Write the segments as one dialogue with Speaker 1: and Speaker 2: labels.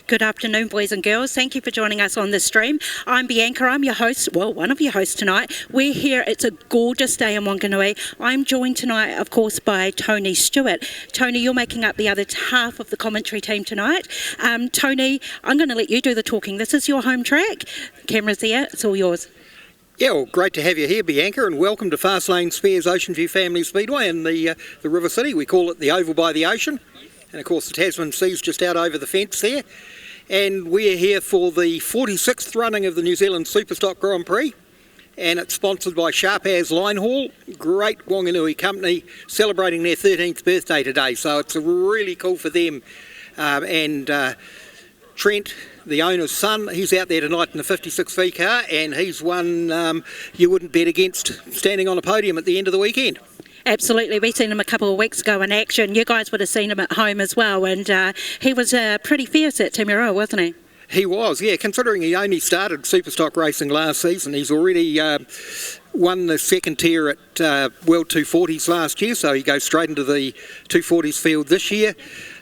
Speaker 1: Good afternoon, boys and girls. Thank you for joining us on this stream. I'm Bianca. I'm your host, well, one of your hosts tonight. We're here. It's a gorgeous day in Wanganui. I'm joined tonight, of course, by Tony Stewart. Tony, you're making up the other half of the commentary team tonight. Tony, I'm going to let you do the talking. This is your home track. Camera's there. It's all yours.
Speaker 2: Yeah, well, great to have you here, Bianca, and welcome to Fastlane Spares Oceanview Family Speedway in the River City. We call it the Oval by the Ocean. And of course the Tasman Sea's just out over the fence there. And we're here for the 46th running of the New Zealand Superstock Grand Prix. And it's sponsored by Sharp As Line Haul, great Wanganui company, celebrating their 13th birthday today. So it's really cool for them. Trent, the owner's son, he's out there tonight in the 56V car, and he's one you wouldn't bet against standing on a podium at the end of the weekend.
Speaker 1: Absolutely. We seen him a couple of weeks ago in action. You guys would have seen him at home as well, and he was pretty fierce at Timaru, wasn't he?
Speaker 2: He was, yeah. Considering he only started Superstock racing last season, he's already won the second tier at World 240s last year, so he goes straight into the 240s field this year.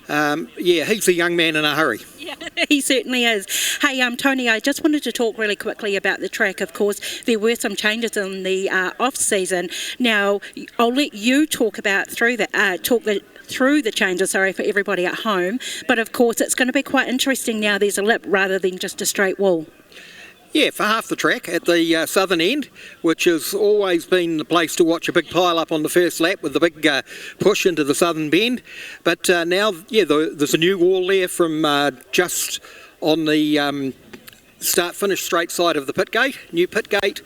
Speaker 2: Yeah, he's a young man in a hurry.
Speaker 1: Yeah, he certainly is. Hey, Tony, I just wanted to talk really quickly about the track. Of course, there were some changes in the off-season. Now, I'll let you talk about through the changes, for everybody at home. But of course, it's going to be quite interesting now. There's a lip rather than just a straight wall.
Speaker 2: Yeah, for half the track at the southern end, which has always been the place to watch a big pile up on the first lap with the big push into the southern bend. But now, yeah, there's a new wall there from just on the start-finish straight side of the pit gate, new pit gate,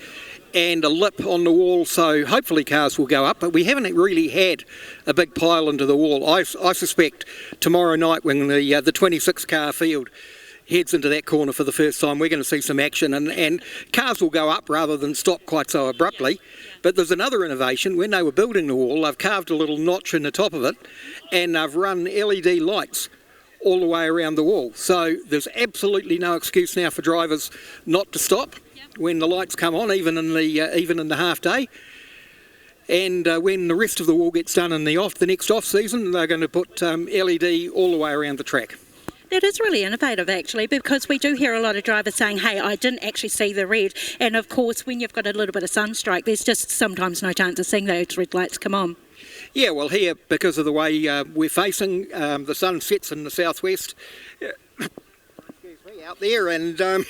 Speaker 2: and a lip on the wall, so hopefully cars will go up. But we haven't really had a big pile into the wall. I suspect tomorrow night when the 26 car field heads into that corner for the first time, we're going to see some action, and cars will go up rather than stop quite so abruptly. But there's another innovation. When they were building the wall, they've carved a little notch in the top of it, and they've run LED lights all the way around the wall. So there's absolutely no excuse now for drivers not to stop when the lights come on, even in the half day. And when the rest of the wall gets done in the next off season, they're going to put LED all the way around the track.
Speaker 1: That is really innovative, actually, because we do hear a lot of drivers saying, hey, I didn't actually see the red. And of course, when you've got a little bit of sunstrike, there's just sometimes no chance of seeing those red lights come on.
Speaker 2: Yeah, well, here, because of the way we're facing, the sun sets in the southwest. Excuse me, out there, and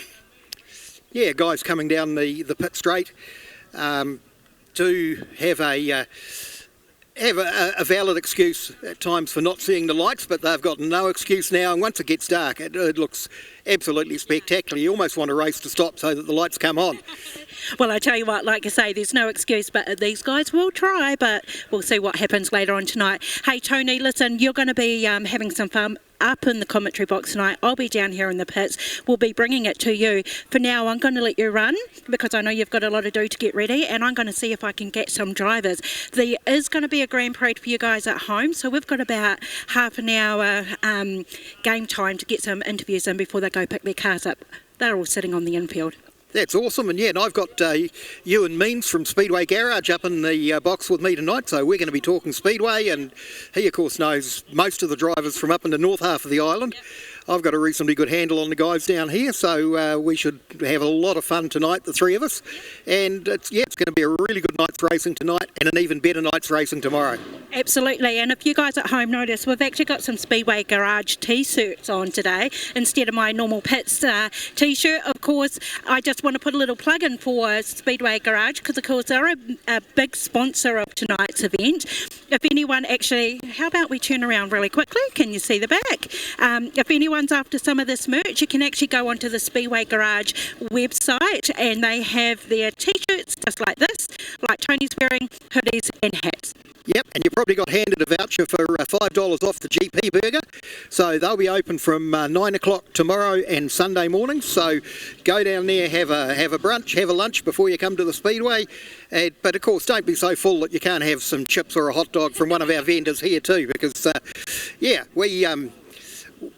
Speaker 2: yeah, guys coming down the pit straight do have a valid excuse at times for not seeing the lights, but they've got no excuse now, and once it gets dark it looks absolutely spectacular. You almost want a race to stop so that the lights come on.
Speaker 1: Well, I tell you what, like I say, there's no excuse, but these guys will try, but we'll see what happens later on tonight. Hey Tony, listen, you're going to be having some fun up in the commentary box tonight. I'll be down here in the pits. We'll be bringing it to you. For now, I'm going to let you run because I know you've got a lot to do to get ready, and I'm going to see if I can get some drivers. There is going to be a Grand Prix for you guys at home, so we've got about half an hour game time to get some interviews in before they go pick their cars up. They're all sitting on the infield.
Speaker 2: That's awesome, and yeah, and I've got Ewan Means from Speedway Garage up in the box with me tonight, so we're going to be talking Speedway, and he of course knows most of the drivers from up in the north half of the island. I've got a reasonably good handle on the guys down here, so we should have a lot of fun tonight, the three of us. And it's going to be a really good night's racing tonight and an even better night's racing tomorrow.
Speaker 1: Absolutely, and if you guys at home notice, we've actually got some Speedway Garage t-shirts on today instead of my normal pits t-shirt. Of course, I just want to put a little plug in for Speedway Garage because of course they're a big sponsor of tonight's event. If anyone actually, how about we turn around really quickly? Can you see the back? If anyone's after some of this merch, you can actually go onto the Speedway Garage website and they have their t-shirts just like this, like Tony's wearing, hoodies and hats.
Speaker 2: Yep, and you probably got handed a voucher for $5 off the GP burger. So they'll be open from 9 o'clock tomorrow and Sunday morning. So go down there, have a brunch, have a lunch before you come to the Speedway. But of course, don't be so full that you can't have some chips or a hot dog from one of our vendors here too, because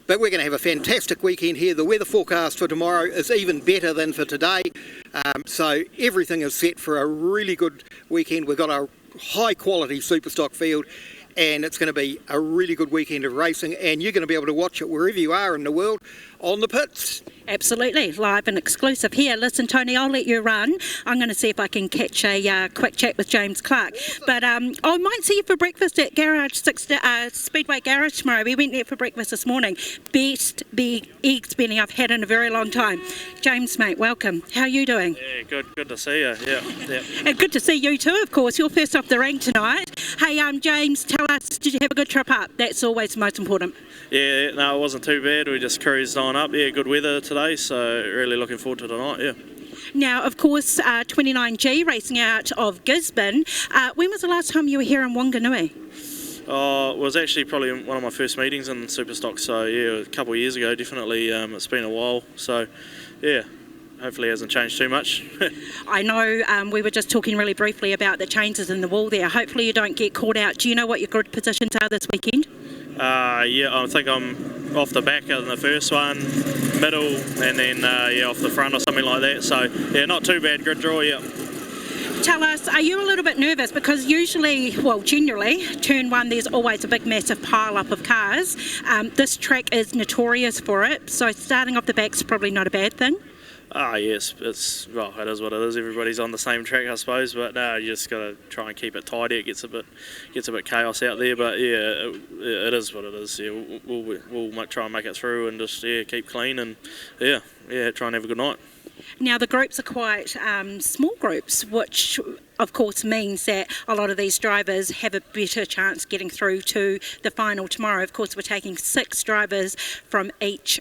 Speaker 2: but we're going to have a fantastic weekend here. The weather forecast for tomorrow is even better than for today. So everything is set for a really good weekend. We've got a high quality Superstock field and it's going to be a really good weekend of racing, and you're going to be able to watch it wherever you are in the world on the pits.
Speaker 1: Absolutely, live and exclusive here. Listen, Tony, I'll let you run. I'm going to see if I can catch a quick chat with James Clark. But I might see you for breakfast at Speedway Garage tomorrow. We went there for breakfast this morning. Best eggs Benny I've had in a very long time. James, mate, welcome. How are you doing?
Speaker 3: Yeah, good to see you. Yeah.
Speaker 1: And good to see you too, of course. You're first off the rank tonight. Hey, James, tell us, did you have a good trip up? That's always the most important.
Speaker 3: Yeah, no, it wasn't too bad. We just cruised on up. Yeah, good weather today, so really looking forward to tonight, yeah.
Speaker 1: Now, of course, 29G racing out of Gisborne. When was the last time you were here in Wanganui?
Speaker 3: It was actually probably one of my first meetings in Superstock, so yeah, a couple of years ago, definitely. It's been a while, so yeah. Hopefully it hasn't changed too much.
Speaker 1: I know we were just talking really briefly about the changes in the wall there. Hopefully you don't get caught out. Do you know what your grid positions are this weekend?
Speaker 3: Yeah, I think I'm off the back in the first one, middle, and then off the front or something like that. So yeah, not too bad grid draw, yeah.
Speaker 1: Tell us, are you a little bit nervous? Because usually, well, generally, turn one, there's always a big, massive pile-up of cars. This track is notorious for it, so starting off the back's probably not a bad thing.
Speaker 3: Yes, it is what it is. Everybody's on the same track, I suppose, but no, you just got to try and keep it tidy. It gets a bit chaos out there, but yeah, it is what it is. Yeah, we'll try and make it through and just keep clean and try and have a good night.
Speaker 1: Now the groups are quite small groups, which of course means that a lot of these drivers have a better chance getting through to the final tomorrow. Of course, we're taking 6 drivers from each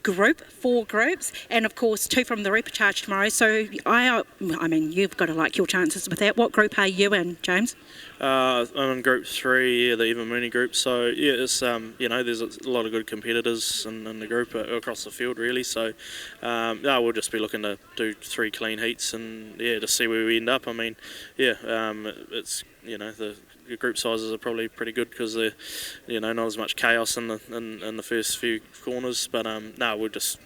Speaker 1: group, 4 groups, and of course 2 from the Supercharge tomorrow. So I mean, you've got to like your chances with that. What group are you in, James?
Speaker 3: I'm in Group 3, the Eva Mooney group. So yeah, it's there's a lot of good competitors in the group across the field, really. So we'll just be looking to do 3 clean heats and just see where we end up. I mean, it's the group sizes are probably pretty good because they're not as much chaos in the first few corners. But we'll just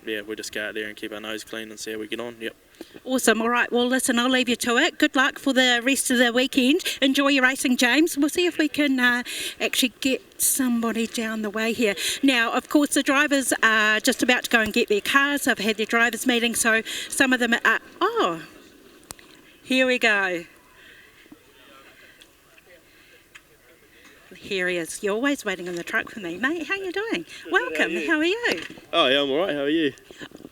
Speaker 3: go out there and keep our nose clean and see how we get on. Yep.
Speaker 1: Awesome. All right. Well, listen, I'll leave you to it. Good luck for the rest of the weekend. Enjoy your racing, James. We'll see if we can actually get somebody down the way here. Now, of course, the drivers are just about to go and get their cars. They've had their drivers meeting, so some of them are... Oh, here we go. Here he is. You're always waiting on the truck for me, mate. How you doing? Welcome. How are you?
Speaker 4: Oh, yeah, I'm all right. How are you?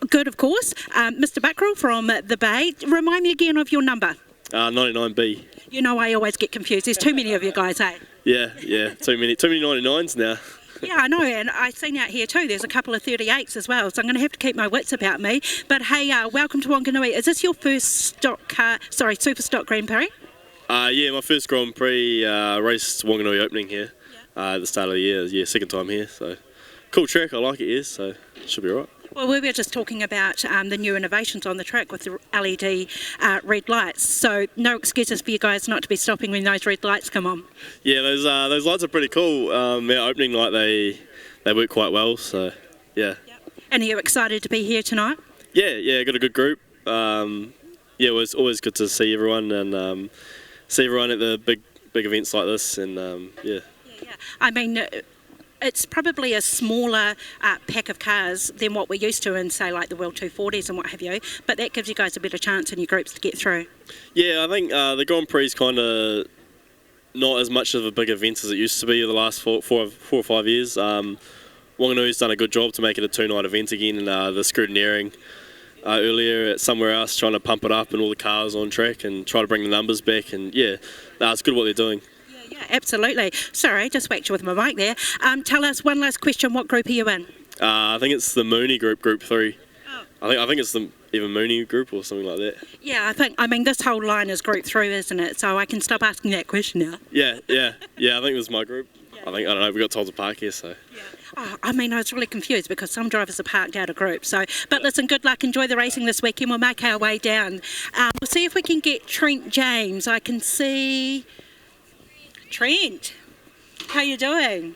Speaker 1: Good, of course. Mr. Buckrill from the Bay. Remind me again of your number.
Speaker 4: 99B.
Speaker 1: You know, I always get confused. There's too many of you guys, hey?
Speaker 4: Yeah. Too many 99s now.
Speaker 1: Yeah, I know, and I've seen out here too. There's a couple of 38s as well, so I'm going to have to keep my wits about me. But hey, welcome to Wanganui. Is this your first Superstock Grand Prix?
Speaker 4: Yeah, my first Grand Prix race Wanganui opening here at the start of the year. Yeah, second time here, so cool track. I like it here, so it should be all right.
Speaker 1: Well, we were just talking about the new innovations on the track with the LED red lights. So no excuses for you guys not to be stopping when those red lights come on.
Speaker 4: Yeah, those lights are pretty cool. Our opening light, they work quite well. So yeah.
Speaker 1: Yep. And are you excited to be here tonight?
Speaker 4: Yeah, got a good group. It was always good to see everyone and see everyone at the big events like this. And yeah.
Speaker 1: I mean, it's probably a smaller pack of cars than what we're used to in, say, like the World 240s and what have you, but that gives you guys a better chance in your groups to get through.
Speaker 4: Yeah, I think the Grand Prix is kind of not as much of a big event as it used to be the last four or 5 years. Wanganui's done a good job to make it a 2-night event again, and the scrutineering earlier at somewhere else, trying to pump it up and all the cars on track and try to bring the numbers back, and it's good what they're doing.
Speaker 1: Yeah, absolutely. Sorry, just whacked you with my mic there. Tell us one last question. What group are you in?
Speaker 4: I think it's the Mooney group, Group 3. Oh. I think it's the Eva Mooney group or something like that.
Speaker 1: Yeah, I mean, this whole line is Group 3, isn't it? So I can stop asking that question now.
Speaker 4: Yeah. I think it was my group. Yeah. I don't know. We got told to park here, so.
Speaker 1: Yeah. Oh, I mean, I was really confused because some drivers are parked out of groups. So, but listen, good luck. Enjoy the racing this weekend. We'll make our way down. We'll see if we can get Trent James. I can see Trent. How you doing?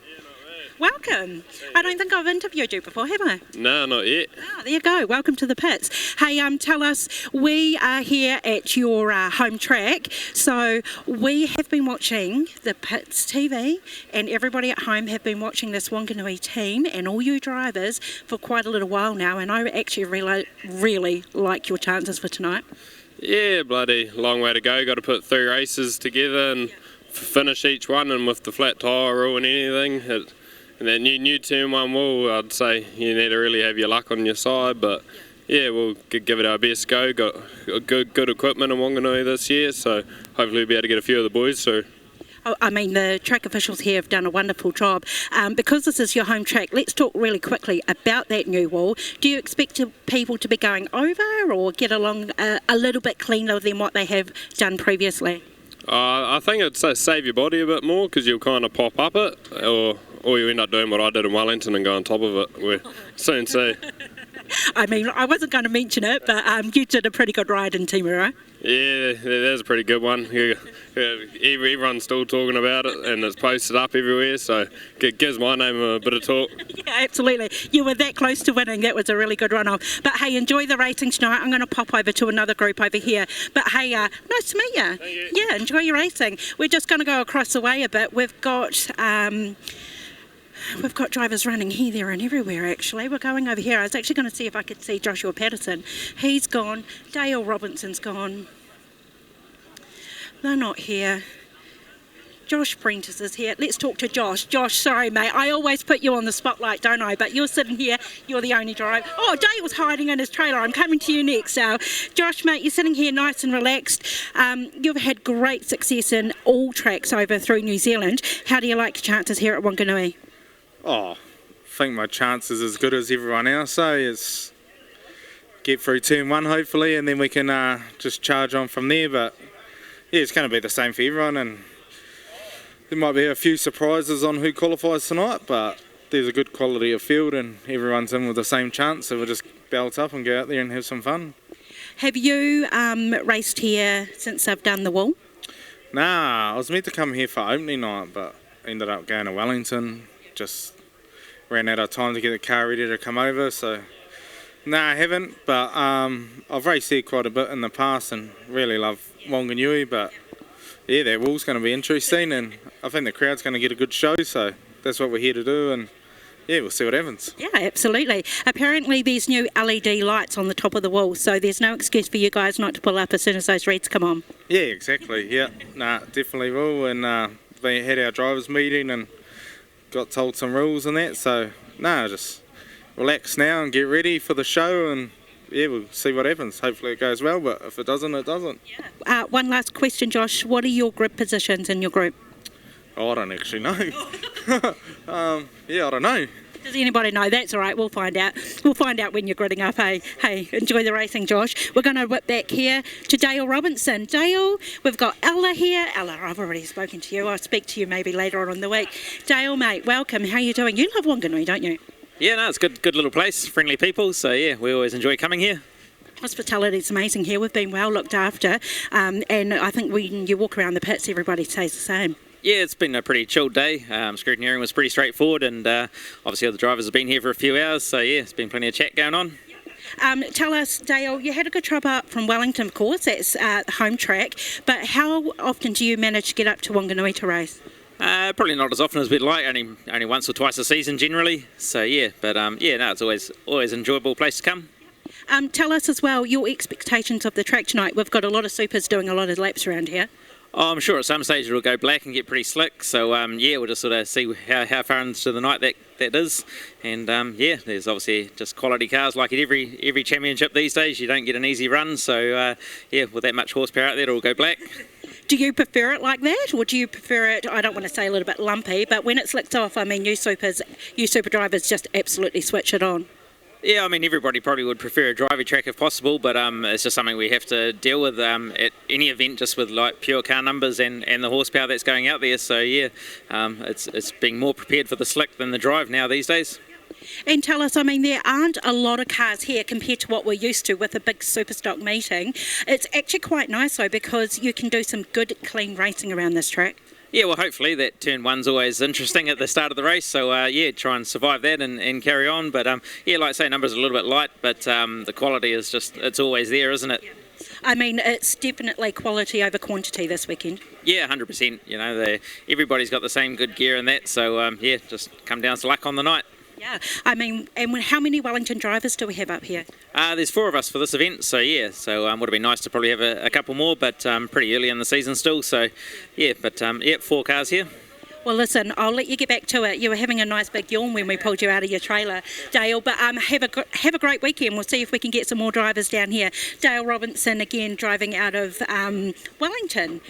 Speaker 1: Welcome. I don't think I've interviewed you before, have I?
Speaker 4: No, not yet.
Speaker 1: Oh, there you go. Welcome to the pits. Hey, tell us, we are here at your home track, so we have been watching the Pits TV, and everybody at home have been watching this Wanganui team and all you drivers for quite a little while now, and I actually really like your chances for tonight.
Speaker 4: Yeah, bloody long way to go. Got to put 3 races together and finish each one, and with the flat tyre rule and anything, and that new turn 1 wall, I'd say you need to really have your luck on your side, but yeah, we'll give it our best go. Got good equipment in Wanganui this year, so hopefully we'll be able to get a few of the boys through.
Speaker 1: I mean, the track officials here have done a wonderful job. Because this is your home track, let's talk really quickly about that new wall. Do you expect people to be going over or get along a little bit cleaner than what they have done previously?
Speaker 4: I think it'd save your body a bit more, because you'll kind of pop up it, or you end up doing what I did in Wellington and go on top of it. We'll soon see.
Speaker 1: I mean, I wasn't going to mention it, but you did a pretty good ride in Timuraa.
Speaker 4: Yeah, that's a pretty good one. Everyone's still talking about it, and it's posted up everywhere, so it gives my name a bit of talk.
Speaker 1: Yeah, absolutely. You were that close to winning. That was a really good run-off. But hey, enjoy the racing tonight. I'm going to pop over to another group over here. But hey, nice to meet you.
Speaker 4: Thank you.
Speaker 1: Yeah, enjoy your racing. We're just going to go across the way a bit. We've got drivers running here, there and everywhere actually. We're going over here. I was actually going to see if I could see Joshua Patterson. He's gone. Dale Robinson's gone. They're not here. Josh Prentice is here. Let's talk to Josh. Josh, sorry mate, I always put you on the spotlight, don't I? But you're sitting here, you're the only driver. Oh, Dale's hiding in his trailer. I'm coming to you next. Josh, mate, you're sitting here nice and relaxed. You've had great success in all tracks over through New Zealand. How do you like your chances here at Wanganui?
Speaker 5: Oh, I think my chances as good as everyone else, so it's get through turn 1 hopefully, and then we can just charge on from there. But yeah, it's going to be the same for everyone, and there might be a few surprises on who qualifies tonight, but there's a good quality of field and everyone's in with the same chance, so we'll just belt up and go out there and have some fun.
Speaker 1: Have you raced here since I've done the wall?
Speaker 5: Nah, I was meant to come here for opening night, but ended up going to Wellington. Just ran out of time to get the car ready to come over, so nah, I haven't, but I've raced here quite a bit in the past and really love Wanganui, but yeah, that wall's going to be interesting, and I think the crowd's going to get a good show, so that's what we're here to do, and yeah, we'll see what happens. Yeah,
Speaker 1: absolutely. Apparently there's new LED lights on the top of the wall, so there's no excuse for you guys not to pull up as soon as those reds come on.
Speaker 5: Yeah, exactly, yeah, nah, definitely will, and we had our drivers meeting and got told some rules and that, so nah, just relax now and get ready for the show, and yeah, we'll see what happens. Hopefully it goes well, but if it doesn't, it doesn't.
Speaker 1: Yeah. One last question, Josh. What are your grid positions in your group?
Speaker 5: Oh, I don't actually know. Yeah, I don't know.
Speaker 1: Does anybody know? That's all right, we'll find out. We'll find out when you're gridding up, hey? Hey, enjoy the racing, Josh. We're going to whip back here to Dale Robinson. Dale, we've got Ella here. Ella, I've already spoken to you. I'll speak to you maybe later on in the week. Dale, mate, welcome. How are you doing? You love Wanganui, don't you?
Speaker 6: Yeah, no, it's good little place, friendly people, so yeah, we always enjoy coming here.
Speaker 1: Hospitality is amazing here. We've been well looked after, and I think when you walk around the pits, everybody says the same.
Speaker 6: Yeah, it's been a pretty chilled day. Scrutineering was pretty straightforward, and obviously all the drivers have been here for a few hours, so yeah, it's been plenty of chat going on.
Speaker 1: Tell us, Dale, you had a good trip up from Wellington, of course, that's the home track, but how often do you manage to get up to Wanganui to race?
Speaker 6: Probably not as often as we'd like, only once or twice a season generally, so yeah, but yeah, no, it's always an enjoyable place to come.
Speaker 1: Tell us as well your expectations of the track tonight. We've got a lot of supers doing a lot of laps around here.
Speaker 6: Oh, I'm sure at some stage it'll go black and get pretty slick, so yeah, we'll just sort of see how far into the night that is, and yeah, there's obviously just quality cars like at every championship these days. You don't get an easy run, so yeah, with that much horsepower out there, it'll go black.
Speaker 1: Do you prefer it like that, or do you prefer it, I don't want to say a little bit lumpy, but when it slicks off, I mean, you super drivers just absolutely switch it on?
Speaker 6: Yeah, I mean, everybody probably would prefer a drivey track if possible, but it's just something we have to deal with at any event, just with like pure car numbers and the horsepower that's going out there. So yeah, it's being more prepared for the slick than the drive now these days.
Speaker 1: And tell us, I mean, there aren't a lot of cars here compared to what we're used to with a big Superstock meeting. It's actually quite nice though, because you can do some good, clean racing around this track.
Speaker 6: Yeah, well, hopefully that turn one's always interesting at the start of the race. So, yeah, try and survive that and carry on. But, yeah, like I say, numbers are a little bit light, but the quality is just, it's always there, isn't it?
Speaker 1: I mean, it's definitely quality over quantity this weekend.
Speaker 6: Yeah, 100%. You know, everybody's got the same good gear and that. So, yeah, just come down to luck on the night.
Speaker 1: Yeah, I mean, and how many Wellington drivers do we have up here?
Speaker 6: There's 4 of us for this event, so yeah, so would have been nice to probably have a couple more, but pretty early in the season still, so yeah, but yeah, 4 cars here.
Speaker 1: Well, listen, I'll let you get back to it. You were having a nice big yawn when we pulled you out of your trailer, Dale, but have a great weekend. We'll see if we can get some more drivers down here. Dale Robinson again driving out of Wellington.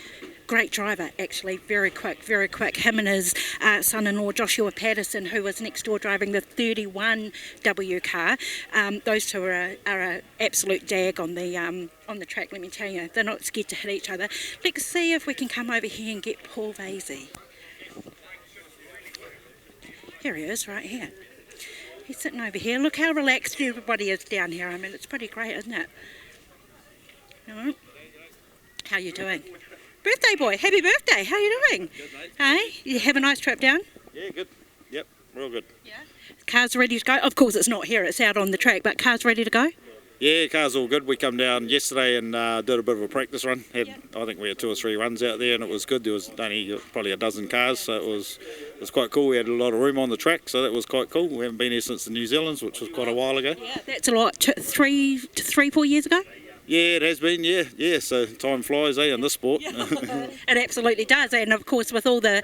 Speaker 1: Great driver, actually, very quick. Him and his son-in-law, Joshua Patterson, who was next door driving the 31W car. Those two are an absolute dag on the track, let me tell you. They're not scared to hit each other. Let's see if we can come over here and get Paul Vasey. Here he is, right here. He's sitting over here. Look how relaxed everybody is down here. I mean, it's pretty great, isn't it? No? How you doing? Birthday boy, happy birthday. How are you doing?
Speaker 7: Good, mate.
Speaker 1: Hey, you have a nice trip down?
Speaker 7: Yeah, good. Yep, real good.
Speaker 1: Yeah. Car's ready to go? Of course, it's not here, it's out on the track, but car's ready to go?
Speaker 7: Yeah, car's all good. We come down yesterday and did a bit of a practice run. I think we had 2 or 3 runs out there and it was good. There was only probably a dozen cars, so it was quite cool. We had a lot of room on the track, so that was quite cool. We haven't been here since the New Zealand's, which was quite a while ago.
Speaker 1: Yeah, that's a lot. 4 years ago?
Speaker 7: Yeah, it has been, yeah. So time flies, in this sport.
Speaker 1: It absolutely does, and of course with all the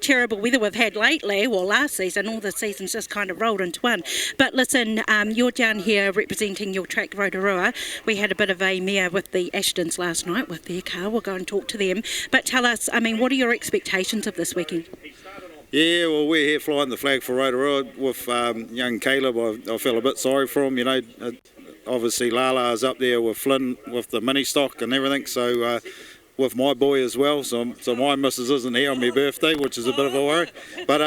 Speaker 1: terrible weather we've had lately, well last season, all the seasons just kind of rolled into one. But listen, you're down here representing your track Rotorua. We had a bit of a mare with the Ashtons last night with their car. We'll go and talk to them. But tell us, I mean, what are your expectations of this weekend?
Speaker 7: Yeah, well, we're here flying the flag for Rotorua with young Caleb. I feel a bit sorry for him, you know. Obviously Lala's up there with Flynn with the mini stock and everything, so with my boy as well, so my missus isn't here on my birthday, which is a bit of a worry, but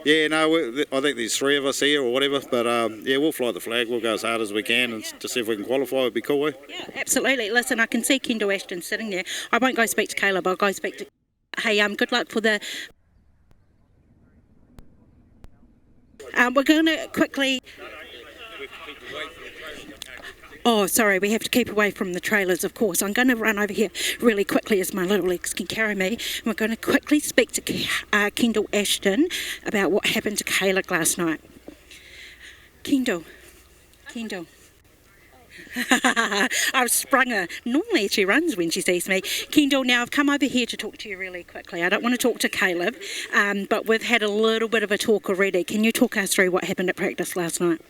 Speaker 7: yeah, no, I think there's 3 of us here or whatever, but yeah, we'll fly the flag, we'll go as hard as we can and to see if we can qualify. It'd be cool, eh?
Speaker 1: Yeah, absolutely. Listen, I can see Kendall Ashton sitting there. I won't go speak to Caleb, I'll go speak to... Hey, good luck for the... we're going to quickly... Oh, sorry, we have to keep away from the trailers, of course. I'm going to run over here really quickly as my little legs can carry me. We're going to quickly speak to Kendall Ashton about what happened to Caleb last night. Kendall. I've sprung her. Normally she runs when she sees me. Kendall, now I've come over here to talk to you really quickly. I don't want to talk to Caleb, but we've had a little bit of a talk already. Can you talk us through what happened at practice last night?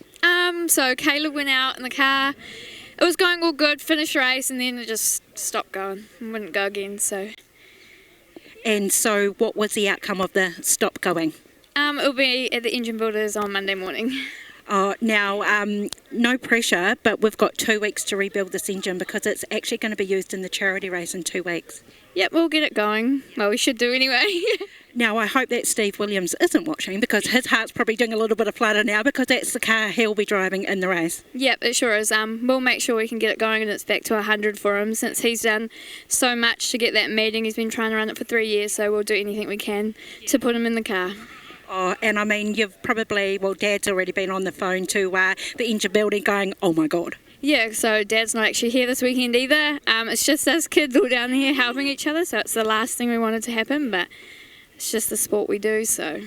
Speaker 8: So Caleb went out in the car. It was going all good, finished the race, and then it just stopped going and wouldn't go again.
Speaker 1: And so what was the outcome of the stop going?
Speaker 8: It'll be at the engine builders on Monday morning.
Speaker 1: Now, no pressure, but we've got 2 weeks to rebuild this engine because it's actually going to be used in the charity race in 2 weeks.
Speaker 8: Yep, we'll get it going. Well, we should do anyway.
Speaker 1: Now, I hope that Steve Williams isn't watching because his heart's probably doing a little bit of flutter now because that's the car he'll be driving in the race.
Speaker 8: Yep, it sure is. We'll make sure we can get it going and it's back to 100 for him since he's done so much to get that meeting. He's been trying to run it for 3 years, so we'll do anything we can to put him in the car.
Speaker 1: Oh, and I mean, you've probably, well, Dad's already been on the phone to the engine building going, oh my God.
Speaker 8: Yeah, so Dad's not actually here this weekend either. It's just us kids all down here helping each other, so it's the last thing we wanted to happen, but it's just the sport we do, so...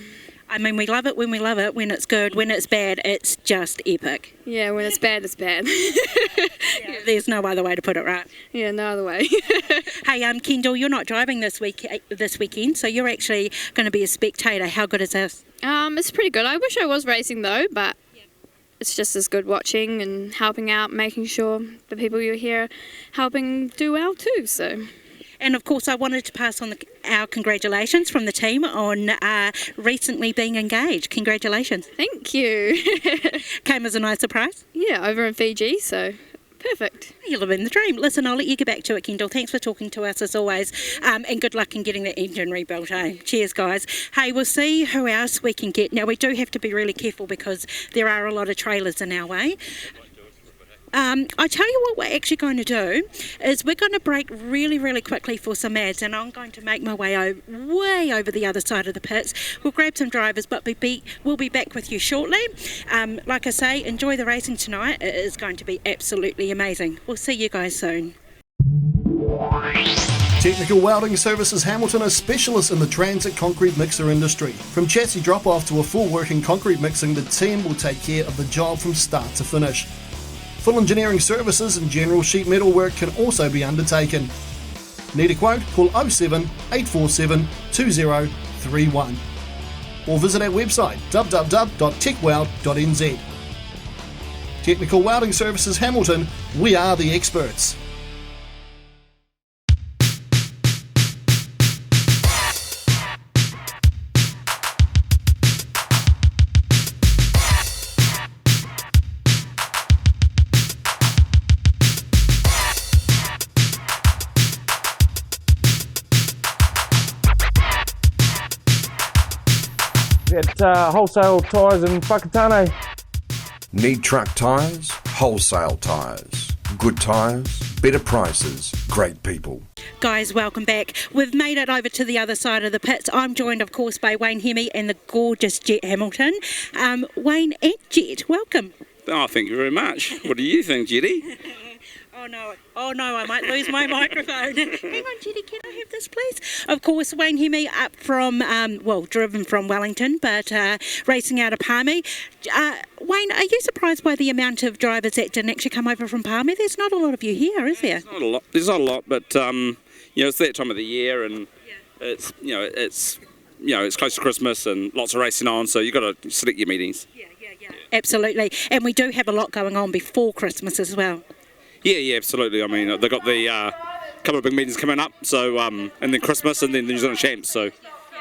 Speaker 1: I mean, we love it when we love it. When it's good, when it's bad, it's just epic.
Speaker 8: Yeah, when it's bad, it's bad.
Speaker 1: Yeah, there's no other way to put it, right?
Speaker 8: Yeah, no other way.
Speaker 1: Hey, Kendall, you're not driving this weekend, so you're actually going to be a spectator. How good is this?
Speaker 8: It's pretty good. I wish I was racing though, but it's just as good watching and helping out, making sure the people you're here helping do well too, so...
Speaker 1: And of course, I wanted to pass on our congratulations from the team on recently being engaged. Congratulations.
Speaker 8: Thank you.
Speaker 1: Came as a nice surprise.
Speaker 8: Yeah, over in Fiji, so perfect.
Speaker 1: You're living the dream. Listen, I'll let you get back to it, Kendall. Thanks for talking to us as always, and good luck in getting that engine rebuilt, eh? Cheers, guys. Hey, we'll see who else we can get. Now, we do have to be really careful because there are a lot of trailers in our way. I tell you what we're actually going to do is we're going to break really, really quickly for some ads, and I'm going to make my way over the other side of the pits. We'll grab some drivers, but we'll be back with you shortly. Like I say, enjoy the racing tonight. It is going to be absolutely amazing. We'll see you guys soon.
Speaker 9: Technical Welding Services Hamilton are specialists in the transit concrete mixer industry. From chassis drop-off to a full working concrete mixing, the team will take care of the job from start to finish. Full engineering services and general sheet metal work can also be undertaken. Need a quote? Call 07 847 2031 or visit our website www.techweld.nz. Technical Welding Services Hamilton, we are the experts.
Speaker 10: At Wholesale Tyres in Whakatane.
Speaker 11: Need truck tyres? Wholesale tyres. Good tyres, better prices, great people.
Speaker 1: Guys, welcome back. We've made it over to the other side of the pits. I'm joined, of course, by Wayne Hemi and the gorgeous Jet Hamilton. Wayne and Jet, welcome.
Speaker 12: Oh, thank you very much. What do you think, Jetty?
Speaker 1: Oh no, I might lose my microphone. Hang on, Jetty, can I have this, please? Of course, Wayne Hemi up from, driven from Wellington, but racing out of Palmy. Wayne, are you surprised by the amount of drivers that didn't actually come over from Palmy? There's not a lot of you here, is there?
Speaker 12: There's not a lot, but it's that time of the year, and it's close to Christmas and lots of racing on, so you've got to select your meetings.
Speaker 1: Yeah. Absolutely, and we do have a lot going on before Christmas as well.
Speaker 12: Yeah, absolutely. I mean, they've got the couple of big meetings coming up, so and then Christmas and then the New Zealand Champs, so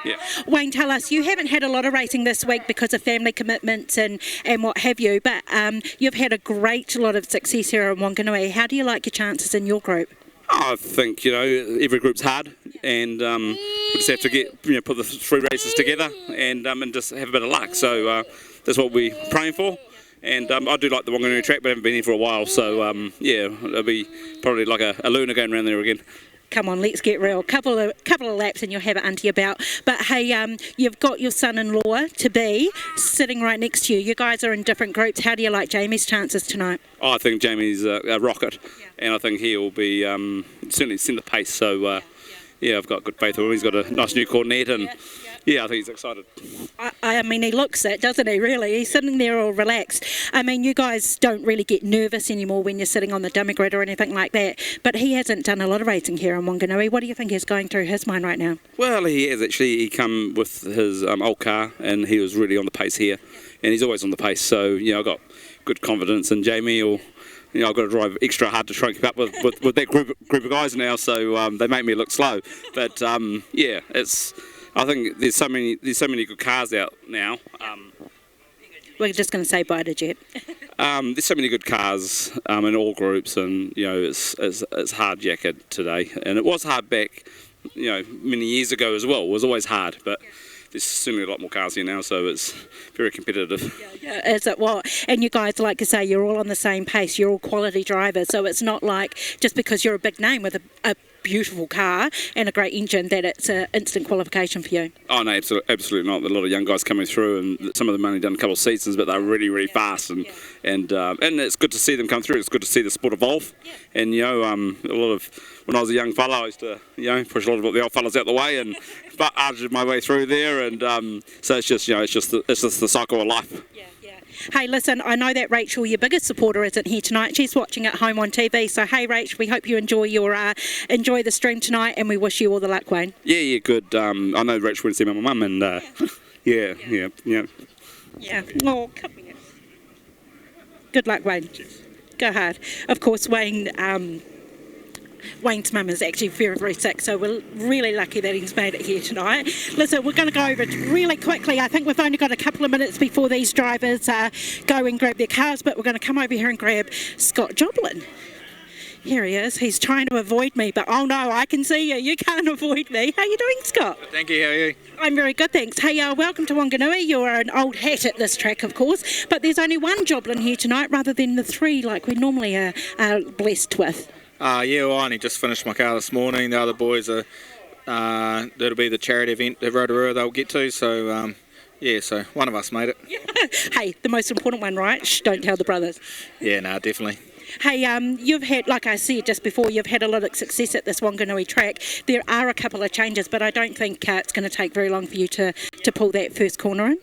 Speaker 12: yeah.
Speaker 1: Wayne, tell us, you haven't had a lot of racing this week because of family commitments and what have you, but you've had a great lot of success here in Wanganui. How do you like your chances in your group?
Speaker 12: I think, every group's hard, and we just have to put the 3 races together and just have a bit of luck, so that's what we're praying for. And I do like the Wanganui track, but I haven't been here for a while, so it'll be probably like a Luna going around there again.
Speaker 1: Come on, let's get real. Couple of laps and you'll have it under your belt. But hey, you've got your son-in-law to be sitting right next to you. You guys are in different groups. How do you like Jamie's chances tonight?
Speaker 12: I think Jamie's a rocket, and I think he'll be certainly send the pace. So I've got good faith in him. He's got a nice new cornet, and I think he's excited.
Speaker 1: I mean, he looks it, doesn't he, really? He's sitting there all relaxed. I mean, you guys don't really get nervous anymore when you're sitting on the dummy grid or anything like that, but he hasn't done a lot of racing here in Wanganui. What do you think is going through his mind right now?
Speaker 12: Well, he has actually. He come with his old car, and he was really on the pace here, and he's always on the pace, so, I've got good confidence in Jamie, or I've got to drive extra hard to try and keep up with that group of guys now, so they make me look slow. But I think there's so many good cars out now.
Speaker 1: We're just going to say bye to Jet.
Speaker 12: There's so many good cars in all groups, and it's hard jacket today, and it was hard back many years ago as well. It was always hard, but there's certainly a lot more cars here now, so it's very competitive.
Speaker 1: Yeah, is it what? And you guys, like I say, you're all on the same pace. You're all quality drivers, so it's not like just because you're a big name with a beautiful car and a great engine that it's an instant qualification for you.
Speaker 12: Oh no, absolutely not. There are a lot of young guys coming through, and some of them only done a couple of seasons, but they're really, really fast, and it's good to see them come through. It's good to see the sport evolve, and a lot of when I was a young fella, I used to push a lot of the old fellas out the way, and but arged my way through there, and so it's just the cycle of life.
Speaker 1: Hey, listen, I know that Rachel, your biggest supporter, isn't here tonight. She's watching at home on TV. So, hey, Rach, we hope you enjoy the stream tonight, and we wish you all the luck, Wayne.
Speaker 12: Yeah, good. I know Rachel went to see my mum, and yeah.
Speaker 1: Oh, come here. Good luck, Wayne. Cheers. Go hard. Of course, Wayne's mum is actually very, very sick, so we're really lucky that he's made it here tonight. Listen, we're going to go over it really quickly. I think we've only got a couple of minutes before these drivers go and grab their cars, but we're going to come over here and grab Scott Joplin. Here he is. He's trying to avoid me, but oh no, I can see you. You can't avoid me. How are you doing, Scott?
Speaker 5: Thank you, how are you?
Speaker 1: I'm very good, thanks. Hey, welcome to Wanganui. You're an old hat at this track, of course, but there's only one joblin here tonight rather than the three like we normally are blessed with.
Speaker 5: Yeah, well, I only just finished my car this morning. The other boys are, that'll be the charity event at Rotorua they'll get to, so yeah, so one of us made it.
Speaker 1: Hey, the most important one, right? Shh, don't tell the brothers.
Speaker 5: Yeah, no, definitely.
Speaker 1: Hey, you've had, like I said just before, you've had a lot of success at this Wanganui track. There are a couple of changes, but I don't think it's going to take very long for you to pull that first corner in.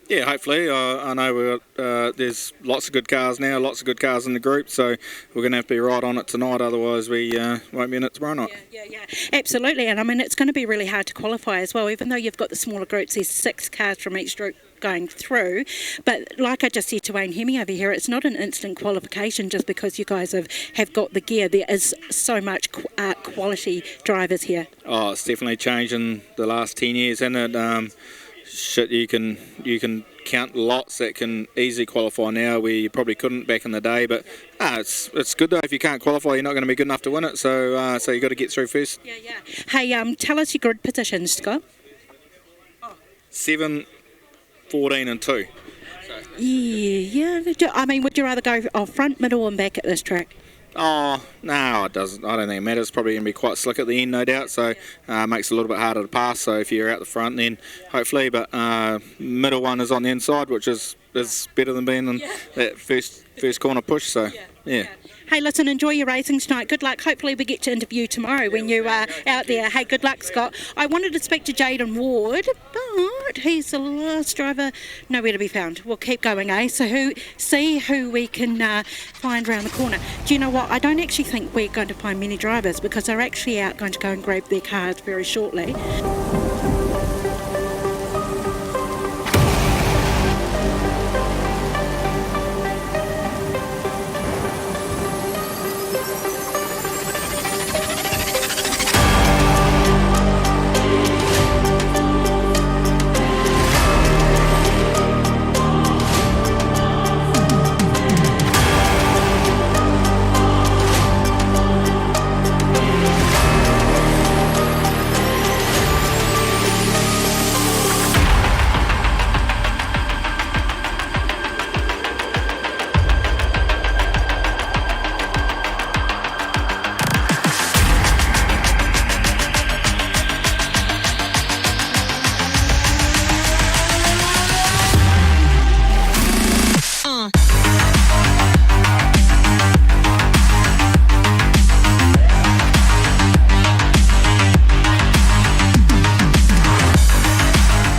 Speaker 5: Yeah, hopefully. I know there's lots of good cars now, lots of good cars in the group, so we're going to have to be right on it tonight, otherwise we won't be in it tomorrow night.
Speaker 1: Yeah, absolutely. And I mean, it's going to be really hard to qualify as well, even though you've got the smaller groups. There's 6 cars from each group going through, but like I just said to Wayne Hemi over here, it's not an instant qualification just because you guys have got the gear. There is so much quality drivers here.
Speaker 5: Oh, it's definitely changed in the last 10 years, isn't it? Shit, you can count lots that can easily qualify now where you probably couldn't back in the day, but it's good though. If you can't qualify, you're not going to be good enough to win it, so you got to get through first.
Speaker 1: Yeah. Hey, tell us your grid positions, Scott.
Speaker 5: 7, 14 and 2.
Speaker 1: Yeah. I mean, would you rather go front, middle and back at this track?
Speaker 5: Oh, no, it doesn't. I don't think it matters. It's probably going to be quite slick at the end, no doubt, so it makes it a little bit harder to pass, so if you're out the front then hopefully, but middle one is on the inside, which is better than being in that first corner push, so yeah.
Speaker 1: Hey, listen, enjoy your racing tonight. Good luck. Hopefully we get to interview tomorrow when you are out there. Hey, good luck, Scott. I wanted to speak to Jaden Ward, but he's the last driver nowhere to be found. We'll keep going, eh? So see who we can find around the corner. Do you know what? I don't actually think we're going to find many drivers because they're actually out going to go and grab their cars very shortly.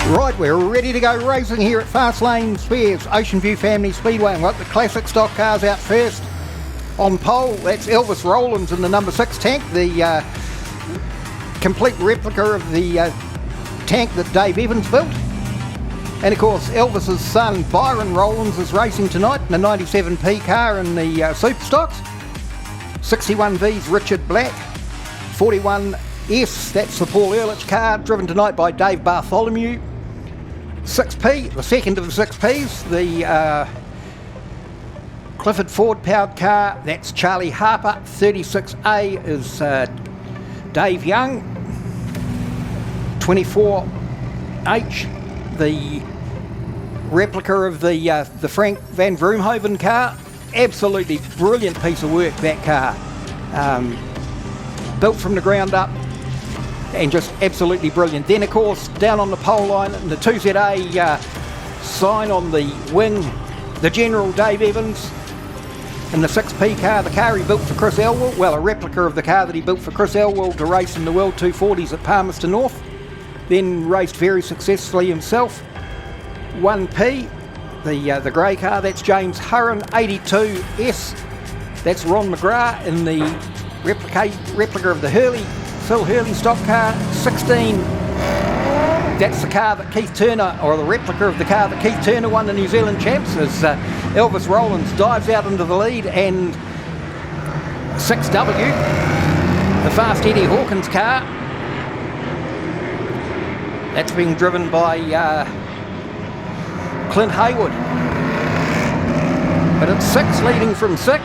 Speaker 13: Right, we're ready to go racing here at Fast Lane Spares, Oceanview Family Speedway, and we've got the classic stock cars out first. On pole, that's Elvis Rowlands in the number 6 tank, the complete replica of the tank that Dave Evans built. And of course, Elvis's son Byron Rowlands is racing tonight in the 97P car in the Superstocks. 61V's Richard Black, 41S, that's the Paul Ehrlich car, driven tonight by Dave Bartholomew. 6P, the second of the 6Ps, the Clifford Ford powered car, that's Charlie Harper. 36A is Dave Young. 24H, the replica of the Frank Van Vroomhoven car. Absolutely brilliant piece of work, that car. Built from the ground up and just absolutely brilliant. Then of course down on the pole line in the 2ZA sign on the wing, the General Dave Evans in the 6P car, the car he built for Chris Elwell, well, a replica of the car that he built for Chris Elwell to race in the World 240s at Palmerston North, then raced very successfully himself. 1P, the grey car, that's James Hurren. 82S, that's Ron McGrath in the replica of the Phil Hurley stock car. 16, that's the car that Keith Turner, or the replica of the car that Keith Turner won the New Zealand Champs, as Elvis Rowlands dives out into the lead. And 6W, the fast Eddie Hawkins car, that's being driven by Clint Hayward. But it's 6 leading from 6.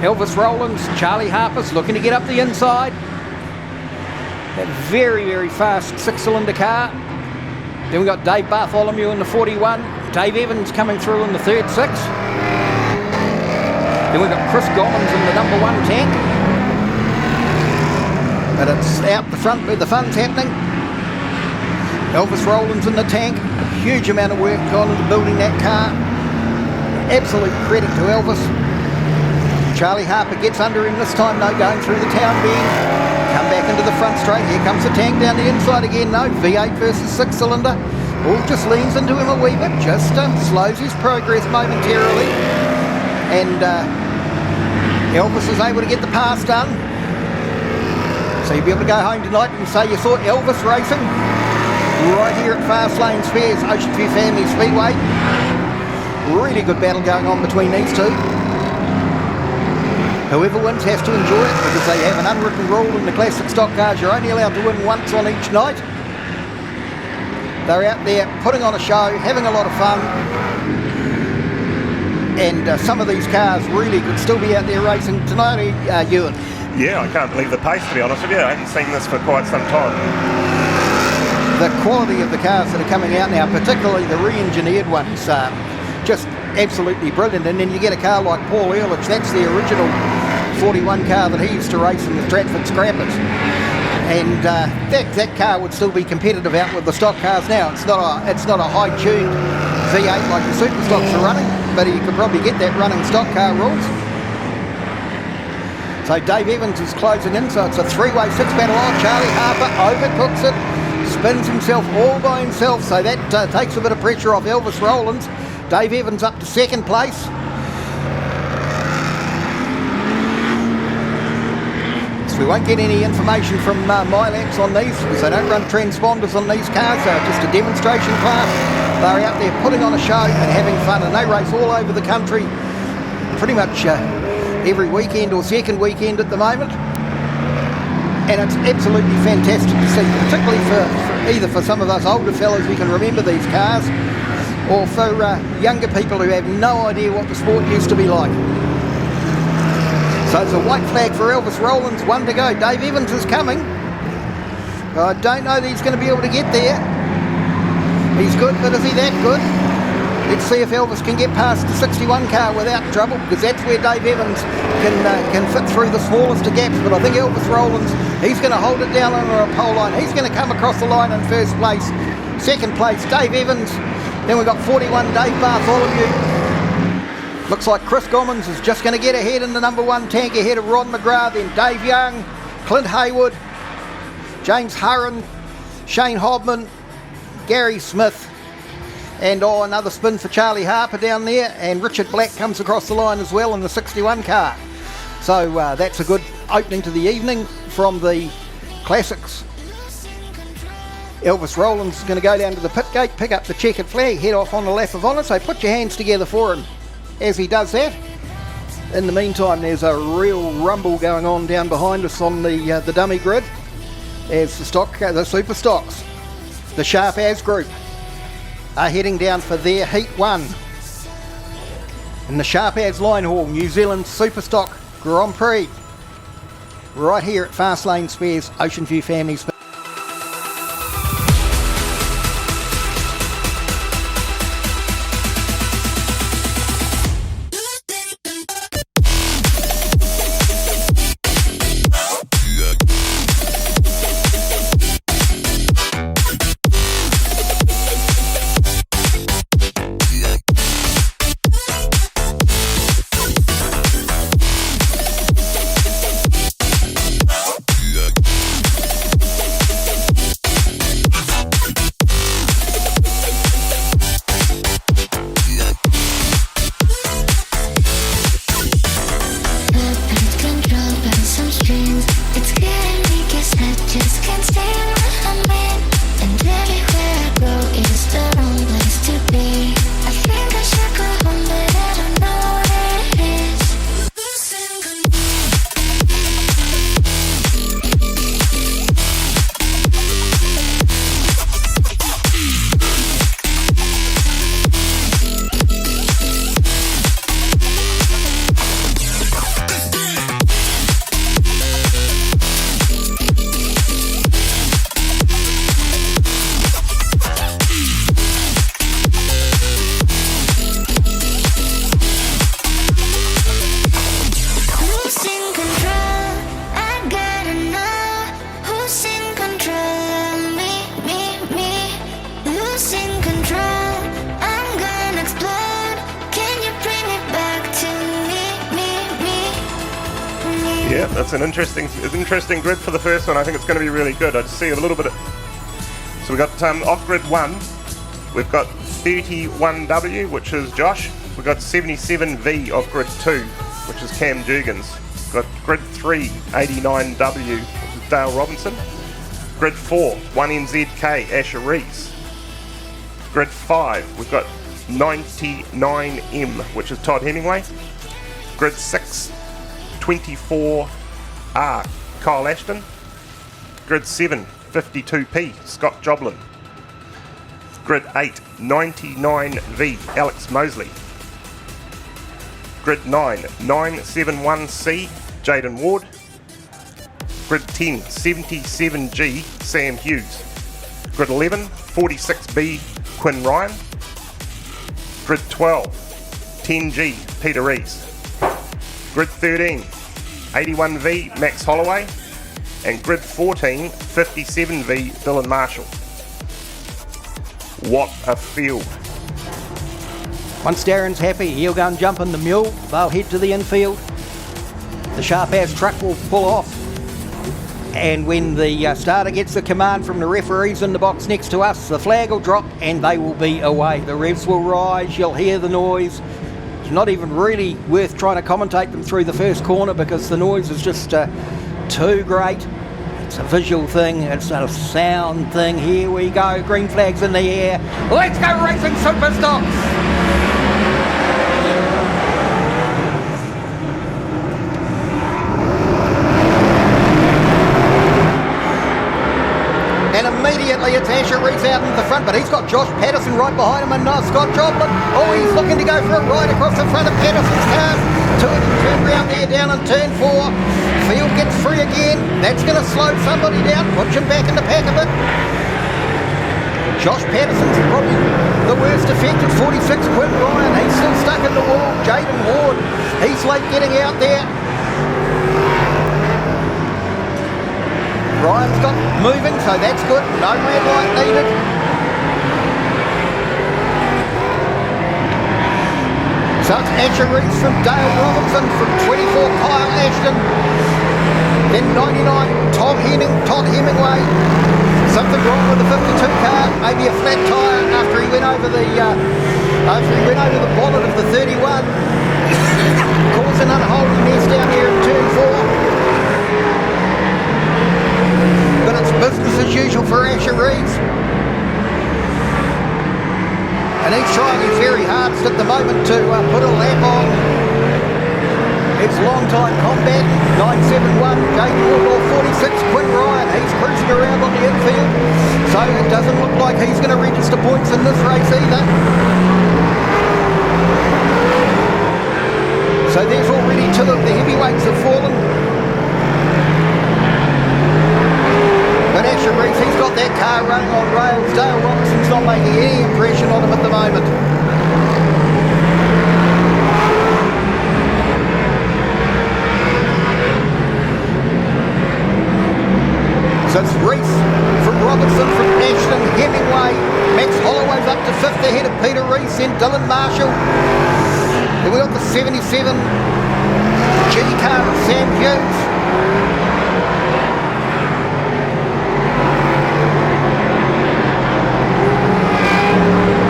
Speaker 13: Elvis Rowlands, Charlie Harper's looking to get up the inside. That very, very fast 6-cylinder car. Then we've got Dave Bartholomew in the 41. Dave Evans coming through in the third 6. Then we've got Chris Gommans in the number 1 tank. But it's out the front where the fun's happening. Elvis Rowlands in the tank. A huge amount of work gone into building that car. Absolute credit to Elvis. Charlie Harper gets under him this time, though, going through the town bend. Come back into the front straight. Here comes the tank down the inside again. No, V8 versus 6-cylinder. All just leans into him a wee bit, just slows his progress momentarily. And Elvis is able to get the pass done. So you'll be able to go home tonight and say you saw Elvis racing right here at Fast Lane Spares, Oceanview Family Speedway. Really good battle going on between these two. Whoever wins has to enjoy it because they have an unwritten rule in the classic stock cars. You're only allowed to win once on each night. They're out there putting on a show, having a lot of fun. And some of these cars really could still be out there racing tonight, Ewan.
Speaker 14: Yeah, I can't believe the pace, to be honest with you. I haven't seen this for quite some time.
Speaker 13: The quality of the cars that are coming out now, particularly the re-engineered ones, just absolutely brilliant. And then you get a car like Paul Ehrlich, that's the original 41 car that he used to race in the Stratford Scrappers. And that car would still be competitive out with the stock cars now. It's not a high-tuned V8 like the Superstocks are running, but you could probably get that running stock car rules. So Dave Evans is closing in, so it's a 3-way 6-battle on. Charlie Harper overcooks it, spins himself all by himself, so that takes a bit of pressure off Elvis Rowlands. Dave Evans up to 2nd place. So we won't get any information from Milax on these because they don't run transponders on these cars. They're just a demonstration class. They're out there putting on a show and having fun, and they race all over the country pretty much every weekend or second weekend at the moment. And it's absolutely fantastic to see, particularly for either for some of us older fellas who can remember these cars, or for younger people who have no idea what the sport used to be like. So it's a white flag for Elvis Rowlands, 1 to go. Dave Evans is coming. I don't know that he's going to be able to get there. He's good, but is he that good? Let's see if Elvis can get past the 61 car without trouble, because that's where Dave Evans can fit through the smallest of gaps. But I think Elvis Rowlands, he's going to hold it down under a pole line. He's going to come across the line in 1st place. 2nd place, Dave Evans. Then we've got 41, Dave Bartholomew. Looks like Chris Gommans is just going to get ahead in the number 1 tank, ahead of Ron McGrath, then Dave Young, Clint Haywood, James Hurren, Shane Hobman, Gary Smith, and another spin for Charlie Harper down there, and Richard Black comes across the line as well in the 61 car. So that's a good opening to the evening from the classics. Elvis Rowlands is going to go down to the pit gate, pick up the checkered flag, head off on the lap of honour, so put your hands together for him as he does that. In the meantime, there's a real rumble going on down behind us on the dummy grid as the Superstocks, the Sharp As group, are heading down for their Heat 1 in the Sharp As line haul, New Zealand Superstock Grand Prix, right here at Fast Lane Spares, Oceanview Family Spares.
Speaker 14: it's an interesting grid for the first one. I think it's going to be really good. I just see a little bit of... So we've got off grid 1, we've got 31W, which is Josh. We've got 77V off grid 2, which is Cam Jurgens. We've got grid 3, 89W, which is Dale Robinson. Grid 4, 1NZK, Asher Rees. Grid 5, we've got 99M, which is Todd Hemingway. Grid 6, 24R, Kyle Ashton. Grid 7, 52P, Scott Joblin. Grid 8, 99V, Alex Mosley. Grid 9, 971C, Jaden Ward. Grid 10, 77G, Sam Hughes. Grid 11, 46B, Quinn Ryan. Grid 12, 10G, Peter Rees. Grid 13, 81V, Max Holloway. And grid 14, 57V, Dylan Marshall. What a field.
Speaker 13: Once Darren's happy, he'll go and jump in the mule. They'll head to the infield. The sharp-ass truck will pull off. And when the starter gets the command from the referees in the box next to us, the flag will drop and they will be away. The revs will rise, you'll hear the noise. It's not even really worth trying to commentate them through the first corner because the noise is just too great. It's a visual thing, it's not a sound thing. Here we go, green flags in the air. Let's go racing Superstocks! And immediately it's Asher Rees out in the front, but he's got Josh Patterson right behind him and Scott Joblin. Oh, he's looking to go for a ride across the front of Patterson's car. Two of them turn round there down in turn 4. Field gets free again. That's going to slow somebody down, push him back in the pack a bit. Josh Patterson's probably the worst affected, 46. Quinn Ryan, he's still stuck in the wall. Jaden Ward, he's late getting out there. Ryan's got moving, so that's good. No red light needed. So it's Asher Rees from Dale Robinson, from 24 Kyle Ashton, then 99 Todd Hemingway. Something wrong with the 52 car, maybe a flat tyre after he went over the bonnet of the 31, caused an unholy mess down here in turn 4. But it's business as usual for Asher Rees. And he's trying his very hardest at the moment to put a lap on his long-time combatant, 971, Jaden Ward, 46, Quinn Ryan. He's cruising around on the infield, so it doesn't look like he's going to register points in this race either. So there's already 2 of the heavyweights have fallen. But Asher Rees, he's got that car running on rails. Dale Robinson's not making any impression on him at the moment. So it's Rees from Robinson, from Ashton, Hemingway. Max Holloway's up to 5th ahead of Peter Rees, then Dylan Marshall. Then we've got the 77 G car of Sam Hughes.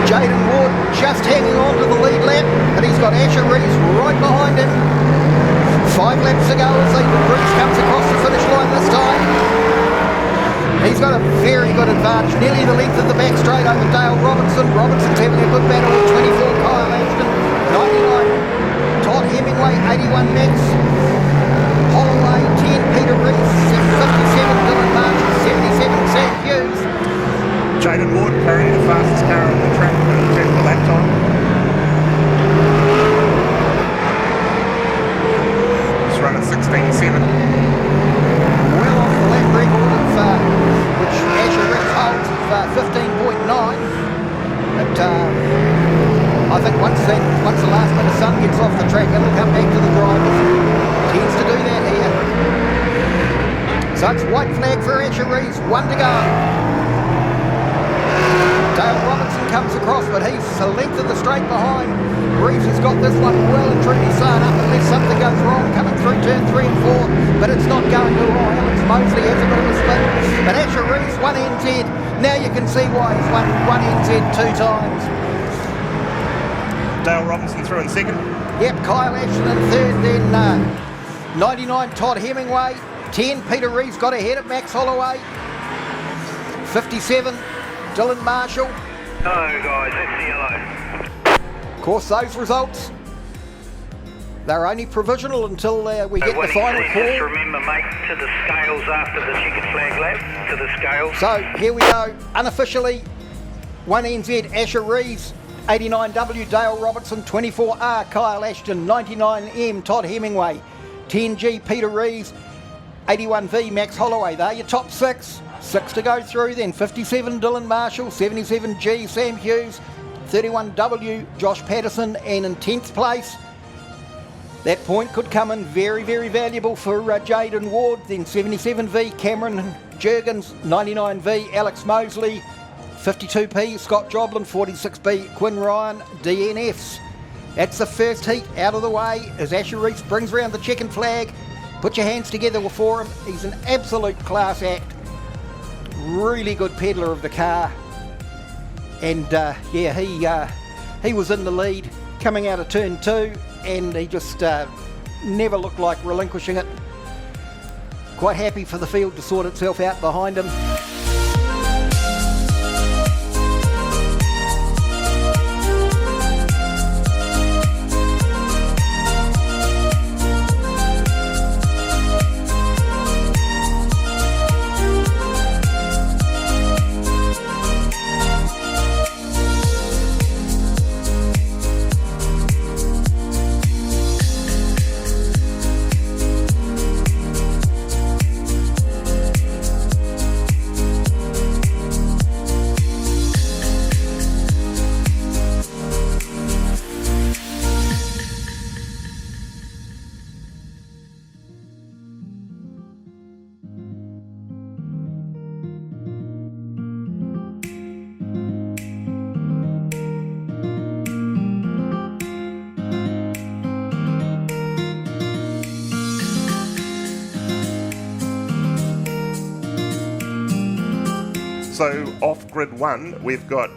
Speaker 13: Jaden Ward just hanging on to the lead lap, but he's got Asher Rees right behind him. 5 laps to go as Rees comes across the finish line this time. He's got a very good advantage, nearly the length of the back straight over Dale Robinson. Robinson's having a good battle with 24 Kyle Ashton, 99 Todd Hemingway, 81 Max Holloway, 10 Peter Rees, 57 Dylan Marshall, 77 Sam Hughes.
Speaker 14: Jaden Ward carrying the fastest car on the track in terms of lap time. He's running 16.7.
Speaker 13: Well off the lap record of which Asher Rees holds of 15.9. But I think once the last bit of sun gets off the track, it'll come back to the drivers. Tends to do that here. So it's white flag for Asher Rees, 1 to go. Dale Robertson comes across, but he's a length of the straight behind. Reeves has got this one well and truly sewn up unless something goes wrong coming through turn 3 and 4, but it's not going to lie. Alex Mosley has a bit of a spin, but Asher Reeves 1 NZ. Now you can see why he's won 1 NZ 2 times.
Speaker 14: Dale Robinson through in second.
Speaker 13: Yep, Kyle Ashton in third, then 99 Todd Hemingway, 10 Peter Reeves got ahead at Max Holloway, 57 Dylan Marshall.
Speaker 15: No guys, that's the yellow.
Speaker 13: Of course, those results, they're only provisional until we get the final call.
Speaker 15: Just remember, mate, to the scales after the checkered flag lap, to the scales.
Speaker 13: So here we go, unofficially, 1 NZ Asher Reeves, 89W Dale Robertson, 24R Kyle Ashton, 99M Todd Hemingway, 10G Peter Reeves, 81V Max Holloway. They're your top 6. 6 to go through then. 57 Dylan Marshall, 77G Sam Hughes, 31W Josh Patterson, and in 10th place, that point could come in very, very valuable for Jaden Ward. Then 77V Cameron Jurgens, 99V Alex Mosley, 52P Scott Joblin, 46B Quinn Ryan, DNFs. That's the first heat out of the way as Asher Reeves brings around the checkered flag. Put your hands together for him. He's an absolute class act. Really good peddler of the car. And he was in the lead coming out of turn 2, and he just never looked like relinquishing it. Quite happy for the field to sort itself out behind him.
Speaker 14: So off grid 1, we've got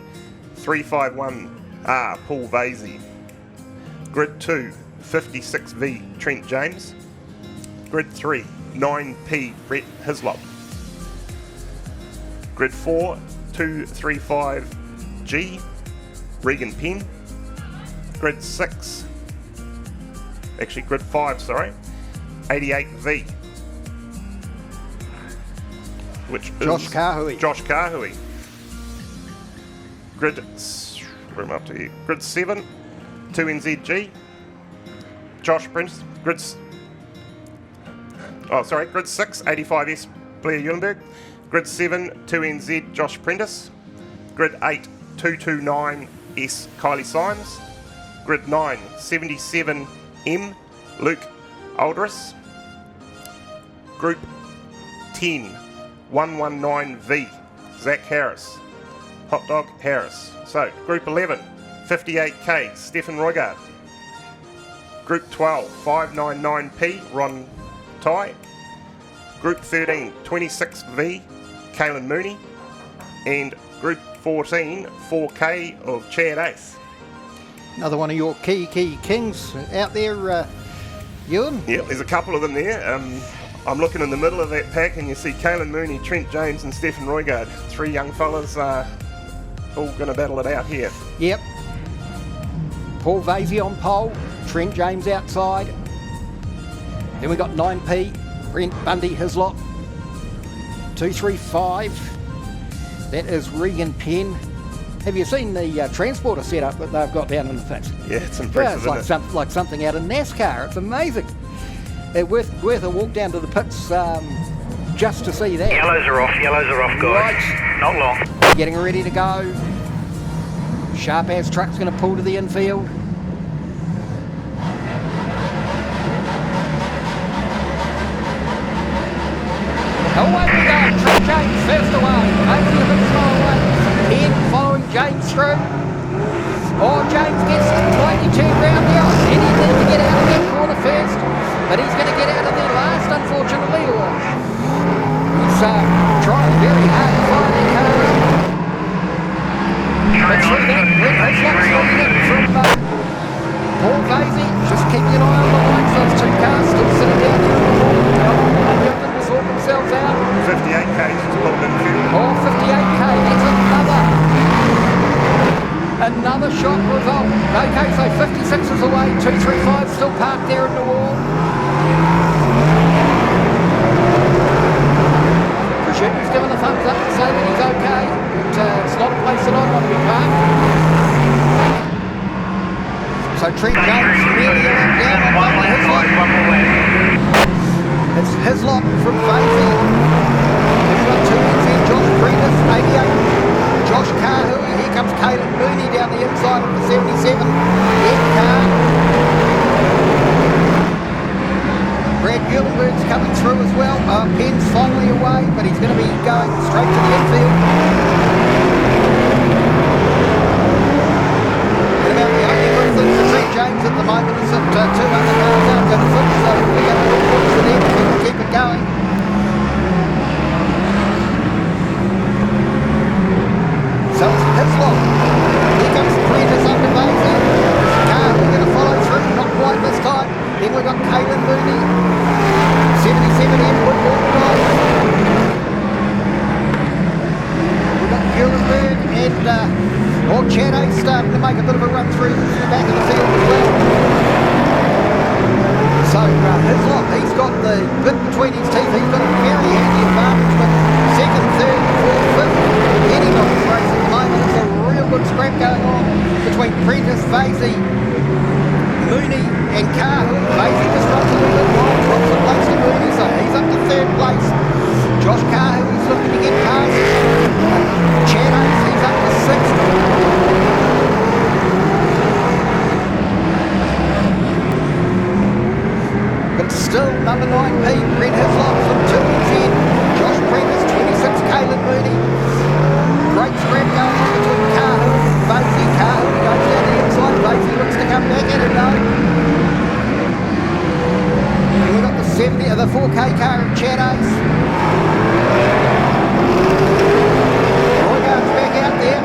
Speaker 14: 351R Paul Vasey. Grid 2, 56V Trent James. Grid 3, 9P Brett Hislop. Grid 4, 235G Regan Penn. Grid 6, actually grid 5, sorry, 88V. Which
Speaker 13: Josh
Speaker 14: is
Speaker 13: Kahui.
Speaker 14: Josh Kahui. Grid, where am I up to here? Grid 7, 2NZG. Josh Prince. Grid 6, 85S Blair Eulenberg. Grid 7, 2NZ Josh Prentice. Grid 8, 229S Kylie Symes. Grid 9, 77M Luke Aldris. Group 10, 119V Zach Harris, Hot Dog Harris. So Group 11, 58K Stefan Roigard. Group 12, 599P Ron Ty. Group 13, 26V Kaylin Mooney. And Group 14, 4K of Chad Ace.
Speaker 13: Another one of your key kings out there, Ewan.
Speaker 14: Yep, there's a couple of them there. I'm looking in the middle of that pack and you see Kaylin Mooney, Trent James and Stefan Roigard. 3 young fellas all going to battle it out here.
Speaker 13: Yep. Paul Vasey on pole, Trent James outside. Then we got 9P, Brent Bundy Hislop. 235, that is Regan Penn. Have you seen the transporter setup that they've got down in the pit?
Speaker 14: Yeah, it's impressive.
Speaker 13: Yeah, it's like something out of NASCAR. It's amazing. It's worth a walk down to the pits just to see that.
Speaker 15: Yellows are off, guys.
Speaker 13: Right.
Speaker 15: Not long.
Speaker 13: Getting ready to go. Sharp As truck's going to pull to the infield. Away we go. Trent James first away. Over the big small away. 10 following through. Oh, James gets slightly turned round now. And he needs to get out of that corner first. But he's going to get out of there last, unfortunately. Or he's trying very hard to find that car. But through that, Brett Hislop's looking in from Paul Vasey. Just keeping an eye on the lights. Those two cars still sitting down here in the wall. Let them sort themselves out.
Speaker 14: 58k is pulled in field.
Speaker 13: Oh, 58k. That's another shot result. Okay, so 56 is away. 235 still parked there in the wall. He's given a thumbs up to say that he's okay. It's not a place that I want to be parked. So Trent Jones really down on Hislop. It's Hislop from Vasey. We've got 2 NZ, Josh Prentice, 88. Josh Kahui, here comes Caelan Mooney down the inside of the 77. Ed Carr. Brad Eulenberg's coming through as well. Penn's finally away, but he's going to be going straight to the infield. And about the only good thing for Trent James at the moment is that 2 other cars aren't going to finish, so we're going to look forward to them if we can keep it going. So it's Hislop. Here comes Prentice under Vasey. Car, we're going to follow through, not quite this time. Then we've got Caelan Mooney, 77M Woodward Drive. We've got Eulenberg and Chad A's starting to make a bit of a run through the back of the field as well. So Hislop, he's got the bit between his teeth. He's got a very handy advantage, but second, third, fourth, fifth, heading on this race at the moment. It's a real good scrap going on between Prentice, Vasey, Mooney and Carr. Vasey just runs a little bit wide, drops a place to Mooney, so he's up to third place. Josh Carr, who's looking to get past. Chad A's, he's up to sixth. But still, number 9P, Brett Hislop from 2 NZ. Josh Prentice, 26, Caelan Mooney. Great scrap going on between Carr and Vasey. Carr goes down the inside. Vasey looks to come back at it, no. And we've got the 70, the 4K car of Chad A's. Roygaard's back out there.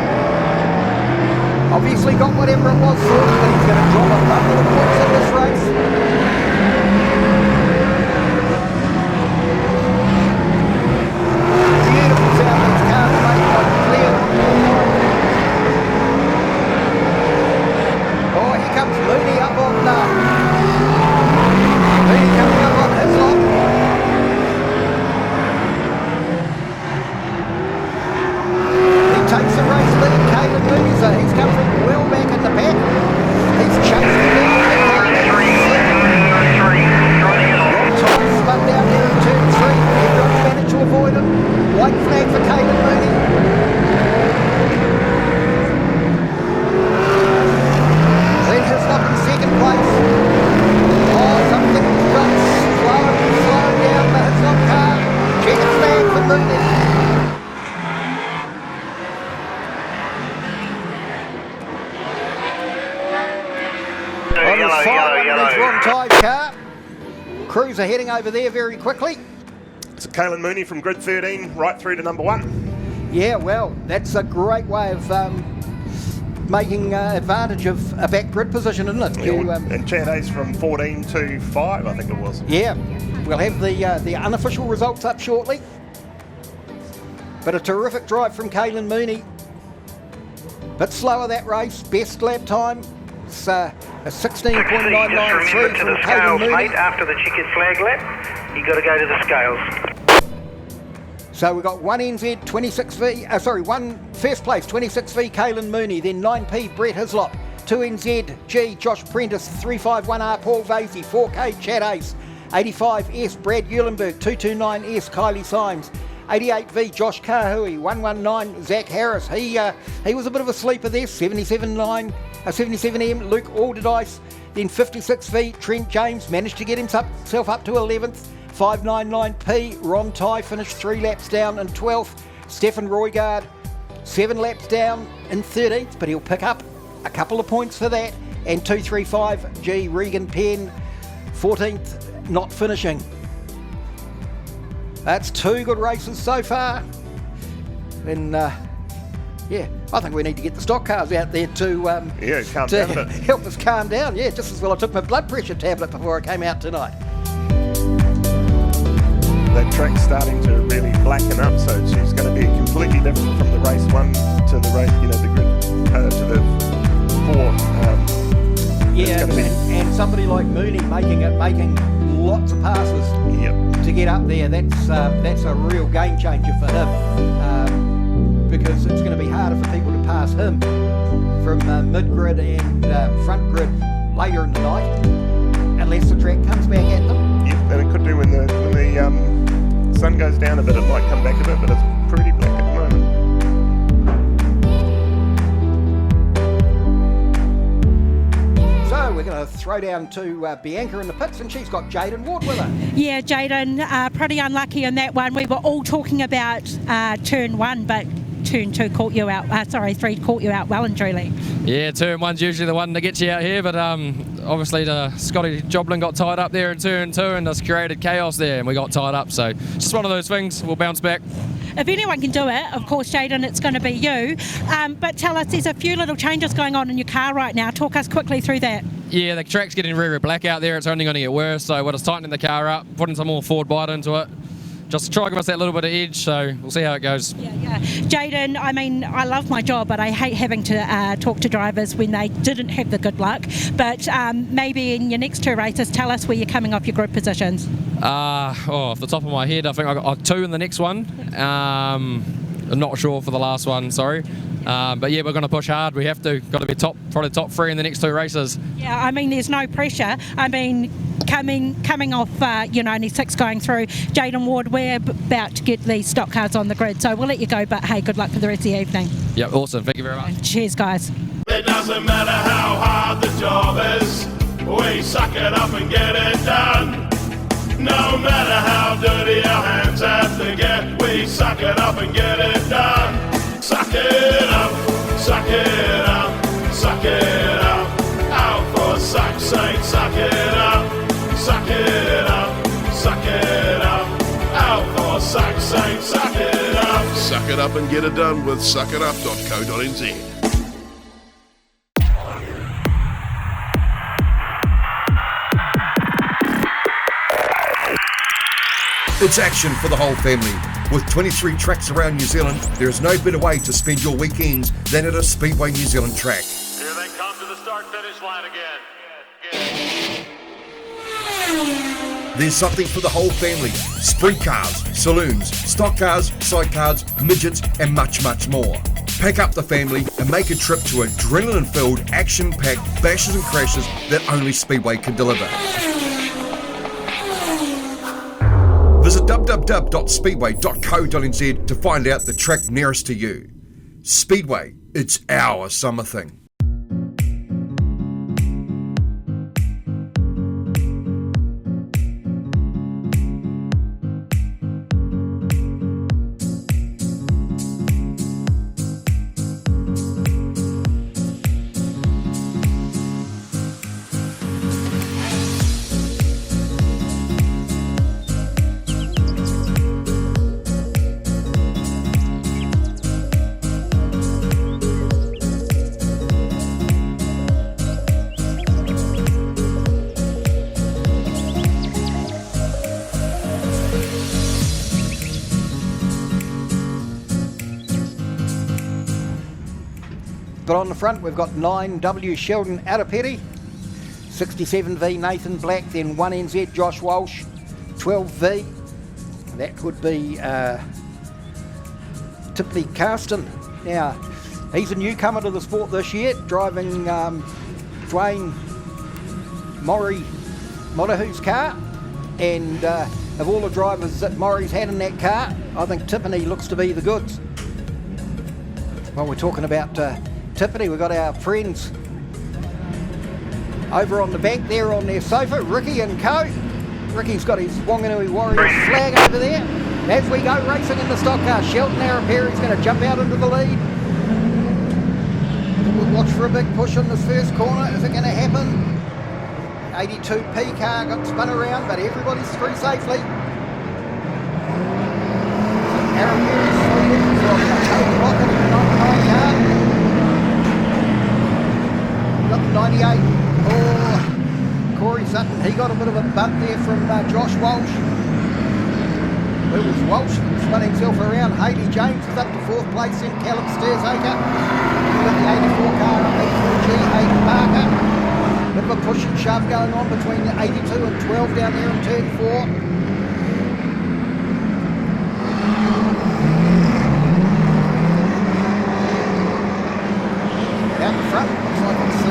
Speaker 13: Obviously got whatever it was for him, but he's going to drop a bundle of points in this race. Beautiful sound these cars make by clear. Oh, here comes Mooney up on Mooney coming up on Hislop. He takes the race lead, Caelan Mooney, so he's come from well back in the back. He's chasing down the car. Wrong time, spun down there in turn 3. Everyone's managed to avoid him. White flag for Caelan Mooney. Then Hislop in second place. Oh, something's got slow down the Hislop car. Checkered flag for Mooney. Yellow. Wrong type car. Crews are heading over there very quickly.
Speaker 14: So Caelan Mooney from grid 13 right through to number 1.
Speaker 13: Yeah, well, that's a great way of making advantage of a back grid position, isn't it?
Speaker 14: And Chad A's from 14 to 5, I think it was.
Speaker 13: Yeah, we'll have the unofficial results up shortly. But a terrific drive from Caelan Mooney. Bit slower that race, best lap time. It's a 16.993 from Caelan Mooney.
Speaker 15: Mate, after the checkered flag lap, you got to go to the scales.
Speaker 13: So we've got 1 NZ 26V, one first place 26V Caelan Mooney, then 9P Brett Hislop, 2 NZ G Josh Prentice, 351R Paul Vasey, 4K Chad Ace, 85S Brad Eulenberg, 229S Kylie Symes, 88V Josh Kahui, 119 Zach Harris. He was a bit of a sleeper there. 77M Luke Alderdice. Then 56V Trent James managed to get himself up to 11th. 599P Ron Ty finished 3 laps down in 12th. Stefan Roygaard 7 laps down in 13th, but he'll pick up a couple of points for that. And 235 G Regan Penn, 14th, not finishing. That's 2 good races so far. And yeah, I think we need to get the stock cars out there to
Speaker 14: calm down a bit.
Speaker 13: help us calm down. Yeah, just as well I took my blood pressure tablet before I came out tonight.
Speaker 14: That track's starting to really blacken up, so she's going to be completely different from the race 1 to the race, the grid to the 4.
Speaker 13: Yeah, and somebody like Mooney making lots of passes to get up there. That's a real game changer for him, because it's going to be harder for people to pass him from mid grid and front grid later in the night, unless the track comes back at them.
Speaker 14: Yep, and it could do when the sun goes down a bit. It might come back a bit, but it's pretty black at the moment.
Speaker 13: So we're going to throw down to Bianca in the pits, and she's got Jaden Ward with her.
Speaker 1: Yeah, Jaden, pretty unlucky in that one. We were all talking about turn 1, but turn 2 caught you out. 3 caught you out well and truly.
Speaker 10: Yeah, turn 1's usually the one that gets you out here, but obviously Scotty Joblin got tied up there in turn 2 and just created chaos there, and we got tied up. So just one of those things. We'll bounce back.
Speaker 1: If anyone can do it, of course, Jaden, it's going to be you. But tell us, there's a few little changes going on in your car right now. Talk us quickly through that.
Speaker 10: Yeah, the track's getting very, very black out there. It's only going to get worse. So we're just tightening the car up, putting some more forward bite into it. Just try to give us that little bit of edge, so we'll see how it goes.
Speaker 1: Yeah. Jaden, I mean, I love my job, but I hate having to talk to drivers when they didn't have the good luck. But maybe in your next 2 races, tell us where you're coming off your group positions.
Speaker 10: Off the top of my head, I think I got 2 in the next one. I'm not sure for the last one, sorry. But yeah, we're going to push hard. We have to. Got to be probably top 3 in the next 2 races.
Speaker 1: Yeah, I mean, there's no pressure. I mean, coming off, only 6 going through. Jaden Ward, we're about to get these stock cars on the grid, so we'll let you go. But hey, good luck for the rest of the evening.
Speaker 10: Yeah, awesome. Thank you very much.
Speaker 1: Cheers, guys.
Speaker 16: It doesn't matter how hard the job is, we suck it up and get it done. No matter how dirty our hands have to get, we suck it up and get it done. Suck it up, suck it up, suck it up. Out for suck's sake, suck it up, suck it up, suck it up. Out for suck's sake, suck it up.
Speaker 17: Suck it up and get it done with suckitup.co.nz.
Speaker 11: It's action for the whole family. With 23 tracks around New Zealand, there is no better way to spend your weekends than at a Speedway New Zealand track.
Speaker 16: Here they come to the start-finish line again.
Speaker 11: There's something for the whole family. Sprint cars, saloons, stock cars, sidecars, midgets, and much, much more. Pack up the family and make a trip to adrenaline-filled, action-packed bashes and crashes that only Speedway can deliver. Visit www.speedway.co.nz to find out the track nearest to you. Speedway, it's our summer thing.
Speaker 13: But on the front, we've got 9W Sheldon Araperi, 67V Nathan Black, then 1NZ Josh Walsh, 12V. That could be Tipley Carston. Now, he's a newcomer to the sport this year, driving Dwayne Morahu's car. And of all the drivers that Murray's had in that car, I think Tiffany looks to be the goods. Well, we're talking about Tiffany, we've got our friends over on the back there on their sofa, Ricky and co. Ricky's got his Wanganui Warriors flag over there. As we go racing in the stock car, Sheldon Araperi's going to jump out into the lead. We'll watch for a big push in this first corner. Is it going to happen? 82P car got spun around, but everybody's through safely. Aaron Perry's leading from Cody Rocket in the 99 car. Got the 98 for Corey Sutton. He got a bit of a bump there from Josh Walsh. It was Walsh who spun himself around. Haley James is up to 4th place in. Callum Sturzacre. We've got the 84 car up, 84G, Hayden Barker. Bit of a push and shove going on between the 82 and 12 down there in turn 4. Out the front, looks like it's the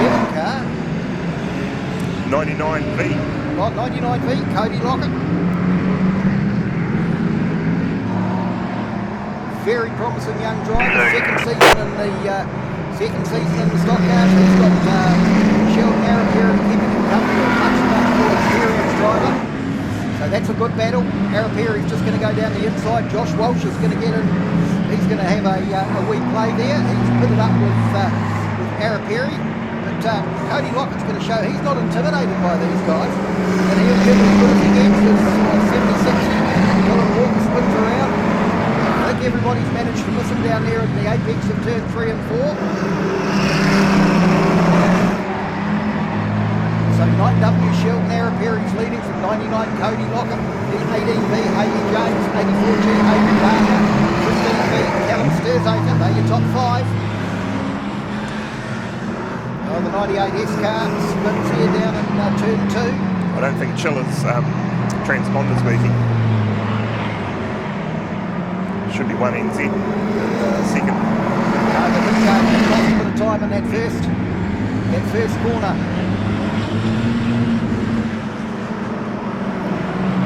Speaker 13: 67 car.
Speaker 14: 99V.
Speaker 13: Not 99V, Cody Lockett. Very promising young driver, second season in the stock cars. He's got Sheldon Arapiri keeping him company, a much more experienced driver. So that's a good battle. Arapiri's just going to go down the inside. Josh Walsh is going to get in. He's going to have a wee play there. He's put it up with Arapiri. But Cody Lockett's going to show he's not intimidated by these guys. And he'll give it as good as he gets. His 70-60. Colin Walker spins around. I think everybody's managed to miss him down there at the apex of turn 3 and 4. So 9W Sheldon Arapiri's leading from 99 Cody Lockett, 18V Haley James, 84G Hayden Barker, 15V Callum Sturzacre. They're your top 5. Oh, the 98S car spins here down in turn 2.
Speaker 14: I don't think Chiller's transponder's working. Should be 1 NZ second.
Speaker 13: But he lost a bit of time in that first corner.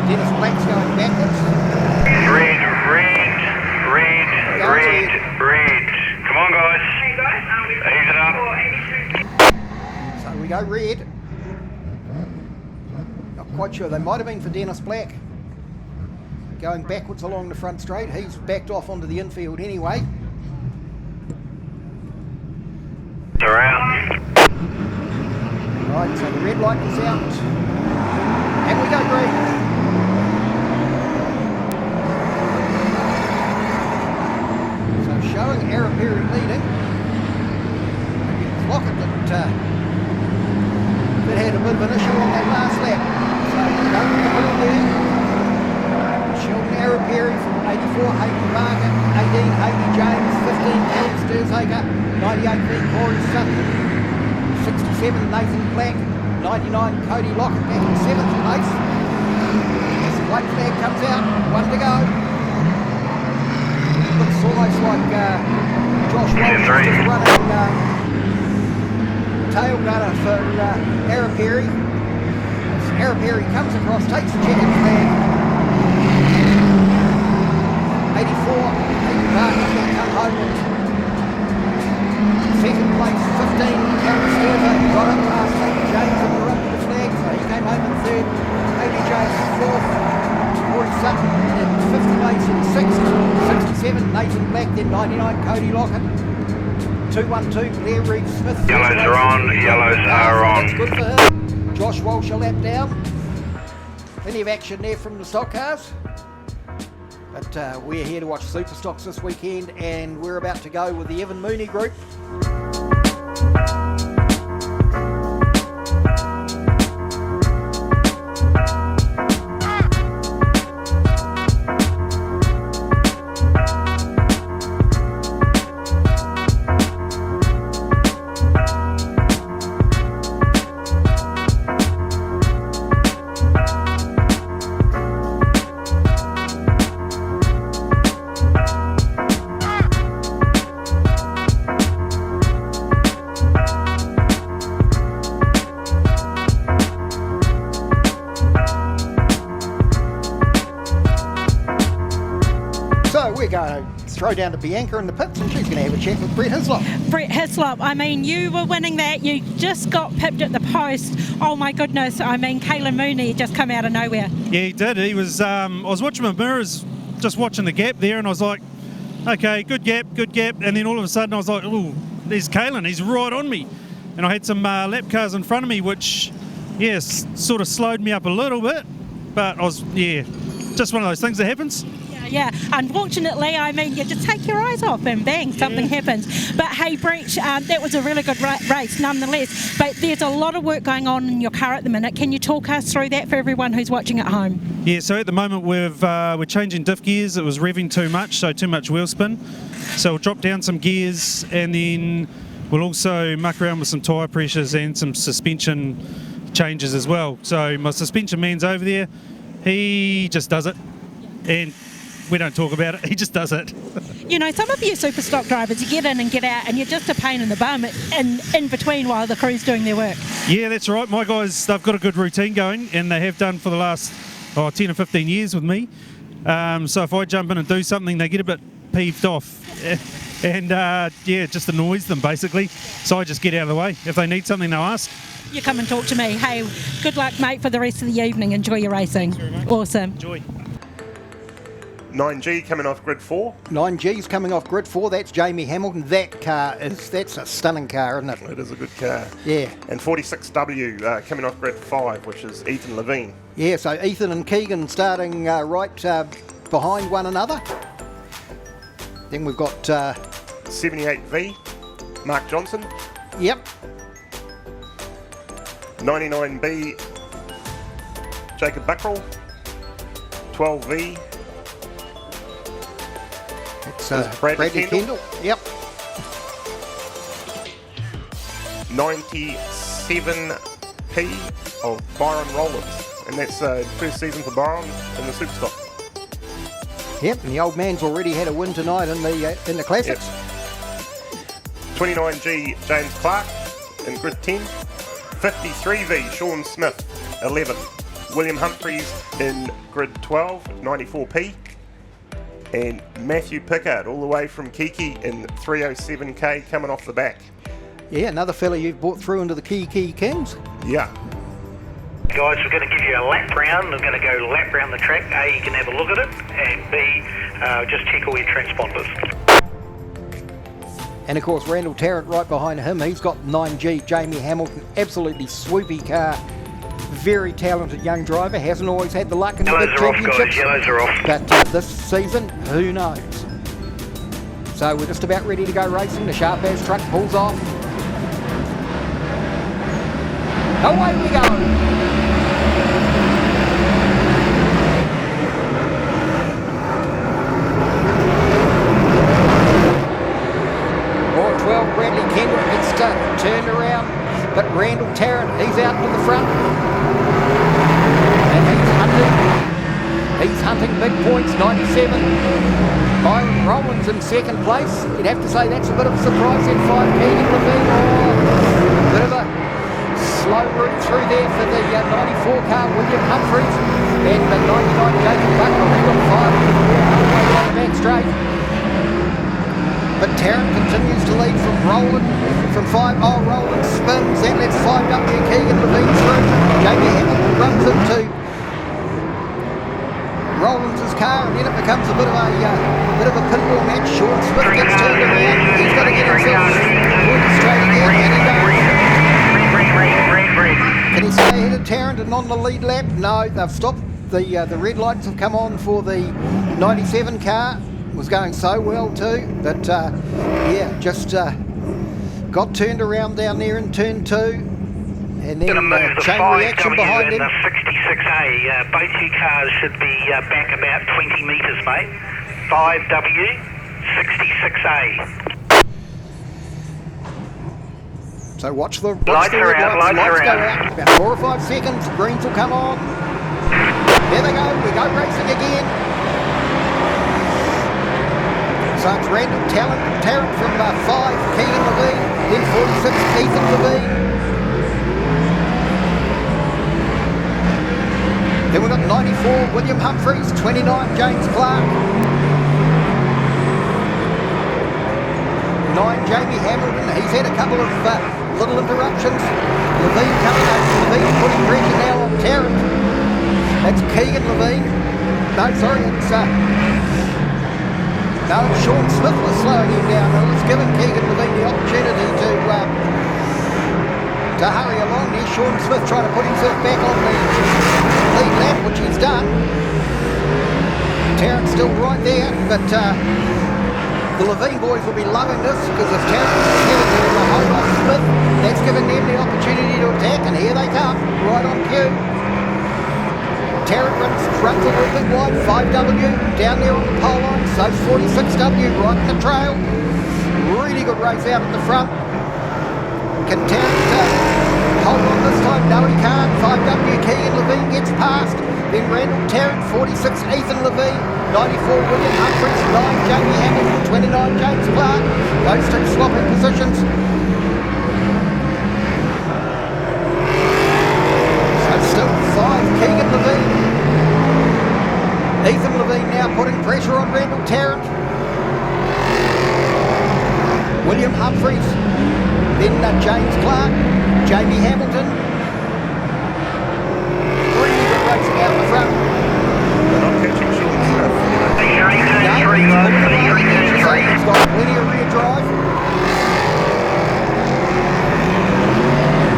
Speaker 13: Dennis Black's going backwards.
Speaker 15: Red. Come on, guys. Ease it up.
Speaker 13: So we go red. Not quite sure. They might have been for Dennis Black. Going backwards along the front straight. He's backed off onto the infield anyway.
Speaker 15: Around.
Speaker 13: Right, so the red light is out. And we go green. So showing Arapiri leading. Lockett that had a bit of an issue on that last lap. So going to the middle there. Sheldon Arapiri from 84, Hayden Barker, 18, Haley James, 15, Callum Sturzacre, 98V Corey Sutton, 67, Nathan Black, 99, Cody Lockett back in 7th place. As the white flag comes out, 1 to go. Looks almost like Josh Walsh is just running tail gunner for Arapiri. As Arapiri comes across, takes the checkered flag. 84, Hayden Barker's going to come home in second place, 15, Callum Sturzacre got up past Haley James in the run to the flag, so he came home in 3rd, Haley James 4th, Corey Sutton in 5th place in 6th, 67, Nathan Black, then 99, Cody Lockett, 212, Blair Reed Smith.
Speaker 15: Yellows are on, yellows are on.
Speaker 13: That's good for him. Josh Walsh a lap down. Plenty of action there from the stock cars. But we're here to watch Superstocks this weekend, and we're about to go with the Evan Mooney group. Throw down to Bianca in the pits, and she's going to have a chat with Brett Hislop.
Speaker 1: Brett Hislop, I mean, you were winning that. You just got pipped at the post. Oh my goodness! I mean, Caelan Mooney just come out of nowhere.
Speaker 18: Yeah, he did. He was. I was watching my mirrors, just watching the gap there, and I was like, okay, good gap, and then all of a sudden I was like, oh, there's Kalen, he's right on me. And I had some lap cars in front of me, which, sort of slowed me up a little bit, but I was, just one of those things that happens.
Speaker 1: Yeah, unfortunately, I mean, you just take your eyes off and bang, something happens. But hey, Breach, that was a really good race nonetheless. But there's a lot of work going on in your car at the minute. Can you talk us through that for everyone who's watching at home?
Speaker 18: Yeah, so at the moment we're changing diff gears. It was revving too much, so too much wheel spin. So we'll drop down some gears, and then we'll also muck around with some tyre pressures and some suspension changes as well. So my suspension man's over there. He just does it. And we don't talk about it, he just does it.
Speaker 1: You know, some of you Superstock drivers, you get in and get out and you're just a pain in the bum in between while the crew's doing their work.
Speaker 18: Yeah, that's right. My guys, they've got a good routine going, and they have done for the last 10 or 15 years with me. So if I jump in and do something, they get a bit peeved off. And it just annoys them basically. So I just get out of the way. If they need something, they'll ask.
Speaker 1: You come and talk to me. Hey, good luck, mate, for the rest of the evening. Enjoy your racing. Awesome.
Speaker 18: Enjoy.
Speaker 14: 9G coming off grid 4.
Speaker 13: 9G's coming off grid 4. That's Jamie Hamilton. That's a stunning car, isn't it?
Speaker 14: It is a good car.
Speaker 13: Yeah.
Speaker 14: And 46W coming off grid 5, which is Ethan Levine.
Speaker 13: Yeah, so Ethan and Keegan starting right behind one another. Then we've got
Speaker 14: 78V, Mark Johnson.
Speaker 13: Yep.
Speaker 14: 99B, Jacob Buckroll. 12V.
Speaker 13: It's Bradley Kendall. Yep.
Speaker 14: 97P of Byron Rowlands, and that's first season for Byron in the Superstock.
Speaker 13: Yep, and the old man's already had a win tonight in the classics.
Speaker 14: Yep. 29G James Clark in grid 10. 53V Sean Smith 11. William Humphreys in grid 12. 94P. And Matthew Pickard all the way from Kiki in 307K coming off the back.
Speaker 13: Yeah, another fella you've brought through into the Kiki Kings.
Speaker 14: Yeah.
Speaker 15: Guys, we're going to give you a lap round. We're going to go lap round the track. A, you can have a look at it, and B, just check all your transponders.
Speaker 13: And of course, Randall Tarrant right behind him. He's got 9G, Jamie Hamilton, absolutely swoopy car. Very talented young driver, hasn't always had the luck in the big championships.
Speaker 15: Yellows are off.
Speaker 13: But this season, who knows? So we're just about ready to go racing. The Sharp As truck pulls off. Away we go! 12, Bradley Kendall gets turned around, but Randall Tarrant, he's out to the front. And he's hunting big points, 97. Byron Rowlands in second place. You'd have to say that's a bit of a surprise in 5 Keegan Levine. Bit of a slow route through there for the 94 car, William Humphreys. And the 99 Jacob Buckroll, he got 5 on the back straight. But Tarrant continues to lead from Rowland, from 5. Oh, Rowland spins, and let's 5W Keegan Levine through. Jamie Hamilton runs into Rowlands' car, and then it becomes a bit of a pinball match. Sean Smith gets turned around. He's got to get himself straight again, and he does. Can he stay ahead of Tarrant and on the lead lap? No, they've stopped. The red lights have come on for the 97 car. Was going so well too, but just got turned around down there in turn 2, and then chain reaction behind him.
Speaker 15: 66A, both your cars should be back about 20 metres, mate. 5W, 66A.
Speaker 13: So watch the lights go out. About 4 or 5 seconds, greens will come on. There they go, we go racing again. So it's Randall Tarrant from 5, Keegan Levine, then 46, Ethan Levine. Then we've got 94, William Humphreys, 29, James Clark. 9, Jamie Hamilton, he's had a couple of little interruptions. Levine coming up, Levine putting pressure now on Tarrant. That's Keegan Levine. No, sorry, it's No, Sean Smith was slowing him down. It was giving Keegan Levine the opportunity to hurry along there. Sean Smith trying to put himself back on the lead lap, which he's done. Tarrant's still right there, but the Levine boys will be loving this, because if Tarrant is heading there to hold off Smith, that's giving them the opportunity to attack, and here they come, right on cue. Tarrant runs a little bit wide, 5W down there on the pole line, so 46W right in the trail. Really good race out at the front. Can Tarrant hold on this time? No, he can't. 5W Keegan Levine gets past. Then Randall Tarrant, 46 Ethan Levine, 94 William Humphries, 9 Jamie Hamilton, 29 James Clark. Those two swapping positions. So still 5 Keegan Levine. Ethan Levine now putting pressure on Randall Tarrant. William Humphries, then James Clark, Jamie Hamilton. Really good racing out the front.
Speaker 14: They're not catching Sean Smith.
Speaker 13: He's got plenty of rear drive.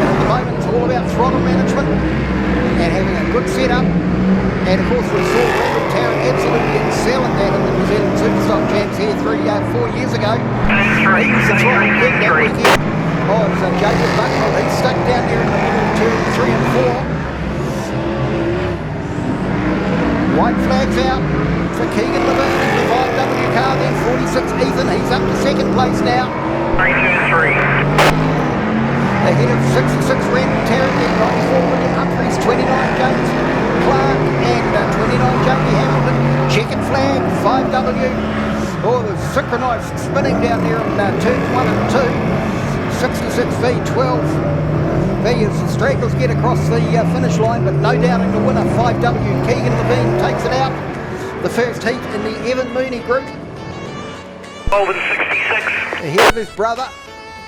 Speaker 13: And at the moment it's all about throttle management and having a good setup. And of course we saw Randall Tarrant absolutely excel at that in the New Zealand Superstock Champs here 4 years ago. He was the throttle king that weekend. Oh, it's Jacob Bucknell. He's stuck down there in the middle of 2, 3 and 4. White flags out for Keegan Levine in the 5W car, then 46 Ethan. He's up to second place now.
Speaker 15: 3, 2, 3.
Speaker 13: Ahead of 66 Randall Tarrant, then 94 William Humphries, 29 James Clark and 29 Jamie Hamilton. Checkered flag, 5W. Oh, there's synchronised spinning down there in turns 1 and 2. 66 V12 V as the stragglers get across the finish line, but no doubting the winner, 5W Keegan Levine takes it out. The first heat in the Evan Mooney group.
Speaker 15: 12 and 66.
Speaker 13: Ahead of his brother,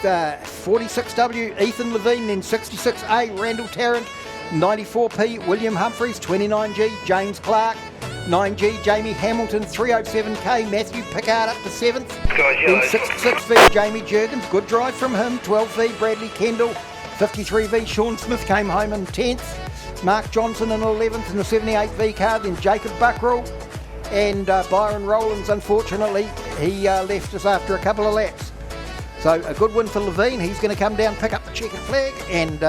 Speaker 13: 46W Ethan Levine, then 66A Randall Tarrant, 94P William Humphries, 29G James Clark, 9G Jamie Hamilton, 307K Matthew Pickard up to 7th. Then 66V Jamie Jurgens, good drive from him. 12V Bradley Kendall, 53V Sean Smith came home in 10th. Mark Johnson in 11th in the 78V car. Then Jacob Bucknell and Byron Rowlands, unfortunately, he left us after a couple of laps. So a good win for Levine. He's going to come down, pick up the checkered flag and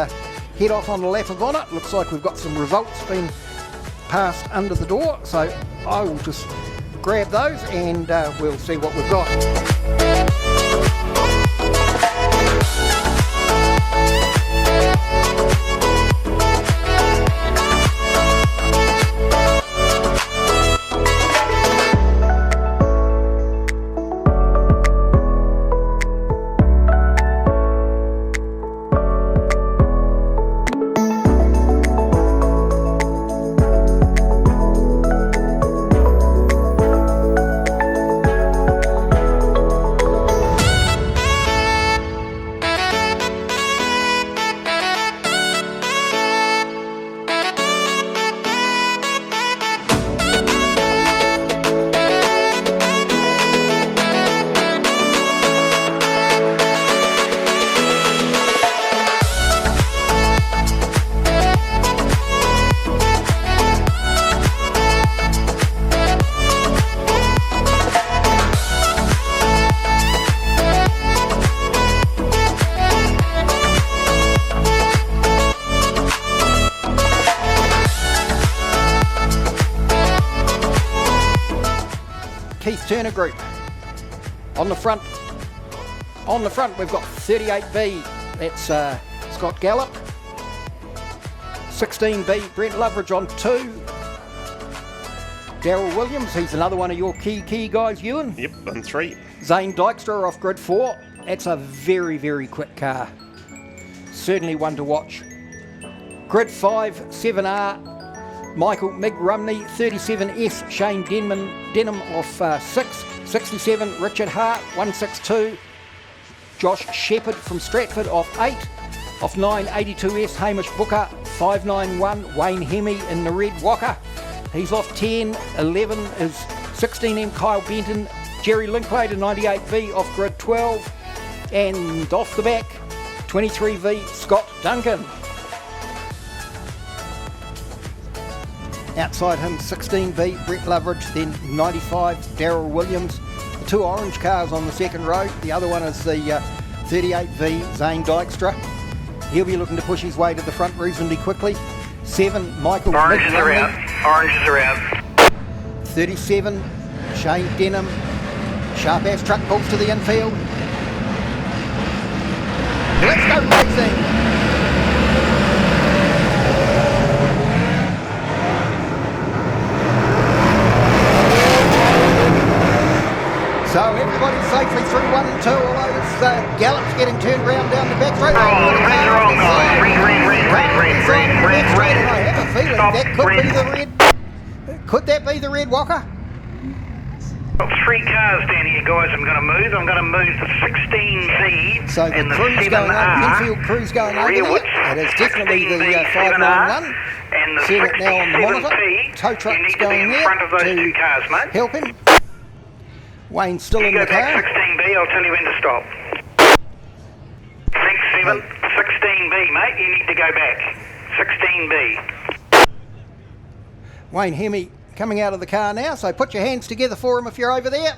Speaker 13: head off on the lap of honour. Looks like we've got some results being passed under the door, so I will just grab those and we'll see what we've got. Turner group. On the front we've got 38B, that's Scott Gallup. 16B Brent Loveridge on 2. Darryl Williams, he's another one of your key guys, Ewan.
Speaker 14: Yep, on 3.
Speaker 13: Zane Dykstra off grid 4. That's a very, very quick car. Certainly one to watch. Grid 5, 7R. Michael Mig Rumney, 37S, Shane Denham off 6, 67, Richard Hart, 162, Josh Shepherd from Stratford off 8, off 9, 82S, Hamish Booker, 591, Wayne Hemi in the red Walker, he's off 10, 11 is 16M, Kyle Benton, Jerry Linklater 98V off grid 12, and off the back 23V Scott Duncan. Outside him 16V Brett Loveridge, then 95 Daryl Williams. The two orange cars on the second row. The other one is the 38V Zane Dykstra. He'll be looking to push his way to the front reasonably quickly. 7 Michael
Speaker 15: Oranges are out. Oranges are out.
Speaker 13: 37 Shane Denham. Sharp ass truck pulls to the infield. Let's go racing! So everybody's safely through 1 and 2, although it's Gallop's getting turned round down the back straight.
Speaker 15: Red,
Speaker 13: And I have a feeling that could be the red. Could that be the red, Walker?
Speaker 15: Got 3 cars down here, guys. I'm going to move the 16V
Speaker 13: So the
Speaker 15: and the
Speaker 13: crew's
Speaker 15: 7R.
Speaker 13: going over, infield crew's going over there. It is definitely the 591.
Speaker 15: And the
Speaker 13: Seeing it now on the monitor.
Speaker 15: 67P.
Speaker 13: Tow
Speaker 15: You
Speaker 13: truck's
Speaker 15: need to be
Speaker 13: going
Speaker 15: in
Speaker 13: there
Speaker 15: front of those
Speaker 13: to
Speaker 15: 2 cars, mate.
Speaker 13: help him. Wayne's still
Speaker 15: You
Speaker 13: in
Speaker 15: go
Speaker 13: the
Speaker 15: back
Speaker 13: car.
Speaker 15: 16B, I'll tell you when to stop. Thanks, 7. 16B, mate, you need to go back. 16B.
Speaker 13: Wayne Hemi coming out of the car now, so put your hands together for him if you're over there.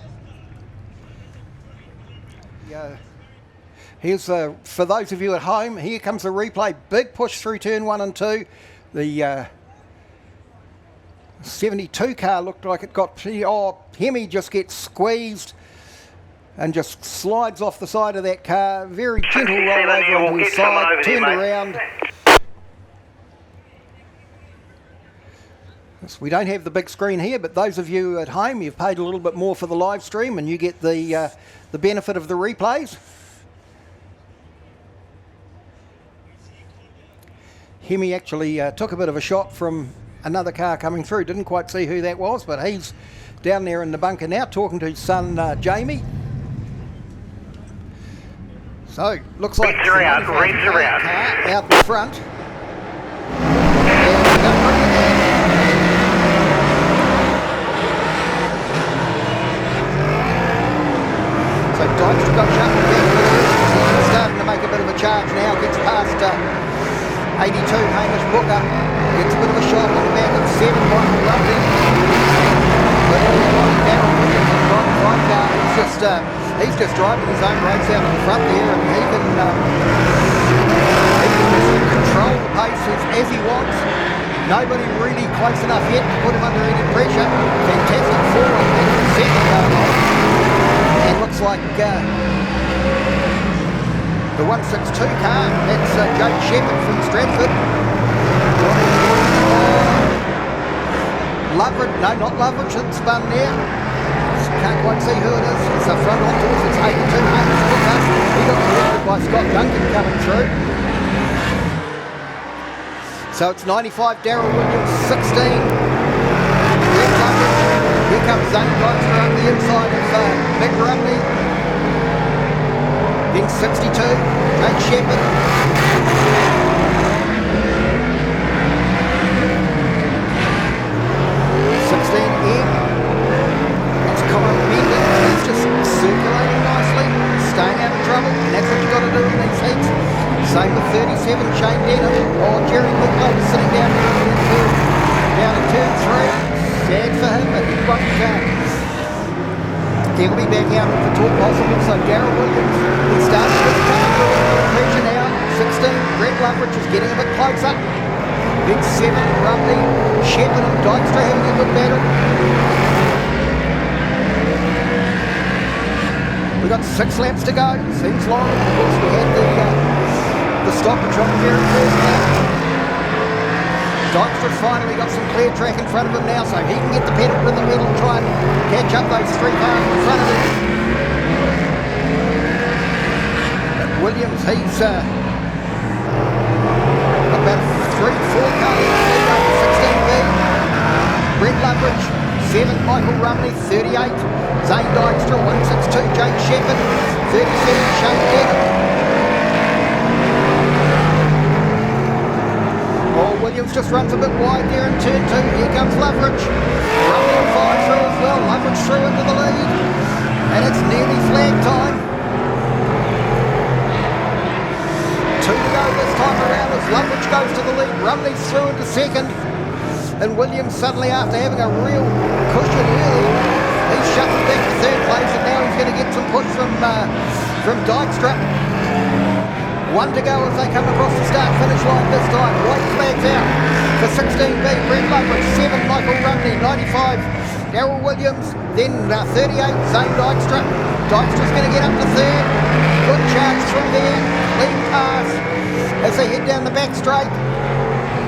Speaker 13: Here's for those of you at home, here comes the replay. Big push through turn 1 and 2. The 72 car looked like it got... Oh, Hemi just gets squeezed and just slides off the side of that car. Very gentle roll over onto his side, turned around. We don't have the big screen here, but those of you at home, you've paid a little bit more for the live stream and you get the benefit of the replays. Hemi actually took a bit of a shot from another car coming through. Didn't quite see who that was, but he's down there in the bunker now talking to his son Jamie. So, looks like
Speaker 15: Reds are out, reds are out.
Speaker 13: Car out the front. So Dykstra got shuffled back. He's starting to make a bit of a charge now. Gets past 82 Hamish Booker. Gets a bit of a shot on the back of 7 Michael Rumpy. But Darryl Williams on the front car. He's just driving his own race out in the front there, and he can just control the pace as he wants. Nobody really close enough yet to put him under any pressure. Fantastic forward and second going on. And looks like the 162 car, that's Jake Shepherd from Stratford. Loveridge, no, not Loveridge, it's spun there. Can't quite see who it is. It's the front on towards, it's 82 Hamish Booker. He got corrected by Scott Duncan coming through. So it's 95 Daryl Williams, 16 Brett Loveridge. Here comes Zane Dykstra on the inside of Mick Rumney. Then 62 Jake Shepherd. 16 Ed. It's Colin Bender. He's just circulating nicely, staying out of trouble, and that's what you've got to do in these heats. Same with 37 Shane Denham. Oh, Jerry Linklater sitting down there in the infield, down at turn 3. Sad for him, but he won't he'll be back out if at all possible. So Daryl Williams, he starts to come through a little pressure now. 16 Brett Loveridge is getting a bit closer. Then 7 Rumney, Shepherd and Dykstra having a good battle. We've got 6 laps to go. Seems long. Of course, we had the stoppage on the very first lap. Dykstra's finally got some clear track in front of him now, so he can get the pedal to the metal and try and catch up those 3 cars in front of him. But Williams, he's about 3-4 cars lead over 16B. Brett Loveridge, 7 Michael Rumney, 38 Zane Dykstra, 162 Jake Shepherd, 37 Shane Denham. Oh, Williams just runs a bit wide there in turn 2. Here comes Loveridge. Rumney on 5 through as well. Loveridge through into the lead. And it's nearly flag time. 2 to go this time around as Loveridge goes to the lead. Rumley's through into second. And Williams suddenly, after having a real cushion early, he's shuffled back to third place, and now he's going to get some push from Dykstra. 1 to go as they come across the start-finish line this time. White flags out for 16B. Brett Loveridge, 7 Michael Rumley, 95 Darryl Williams, then 38 Zane Dykstra. Dykstra's going to get up to third. Good charge through there. Lead pass as they head down the back straight.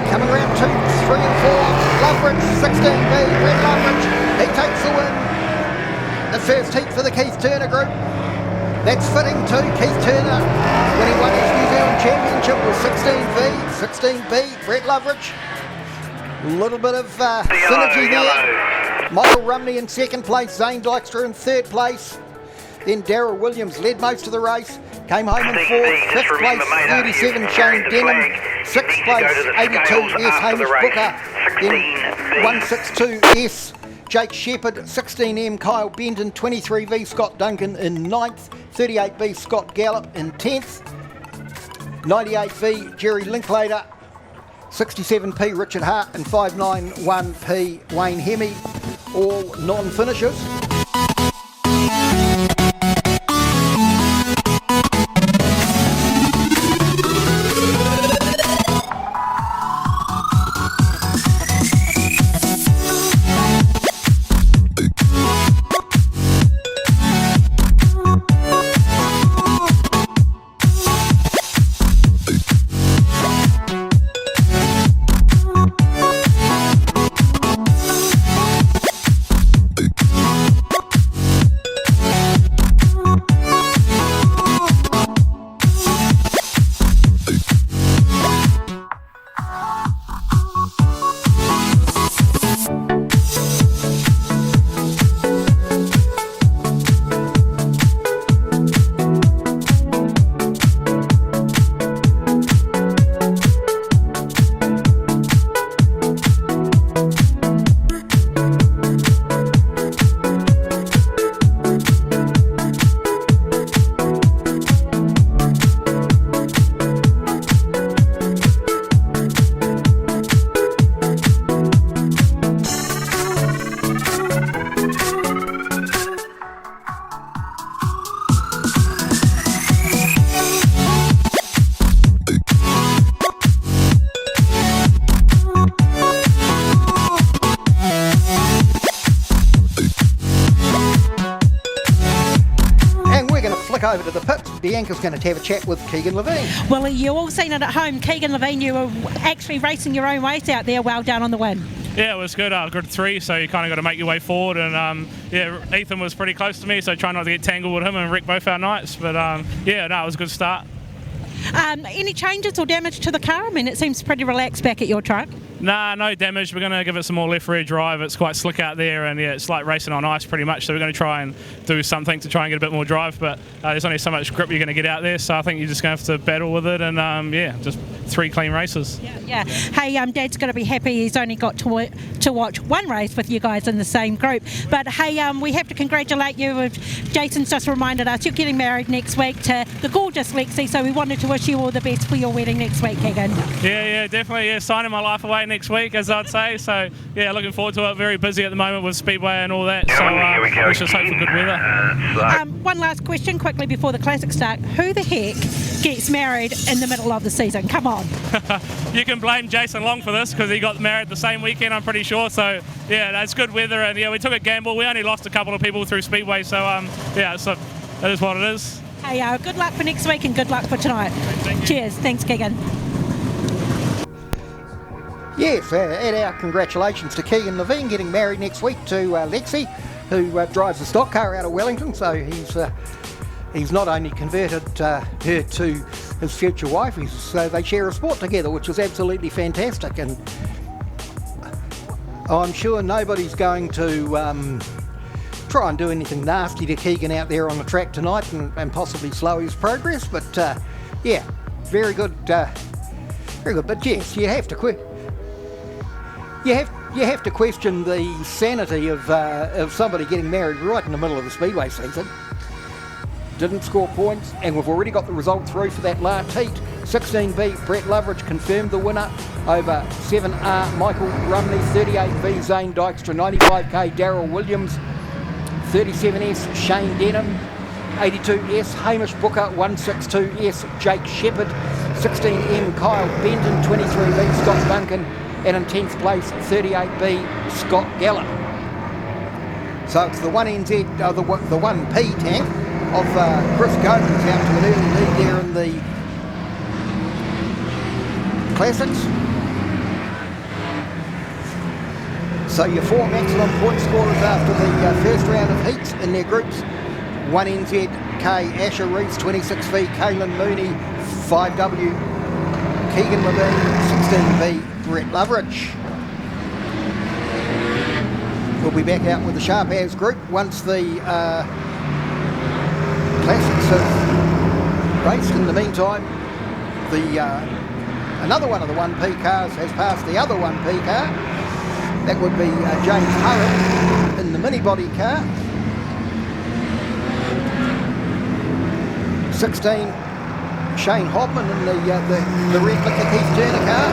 Speaker 13: Coming around 2, 3 and 4. Loveridge, 16B. Brett Loveridge, he takes the win. The first heat for the Keith Turner group. That's fitting too. Keith Turner, when he won his New Zealand Championship, was 16B. Brett Loveridge. A little bit of synergy there. Michael Rumney in second place. Zane Dykstra in third place. Then Darryl Williams led most of the race. Came home in fourth. Fifth place, 37 Shane Denham. Sixth place, 82 S Hamish Booker. Then 162 S Jake Shepherd. 16M Kyle Benton. 23V Scott Duncan in 9th. 38B Scott Gallop in 10th. 98V Jerry Linklater. 67P Richard Hart and 591P Wayne Hemi. All non-finishers. Over to the pit. Bianca's going to have a chat with Keegan Levine.
Speaker 1: Well, you all seen it at home. Keegan Levine, you were actually racing your own race out there. Well done on the win.
Speaker 19: Yeah, it was good. Good 3, so you kind of got to make your way forward. And yeah, Ethan was pretty close to me, so try not to get tangled with him and wreck both our nights. But yeah, no, it was a good start.
Speaker 1: Any changes or damage to the car? I mean, it seems pretty relaxed back at your truck.
Speaker 19: Nah, no damage. We're going to give it some more left rear drive. It's quite slick out there, and yeah, it's like racing on ice pretty much. So we're going to try and do something to try and get a bit more drive. But there's only so much grip you're going to get out there, so I think you're just going to have to battle with it. And yeah, just 3 clean races.
Speaker 1: Yeah. Hey, Dad's going to be happy. He's only got to watch one race with you guys in the same group. But hey, we have to congratulate you. Jason's just reminded us you're getting married next week to the gorgeous Lexi. So we wanted to wish you all the best for your wedding next week, Keegan.
Speaker 19: Yeah, definitely. Yeah, signing my life away next week, as I'd say. So yeah, looking forward to it. Very busy at the moment with Speedway and all that. So let's just hope for good weather.
Speaker 1: One last question quickly before the classic start. Who the heck gets married in the middle of the season? Come on.
Speaker 19: You can blame Jason Long for this because he got married the same weekend, I'm pretty sure. So yeah, that's good weather, and yeah, we took a gamble. We only lost a couple of people through Speedway, so yeah, so that is what it is.
Speaker 1: Hey, good luck for next week and good luck for tonight. Cheers. Thanks, Keegan.
Speaker 13: Yes, and our congratulations to Keegan Levine getting married next week to Lexi, who drives a stock car out of Wellington. So he's not only converted her to his future wife, they share a sport together, which is absolutely fantastic. And I'm sure nobody's going to try and do anything nasty to Keegan out there on the track tonight and possibly slow his progress. But yeah, very good. But yes, you have to quit. you have to question the sanity of somebody getting married right in the middle of the speedway season. Didn't score points, and we've already got the result through for that last heat. 16B, Brett Loveridge confirmed the winner over 7R, Michael Rumney. 38B, Zane Dykstra. 95K, Darryl Williams. 37S, Shane Denham. 82S, Hamish Booker. 162S, Jake Shepherd. 16M, Kyle Benton. 23B, Scott Duncan. And in 10th place, 38B, Scott Gallup. So it's the 1NZ, the 1P tank of Chris Gomez out to an early lead there in the Classics. So your 4 maximum point scorers after the first round of heats in their groups: 1NZK, Asher Rees. 26V, Kaylin Mooney. 5W, Keegan Levine. 16V, Brett Loveridge. We'll be back out with the Sharp As group once the Classics have raced. In the meantime, another one of the 1P cars has passed the other 1P car. That would be James Hurrell in the mini body car. 16, Shane Hobman in the replica Keith Turner car.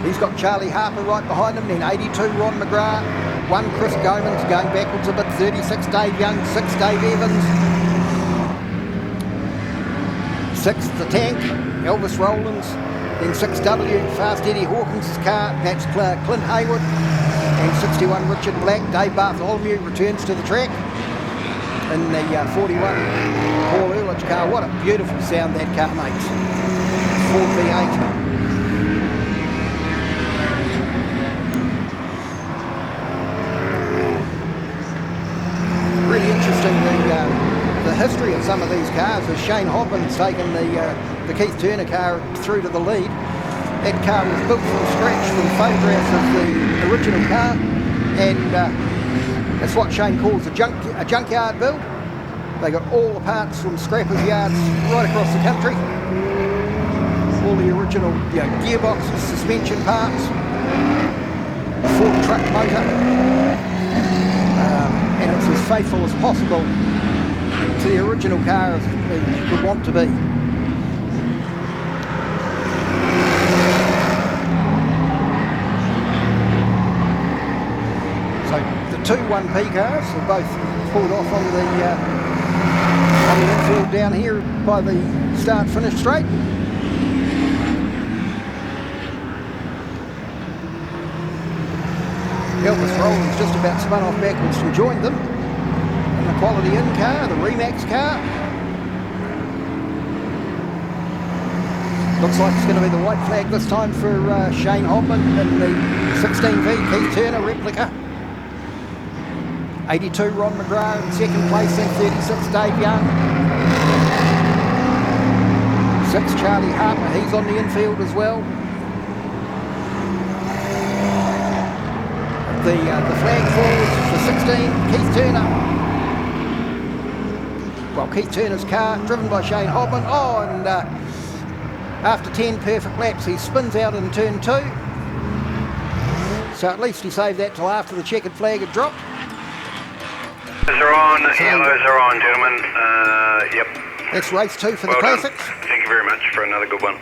Speaker 13: He's got Charlie Harper right behind him. Then 82, Ron McGrath. 1, Chris Gomans going backwards a bit. 36, Dave Young. 6, Dave Evans. 6, the tank, Elvis Rowlands. Then 6W, Fast Eddie Hawkins' car. That's Clint Hayward. And 61, Richard Black. Dave Bartholomew returns to the track in the 41, Paul Ehrlich car. What a beautiful sound that car makes. Ford V8. Really interesting the history of some of these cars, as Shane Hobman's taken the Keith Turner car through to the lead. That car was built from scratch from photographs of the original car, and that's what Shane calls a junkyard build. They got all the parts from scrappers yards right across the country. All the original gearboxes, suspension parts, Ford truck motor, and it's as faithful as possible to the original car as you could want to be. So the 2 1P cars are both pulled off on the infield down here by the start-finish straight. Elvis Rowland's just about spun off backwards and joined them. And the Quality In car, the Remax car. Looks like it's going to be the white flag this time for Shane Hobman in the 16V Keith Turner replica. 82, Ron McGrath in second place, then 36, Dave Young. 6, Charlie Harper, he's on the infield as well. The flag falls for 16, Keith Turner. Well, Keith Turner's car, driven by Shane Hobman. Oh, and after 10 perfect laps, he spins out in turn 2. So at least he saved that till after the checkered flag had dropped.
Speaker 15: Yellows are on, yellows are on, gentlemen. Yep.
Speaker 13: That's race 2 for the Classics.
Speaker 15: Thank you very much for another good one.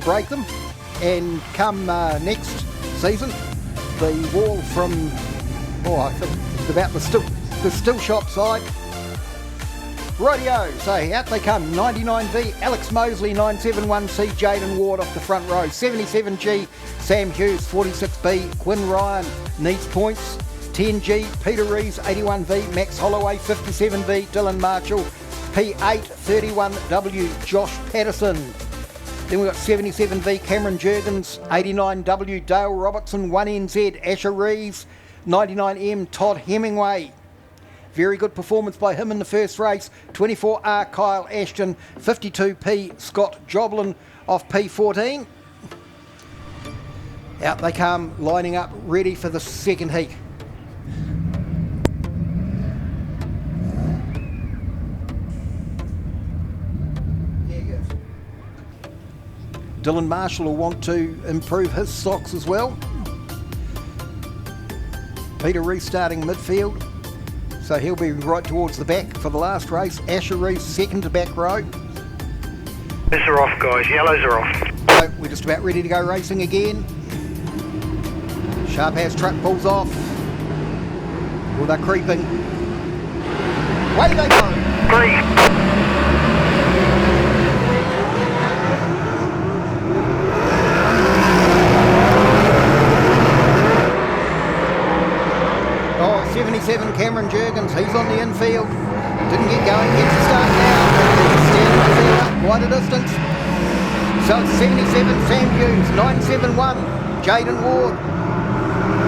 Speaker 13: Break them, and come next season, the wall from I think about the still shop side Rightio, so out they come. 99V, Alex Mosley, 971C, Jaden Ward off the front row. 77G, Sam Hughes, 46B, Quinn Ryan needs points. 10G, Peter Rees, 81V, Max Holloway, 57V, Dylan Marshall, P8, 31W, Josh Patterson. Then we've got 77V, Cameron Jurgens, 89W, Dale Robertson, 1NZ, Asher Rees, 99M, Todd Hemingway. Very good performance by him in the first race. 24R, Kyle Ashton, 52P, Scott Joblin off P14. Out they come, lining up, ready for the second heat. Dylan Marshall will want to improve his stocks as well. Peter Rees starting midfield, so he'll be right towards the back for the last race. Asher Rees second to back row.
Speaker 15: These are off, guys. Yellows are off.
Speaker 13: So we're just about ready to go racing again. Sharp House truck pulls off. Well, they're creeping. Away they go.
Speaker 15: Prix.
Speaker 13: Oh, 77 Cameron Jurgens, he's on the infield. Didn't get going, gets a start now. Standing the field up quite a distance. So it's 77 Sam Hughes, 971 Jaden Ward.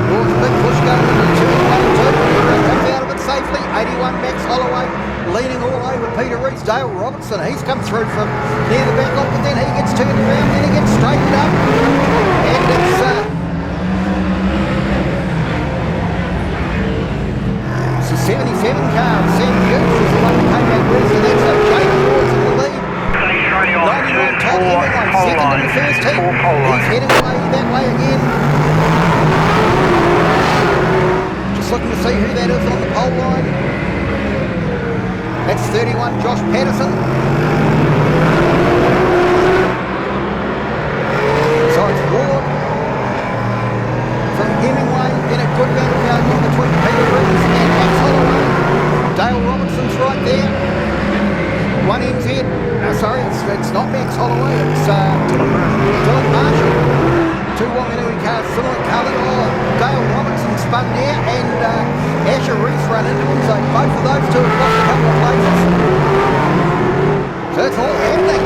Speaker 13: Ward's a big push going into turn 1 2. Comes out of it safely. 81 Max Holloway, leaning all over Peter Rees. Dale Robertson, he's come through from near the back off, but then he gets turned around, then he gets straightened up. And it's it's a 77 car. Sam Hughes is the one that came out with, so that's Jaden Ward's in the lead. 99 Todd Hemingway, second in the first heat. He's heading away that way again. Just looking to see who that is on the pole line. That's 31 Josh Patterson. So it's Ward from Hemingway, then a good battle going on between Peter Rees and Max Holloway. Dale Robertson's right there. 1NZ, sorry, it's not Max Holloway, it's Dylan Marshall. Two Wanganui cars, similar colour. Oh, Dale Robertson spun there, and Asher Rees run into him, so both of those two have lost a couple of places. So it's all happening.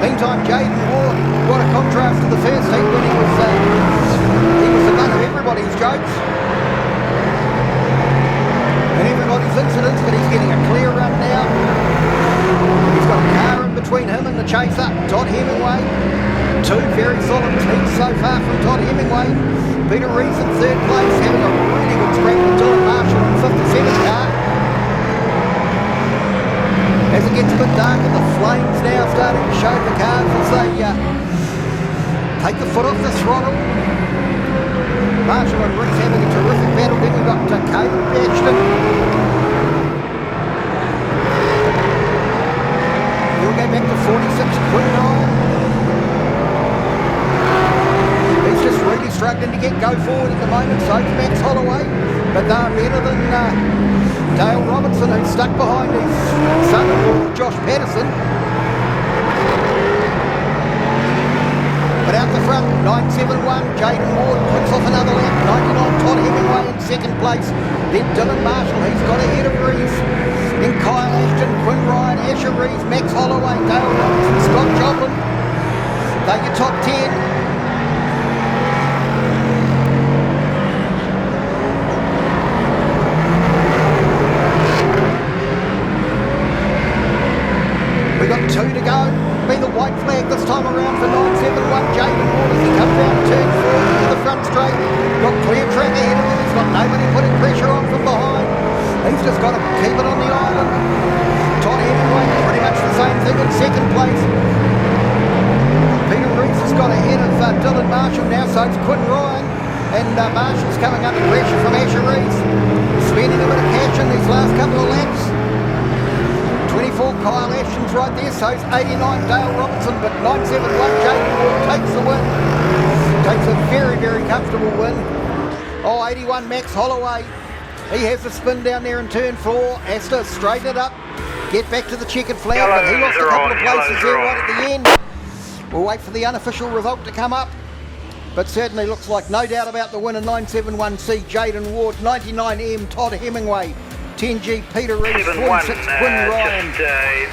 Speaker 13: Meantime, Jaden Ward, what a contrast to the first heat when he was the butt of everybody's jokes and everybody's incidents, but he's getting a clear run now. He's got a car in between him and the chaser, Todd Hemingway. Two very solid teams so far from Todd Hemingway. Peter Rees in third place, having a really good scrap with Dylan Marshall in 57 car. As it gets a bit darker, the flames now starting to show the cars as they take the foot off the throttle. Marshall and Rees having a terrific battle. Then we've got Caleb Ashton. We'll go back to 46 Quinn Ryan. He's just really struggling to get go forward at the moment, so is Max Holloway. But they're better than Dale Robertson, who's stuck behind his son-in-law, Josh Patterson. But out the front, 971, Jaden Ward clicks off another lap. 99, Todd Hemingway in second place. Then Dylan Marshall, he's got ahead of Rees. Then Kyle Ashton, Quinn Ryan, Asher Rees, Max Holloway, Dale Robertson, Scott Joblin. They're your top 10. We've got two to go. Be the white flag this time around for 971 Jaden Ward as he comes down turn 4 to the front straight. Got clear track ahead of him. He's got nobody putting pressure on from behind. He's just got to keep it on the island. Todd Hemingway, pretty much the same thing in second place. Peter Rees has got ahead of Dylan Marshall now, so it's Quinn Ryan. And Marshall's coming under pressure from Asher Rees. Spending a bit of cash in these last couple of laps. 24 Kyle Ashton's right there, so it's 89 Dale Robertson, but 971 Jaden Ward takes the win. Takes a very, very comfortable win. Oh, 81 Max Holloway. He has a spin down there in turn 4. Has to straighten it up, get back to the checkered flag, but he lost a couple of places there right at the end. We'll wait for the unofficial result to come up. But certainly looks like no doubt about the winner. 971C Jaden Ward, 99M Todd Hemingway, 10G Peter Rees, 46 Quinn Ryan,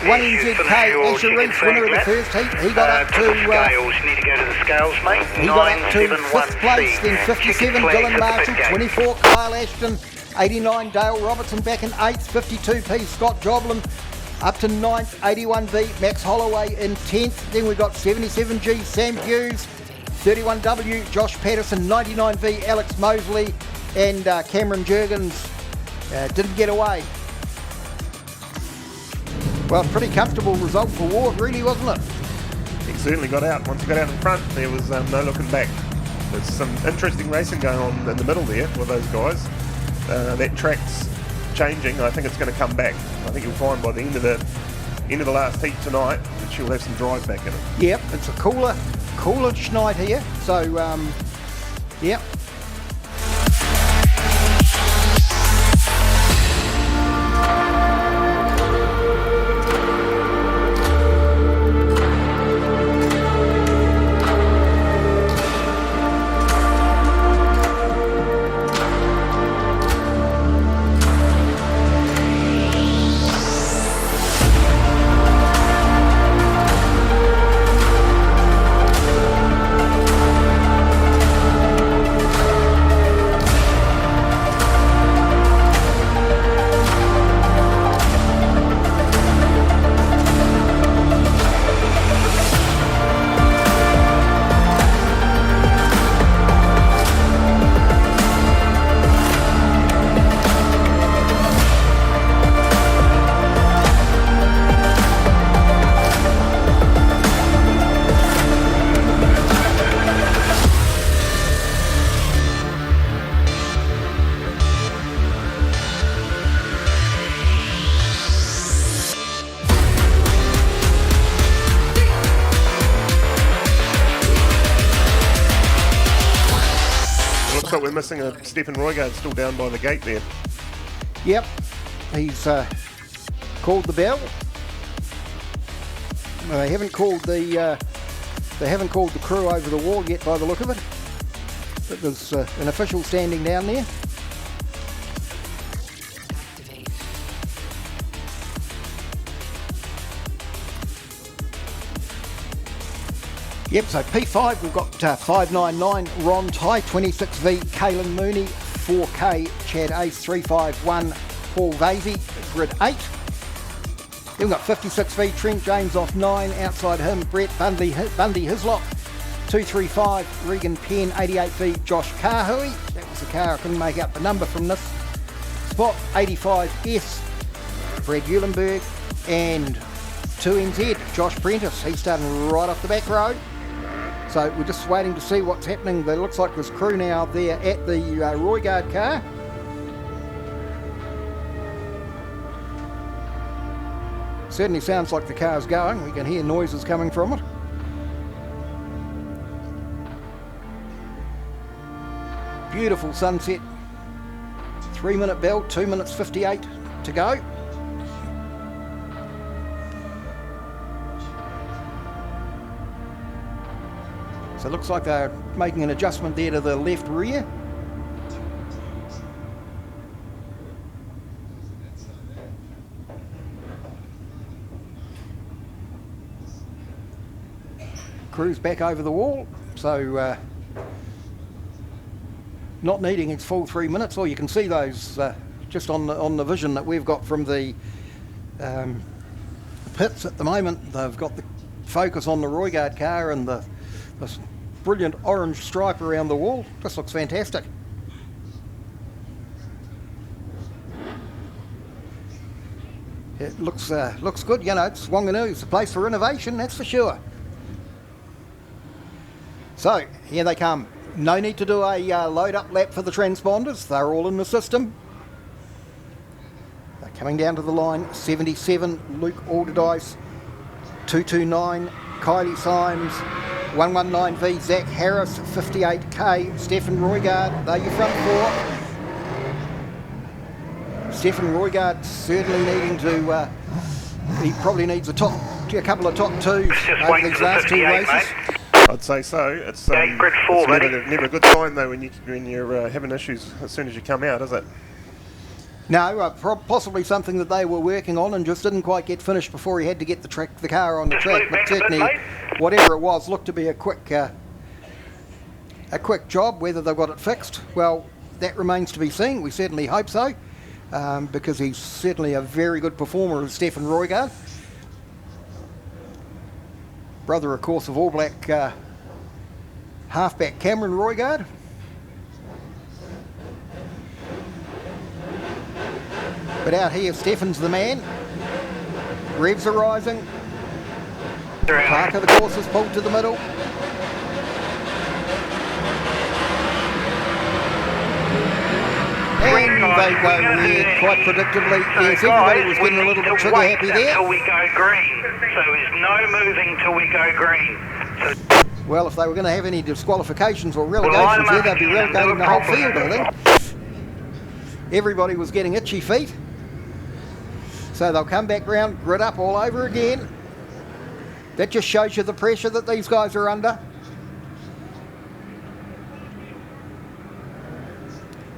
Speaker 13: 1NZK Asher Rees, winner of the first heat. He got up to
Speaker 15: need to go to the scales, mate.
Speaker 13: he got up to 5th place, then 57 Dylan Marshall, 24 Kyle Ashton, 89 Dale Robertson back in 8th, 52P Scott Joblin up to 9th, 81B Max Holloway in 10th. Then we got 77G Sam Hughes, 31W Josh Patterson, 99V Alex Mosley, and Cameron Jurgens didn't get away. Well, pretty comfortable result for Ward, really, wasn't it?
Speaker 14: He certainly got out. Once he got out in front, there was no looking back. There's some interesting racing going on in the middle there with those guys. That track's changing. I think it's going to come back. I think you'll find by the end of the last heat tonight that she'll have some drive back in it.
Speaker 13: Yep, it's a coolish night here. So, yep.
Speaker 14: We're missing a Stephen Roygard still down by the gate there.
Speaker 13: Yep, he's called the bell. They haven't called the crew over the wall yet by the look of it. But there's an official standing down there. Yep, so P5 we've got 599 Ron Ty, 26V Kaylin Mooney, 4K Chad Ace, 351 Paul Vasey, grid 8. Then we've got 56V Trent James off 9, outside him Brett Bundy Hislop, 235 Regan Penn, 88V Josh Kahui, that was the car, I couldn't make out the number from this spot, 85S Brad Eulenberg, and 2NZ Josh Prentice, he's starting right off the back row. So we're just waiting to see what's happening. There looks like there's crew now there at the Roygard car. Certainly sounds like the car's going. We can hear noises coming from it. Beautiful sunset. 3-minute bell, 2 minutes 58 to go. So it looks like they're making an adjustment there to the left rear. Crew's back over the wall, so not needing its full 3 minutes. Or you can see those just on the vision that we've got from the pits at the moment. They've got the focus on the Roygard car and the brilliant orange stripe around the wall. This looks fantastic. It looks good. You know, it's Wanganui. It's a place for innovation, that's for sure. So here they come. No need to do a load up lap for the transponders. They're all in the system. They're coming down to the line. 77 Luke Alderdice, 229 Kylie Symes, 119V Zach Harris, 58K Stephen Roygard. They're your front four. Stefan Roygaard certainly needing to, he probably needs a couple of top twos over these last two races.
Speaker 14: Mate. I'd say so. It's never a good sign though when you're having issues as soon as you come out, is it?
Speaker 13: No, possibly something that they were working on and just didn't quite get finished before he had to get the car on the track. But certainly, whatever it was, looked to be a quick job. Whether they've got it fixed, well, that remains to be seen. We certainly hope so, because he's certainly a very good performer, Stefan Roygaard. Brother, of course, of All Black halfback Cameron Roygaard. But out here, Stefan's the man. Revs are rising. Parker, the course, is pulled to the middle. And they go red quite predictably. Yes, everybody was getting a little bit trigger happy there.
Speaker 15: Until we go green. So there's no moving till we go green.
Speaker 13: Well, if they were going to have any disqualifications or relegations here, they'd be relegating the whole field, I think. Everybody was getting itchy feet. So they'll come back round, grid up all over again. That just shows you the pressure that these guys are under.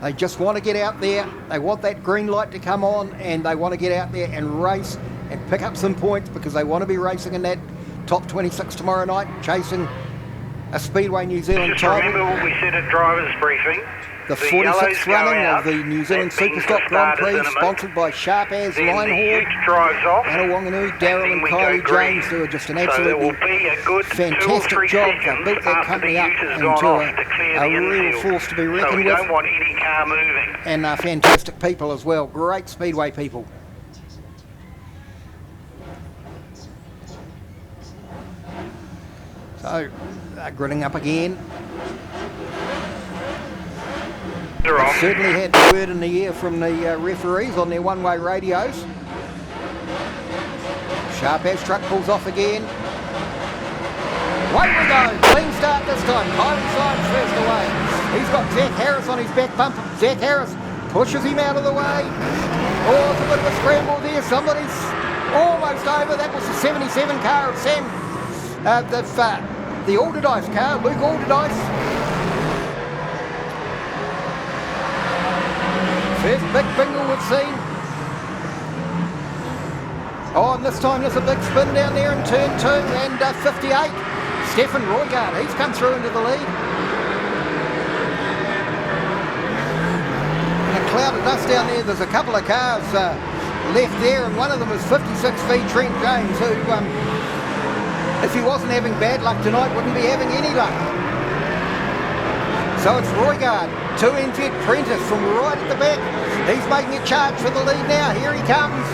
Speaker 13: They just want to get out there. They want that green light to come on, and they want to get out there and race and pick up some points, because they want to be racing in that top 26 tomorrow night, chasing a Speedway New Zealand
Speaker 15: Just
Speaker 13: title.
Speaker 15: remember what we said at drivers briefing.
Speaker 13: The 46th running of the New Zealand Superstock Grand Prix, sponsored by Sharp As, Linehall, Anna Wanganui, Daryl and Kylie James, do just an absolutely fantastic job. They built that company up into a real force to be reckoned with.
Speaker 15: Don't want any car moving.
Speaker 13: And fantastic people as well, great Speedway people. So, gridding up again. They certainly had the word in the ear from the referees on their one-way radios. Sharp As truck pulls off again. Away we go, clean start this time. Kylie Symes first away. He's got Zach Harris on his back bumper. Zach Harris pushes him out of the way. Oh, it's a bit of a scramble there. Somebody's almost over. That was the 77 car of Sam. The Alderdice car, Luke Alderdice. First big bingle we've seen. Oh, and this time there's a big spin down there in turn 2 and 58. Stefan Roygaard, he's come through into the lead. And a cloud of dust down there. There's a couple of cars left there, and one of them is 56V Trent James, who, if he wasn't having bad luck tonight, wouldn't be having any luck. So it's Roygaard, 2 NZ Prentice from right at the back. He's making a charge for the lead now. Here he comes.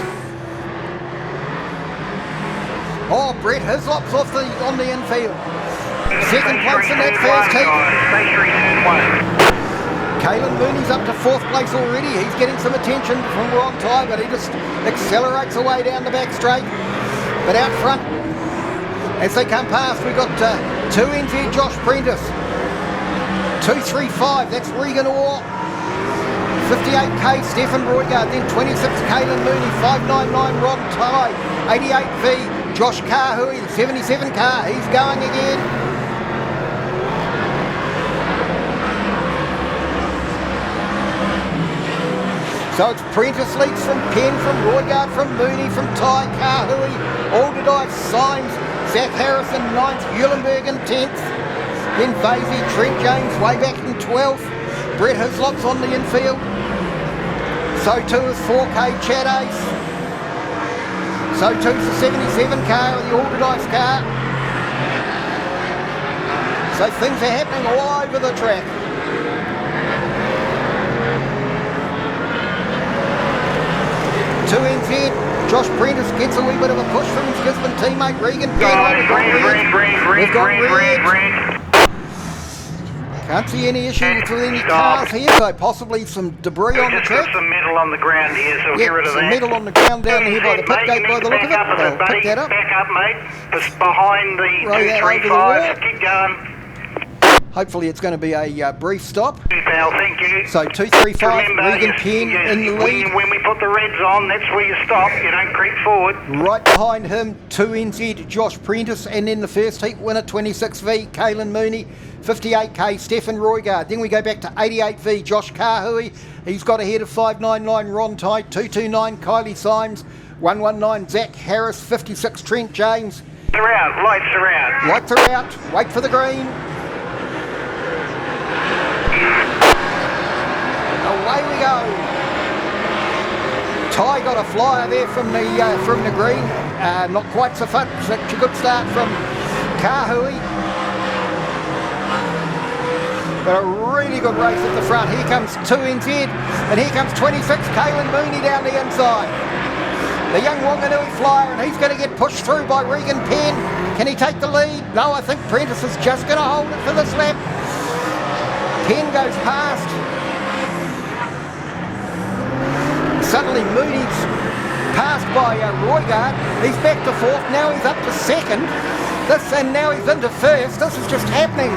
Speaker 13: Oh, Brett Hislop's on the infield. Second place in that first heat. Caelan Mooney's up to 4th place already. He's getting some attention from Ron Ty, but he just accelerates away down the back straight. But out front, as they come past, we've got 2 NZ Josh Prentice. 235, that's Regan Orr. 58k Stefan Roygaard, then 26 Caelan Mooney, 599 Ron Ty, 88V Josh Kahui, the 77 car, he's going again. So it's Prentice leads from Penn, from Roygaard, from Mooney, from Ty, Kahui, Alderdice, Symes, Zach Harrison 9th, Eulenberg in 10th. Then Vasey, Trent James way back in 12th. Brett Hislop's on the infield. So too is 4K Chad Ace. So too is the 77 car, the Alderdice car. So things are happening all over the track. To NZ, Josh Prentice gets a wee bit of a push from his Gisborne teammate Regan. We've got red. Can't see any issue with any cars here, so possibly some debris on the track.
Speaker 15: Some metal on the ground here, so get rid of that.
Speaker 13: Some metal on the ground down here by the pit gate by the look of it. They'll pick that up.
Speaker 15: Back up, mate. It's behind the 235. Keep going.
Speaker 13: Hopefully it's going to be a brief stop.
Speaker 15: Pal, thank you.
Speaker 13: So 235,
Speaker 15: Remember,
Speaker 13: Regan Penn in the lead.
Speaker 15: When we put the reds on, that's where you stop. You don't creep forward.
Speaker 13: Right behind him, 2NZ Josh Prentice, and then the first heat winner 26V Caelan Mooney, 58k Stefan Roygard. Then we go back to 88V Josh Kahui. He's got ahead of 599 Ron Tye, 229 Kylie Symes, 119 Zach Harris, 56 Trent James.
Speaker 15: They're out, lights are out.
Speaker 13: Lights are out, wait for the green. Away we go. Tye got a flyer there from the green. Not quite so fun. Such a good start from Kahui. But a really good race at the front. Here comes 2NZ, and here comes 26 Caelan Mooney down the inside. The young Wanganui flyer, and he's going to get pushed through by Regan Penn. Can he take the lead? No, I think Prentice is just going to hold it for this lap. Penn goes past. Suddenly Mooney's passed by Roygard. He's back to fourth. Now he's up to second. And now he's into first. This is just happening.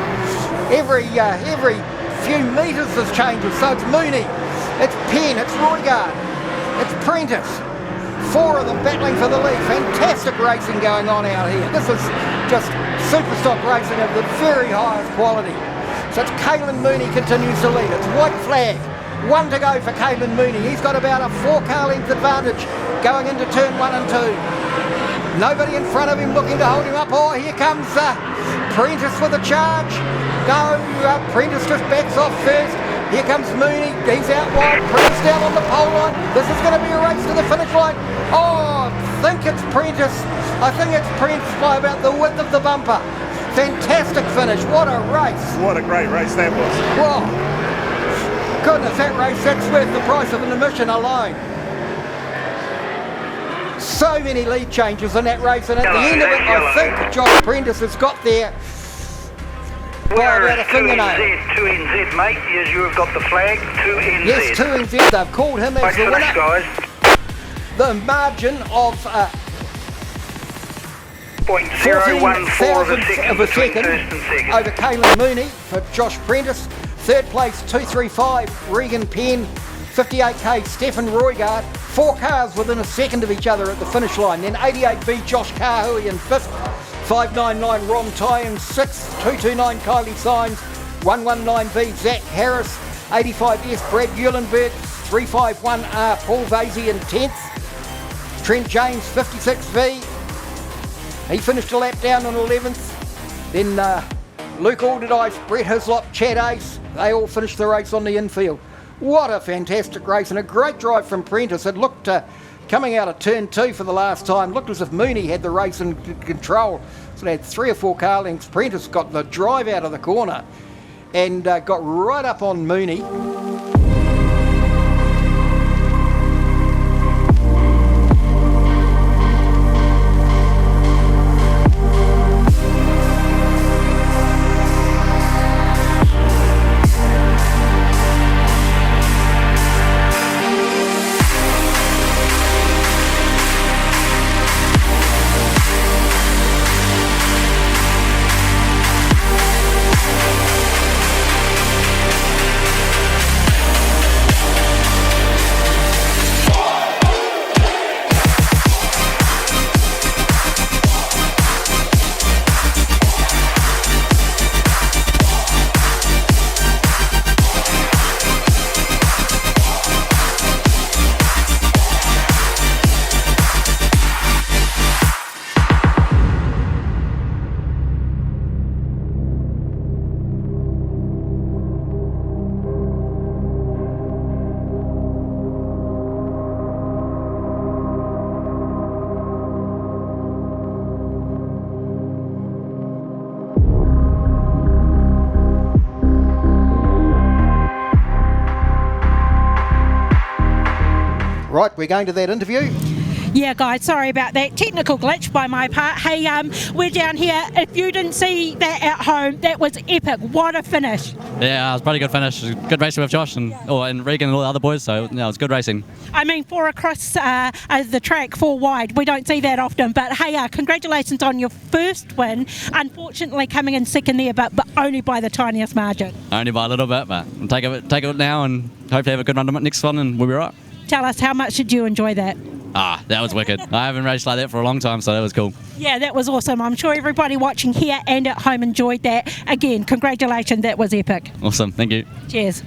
Speaker 13: Every few metres this changes. So it's Mooney, it's Penn, it's Roygard, it's Prentice. Four of them battling for the lead. Fantastic racing going on out here. This is just Superstock racing of the very highest quality. So it's Caelan Mooney continues to lead. It's white flag. One to go for Caelan Mooney. He's got about a 4-car length advantage going into turn 1 and 2. Nobody in front of him looking to hold him up. Oh, here comes Prentice for the charge. No, Prentice just backs off first. Here comes Mooney. He's out wide. Prentice down on the pole line. This is going to be a race to the finish line. Oh, I think it's Prentice. I think it's Prentice by about the width of the bumper. Fantastic finish. What a race.
Speaker 14: What a great race that was.
Speaker 13: Whoa. Goodness, that race, that's worth the price of an admission alone. So many lead changes in that race, and at the end of it, I think Josh Prentice has got there by about a fingernail.
Speaker 15: 2NZ, mate, yes, you have got the flag, 2NZ.
Speaker 13: Yes, 2NZ, they've called him as the winner.
Speaker 15: Guys.
Speaker 13: The margin of
Speaker 15: 0.014
Speaker 13: of a second over Caelan Mooney for Josh Prentice. Third place, 235, Regan Penn, 58k, Stefan Roygard. 4 cars within a second of each other at the finish line. Then 88B, Josh Kahui in 5th, 599, Ron Tye in 6th, 229, Kylie Symes, 119B, Zach Harris, 85S, Brad Eulenberg, 351R, Paul Vasey in 10th, Trent James, 56V. He finished a lap down on 11th. Then Luke Alderdice, Brett Hislop, Chad Ace, they all finished the race on the infield. What a fantastic race, and a great drive from Prentice. It looked, coming out of turn 2 for the last time, looked as if Mooney had the race in control. So they had 3 or 4 car lengths. Prentice got the drive out of the corner and got right up on Mooney. Right, we're going to that interview.
Speaker 1: Yeah, guys, sorry about that. Technical glitch by my part. Hey, we're down here. If you didn't see that at home, that was epic. What a finish.
Speaker 20: Yeah, it was a pretty good finish. Good racing with Josh and Regan and all the other boys, so yeah, it was good racing.
Speaker 1: I mean, 4 across the track, 4 wide. We don't see that often, but hey, congratulations on your first win. Unfortunately, coming in second there, but only by the tiniest margin.
Speaker 20: Only by a little bit, but we'll take it now and hopefully have a good run next one and we'll be right.
Speaker 1: Tell us, how much did you enjoy that?
Speaker 20: That was wicked. I haven't raced like that for a long time, so that was cool.
Speaker 1: Yeah, that was awesome. I'm sure everybody watching here and at home enjoyed that. Again, congratulations, that was epic.
Speaker 20: Awesome, thank you.
Speaker 1: Cheers.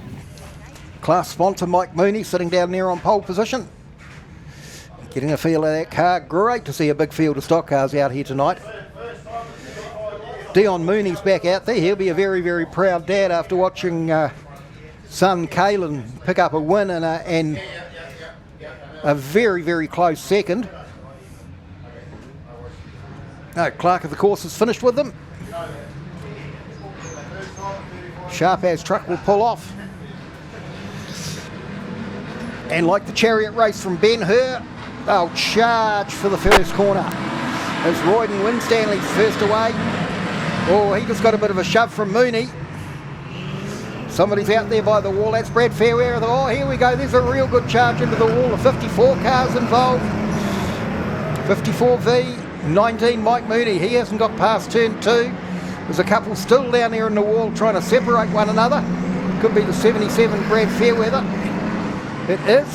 Speaker 13: Class sponsor Mike Mooney sitting down there on pole position. Getting a feel of that car. Great to see a big field of stock cars out here tonight. Dion Mooney's back out there. He'll be a very, very proud dad after watching son Kalen pick up a win and a very, very close second. Clark of the course has finished with them. Sharp as truck will pull off. And like the chariot race from Ben Hur, they'll charge for the first corner. As Royden Winstanley's first away. Oh, he just got a bit of a shove from Mooney. Somebody's out there by the wall. That's Brad Fairwear. Oh, here we go. There's a real good charge into the wall. 54 cars involved. 54V, 19 Mike Mooney. He hasn't got past turn 2. There's a couple still down there in the wall trying to separate one another. Could be the 77 Brad Fairweather. It is.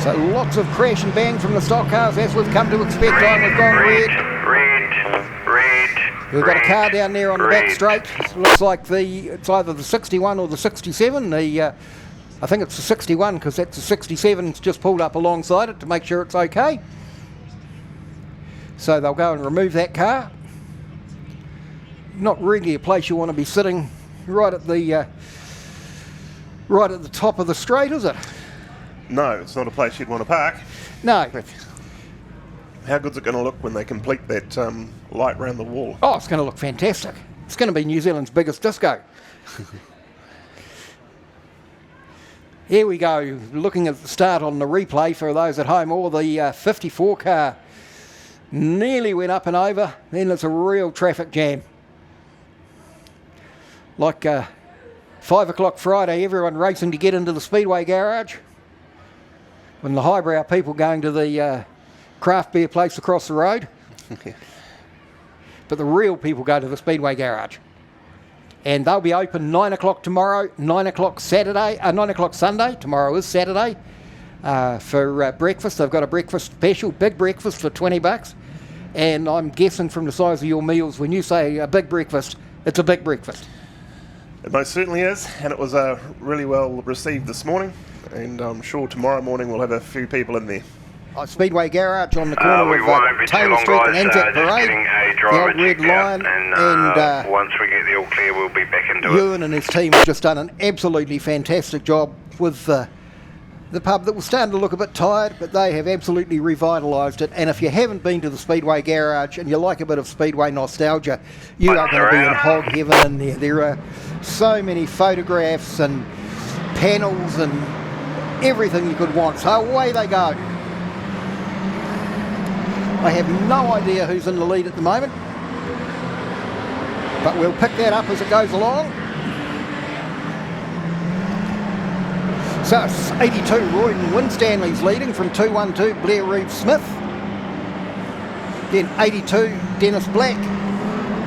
Speaker 13: So lots of crash and bang from the stock cars as we've come to expect. We've gone red. We've got a car down there on the back straight. Looks like it's either the 61 or the 67. I think it's the 61 because that's the 67. It's just pulled up alongside it to make sure it's okay. So they'll go and remove that car. Not really a place you want to be sitting right at the top of the straight, is it?
Speaker 14: No, it's not a place you'd want to park.
Speaker 13: No.
Speaker 14: How good's it going to look when they complete that light round the wall?
Speaker 13: Oh, it's going to look fantastic. It's going to be New Zealand's biggest disco. Here we go, looking at the start on the replay for those at home. Oh, the 54 car nearly went up and over. Then there's a real traffic jam. Like 5 o'clock Friday, everyone racing to get into the Speedway garage. When the highbrow people going to the craft beer place across the road. But the real people go to the Speedway garage. And they'll be open 9 o'clock tomorrow, 9 o'clock Saturday, 9 o'clock Sunday. Tomorrow is Saturday for breakfast. They've got a breakfast special, big breakfast for $20. And I'm guessing from the size of your meals, when you say a big breakfast, it's a big breakfast.
Speaker 14: It most certainly is, and it was really well received this morning. And I'm sure tomorrow morning we'll have a few people in there.
Speaker 13: Speedway Garage on the corner of Taylor Street and Anzac Parade. The old Red Lion, and
Speaker 15: once we get the all clear, we'll be back into
Speaker 13: Ewan and his team have just done an absolutely fantastic job with the pub that was starting to look a bit tired, but they have absolutely revitalised it. And if you haven't been to the Speedway Garage and you like a bit of Speedway nostalgia, you are going to be in hog heaven in there. There are so many photographs and panels and everything you could want. So away they go. I have no idea who's in the lead at the moment, but we'll pick that up as it goes along. So it's 82 Royden Winstanley's leading from 212 Blair Reeve Smith. Then 82 Dennis Black,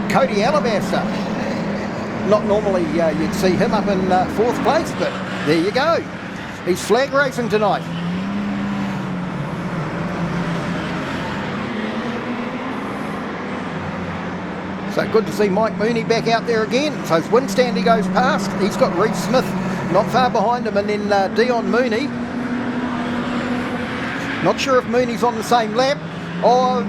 Speaker 13: Cody Alabaster. Not normally you'd see him up in 4th place, but there you go. He's flag racing tonight. So good to see Mike Mooney back out there again. So as Winstanley goes past, he's got Reeve Smith not far behind him, and then Dion Mooney. Not sure if Mooney's on the same lap. Oh,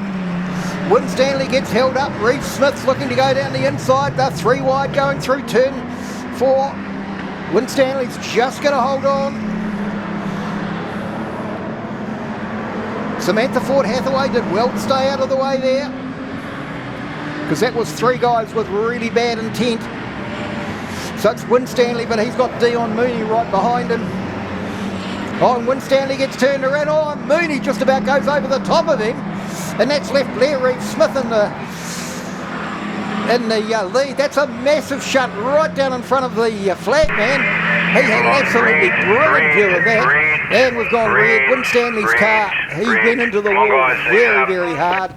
Speaker 13: Winstanley gets held up. Reeve Smith's looking to go down the inside. They're 3 wide going through turn 4. Winstanley's just going to hold on. Samantha Ford Hathaway did well to stay out of the way there, because that was 3 guys with really bad intent. So it's Winstanley, but he's got Dion Mooney right behind him. Oh, and Winstanley gets turned around. Oh, and Mooney just about goes over the top of him. And that's left Blair Reeve-Smith in the lead. That's a massive shut right down in front of the flag man. He had an absolutely brilliant view of that. And we've gone red. Winstanley's car, he went into the wall very, very hard.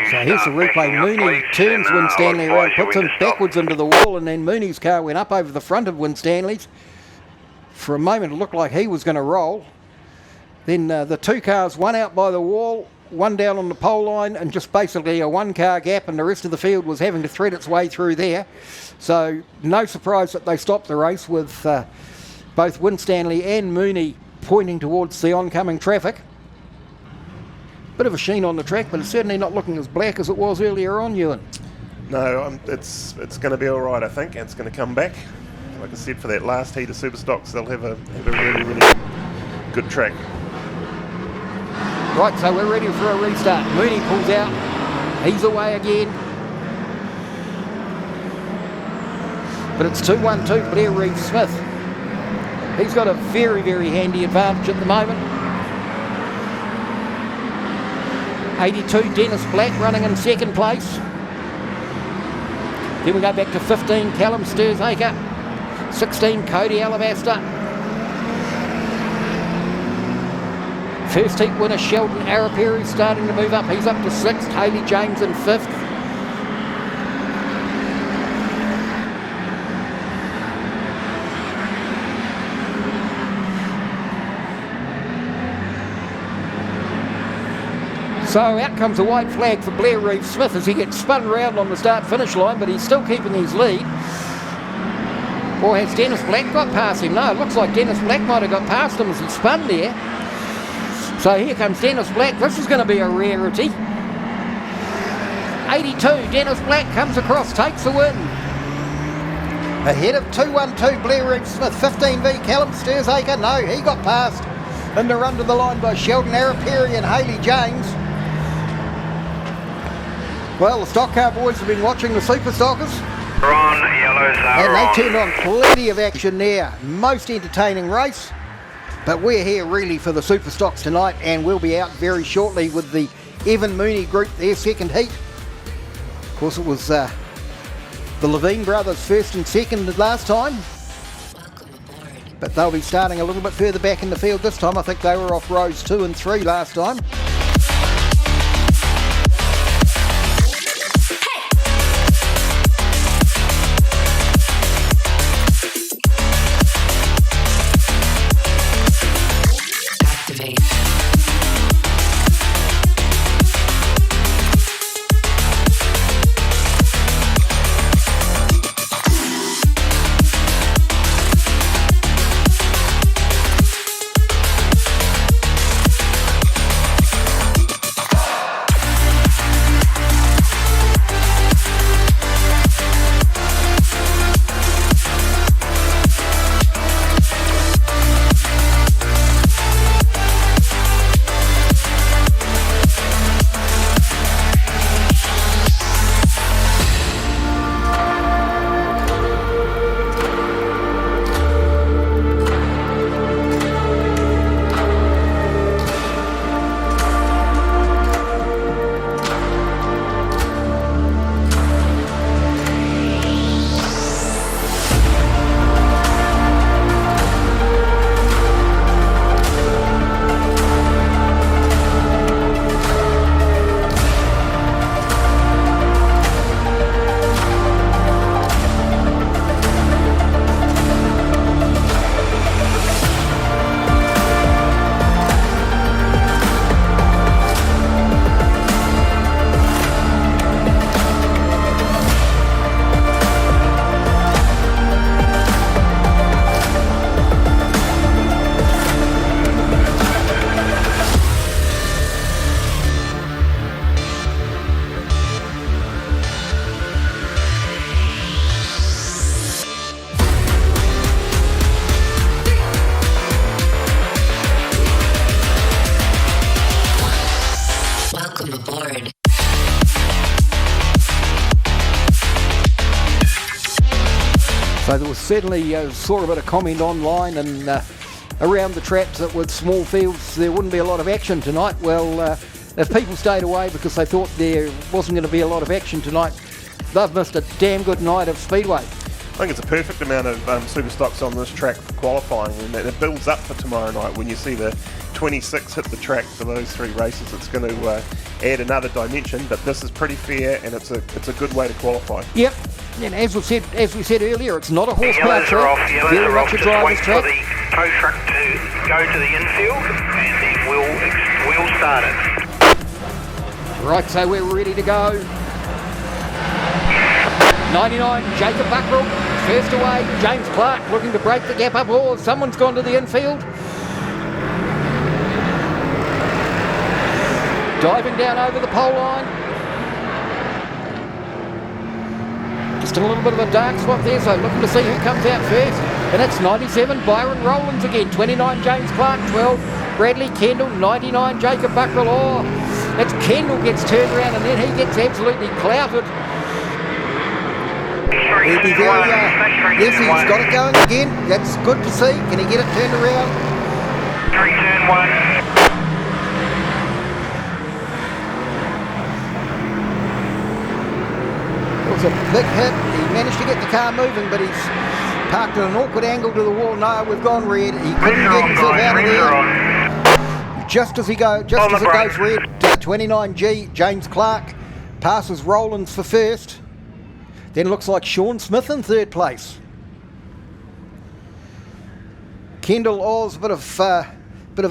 Speaker 13: So here's the replay. Mooney turns Winstanley around, puts him backwards into the wall, and then Mooney's car went up over the front of Winstanley's. For a moment it looked like he was going to roll. Then the two cars, one out by the wall, one down on the pole line, and just basically a one-car gap, and the rest of the field was having to thread its way through there. So no surprise that they stopped the race with both Winstanley and Mooney pointing towards the oncoming traffic. Bit of a sheen on the track, but it's certainly not looking as black as it was earlier on, Ewan.
Speaker 14: No, it's going to be all right, I think, and it's going to come back. Like I said, for that last heat of Superstocks, they'll have a really, really good track.
Speaker 13: Right, so we're ready for a restart. Mooney pulls out. He's away again. But it's 2-1-2, Blair Reeve-Smith. He's got a very, very handy advantage at the moment. 82, Dennis Black running in second place. Then we go back to 15, Callum Sturzacre. 16, Cody Alabaster. First heat winner Sheldon Arapiri starting to move up. He's up to 6th. Haley James in 5th. So out comes a white flag for Blair Reeve-Smith as he gets spun round on the start-finish line, but he's still keeping his lead. Or has Dennis Black got past him? No, it looks like Dennis Black might have got past him as he spun there. So here comes Dennis Black. This is going to be a rarity. 82, Dennis Black comes across, takes the win. Ahead of 2-1-2, Blair Reeve-Smith. 15V, Callum Sturzacre. No, he got past in the run to the line by Sheldon Arapiri and Haley James. Well, the stock car boys have been watching the Superstockers. And they turned on plenty of action there. Most entertaining race. But we're here really for the Superstocks tonight, and we'll be out very shortly with the Evan Mooney group, their second heat. Of course, it was the Levine brothers first and second last time. But they'll be starting a little bit further back in the field this time. I think they were off rows 2 and 3 last time. So there was certainly, saw a bit of comment online and around the traps that with small fields there wouldn't be a lot of action tonight. Well, if people stayed away because they thought there wasn't going to be a lot of action tonight, they've missed a damn good night of Speedway.
Speaker 14: I think it's a perfect amount of super stocks on this track for qualifying, and it builds up for tomorrow night when you see the 26 hit the track for those 3 races. It's going to add another dimension, but this is pretty fair and it's a good way to qualify.
Speaker 13: Yep, and as we said earlier, it's not a horsepower
Speaker 15: Yellows
Speaker 13: track.
Speaker 15: are off, yellows
Speaker 13: Very
Speaker 15: are off.
Speaker 13: much a
Speaker 15: Just
Speaker 13: driver's
Speaker 15: wait for
Speaker 13: track.
Speaker 15: the tow truck to go to the infield, and then we'll start it.
Speaker 13: Right, so we're ready to go. 99, Jacob Buckrow, first away. James Clark looking to break the gap up. Oh, someone's gone to the infield. Diving down over the pole line. Just a little bit of a dark spot there, so looking to see who comes out first. And it's 97, Byron Rowlands again. 29, James Clark. 12, Bradley Kendall. 99, Jacob Buckrow. Oh, that's Kendall gets turned around and then he gets absolutely clouted. He'll be very, yes, he's got it going again. That's good to see. Can he get it turned around?
Speaker 15: 3, turn 1.
Speaker 13: It was a big hit. He managed to get the car moving, but he's parked at an awkward angle to the wall. No, we've gone red. He couldn't get himself out of there. Just as it goes red, 29G, James Clark passes Rowlands for first. Then looks like Sean Smith in third place. Kendall Oz, bit of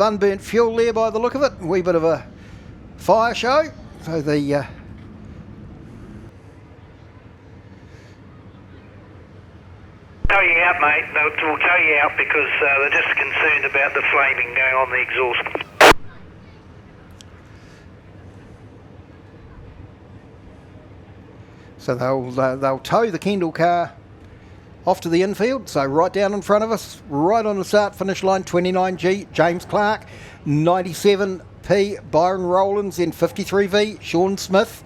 Speaker 13: unburnt fuel there by the look of it. A wee bit of a fire show. So the
Speaker 15: Tow you out, mate. We'll tow you out because they're just concerned about the flaming going on the exhaust.
Speaker 13: So they'll tow the Kendall car off to the infield. So right down in front of us, right on the start-finish line, 29G, James Clark, 97P, Byron Rowlands, then 53V, Sean Smith.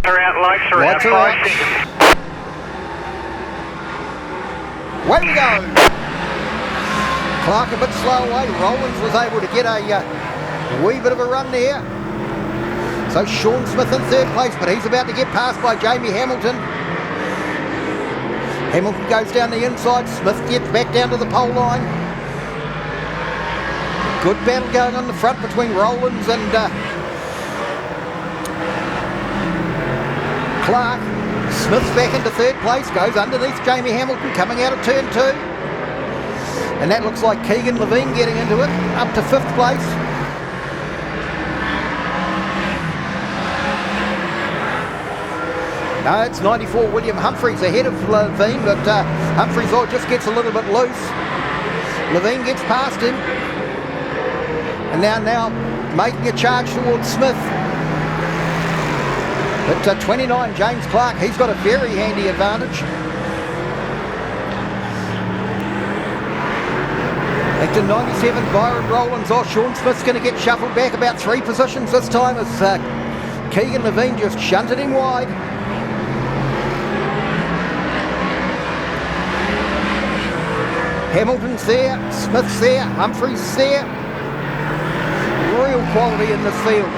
Speaker 15: Lights are out, 5 seconds.
Speaker 13: Way we go! Clark a bit slow away. Rowlands was able to get a wee bit of a run there. So Sean Smith in third place, but he's about to get passed by Jamie Hamilton. Hamilton goes down the inside. Smith gets back down to the pole line. Good battle going on the front between Rowlands and Clark. Smith's back into third place, goes underneath Jamie Hamilton, coming out of turn 2. And that looks like Keegan Levine getting into it, up to 5th place. No, it's 94, William Humphreys ahead of Levine, but Humphreys just gets a little bit loose. Levine gets past him. And now making a charge towards Smith. But 29, James Clark, he's got a very handy advantage. Back to 97, Byron Rowlands. Oh, Sean Smith's going to get shuffled back about 3 positions this time as Keegan Levine just shunted him wide. Hamilton's there, Smith's there, Humphreys there. Real quality in this field.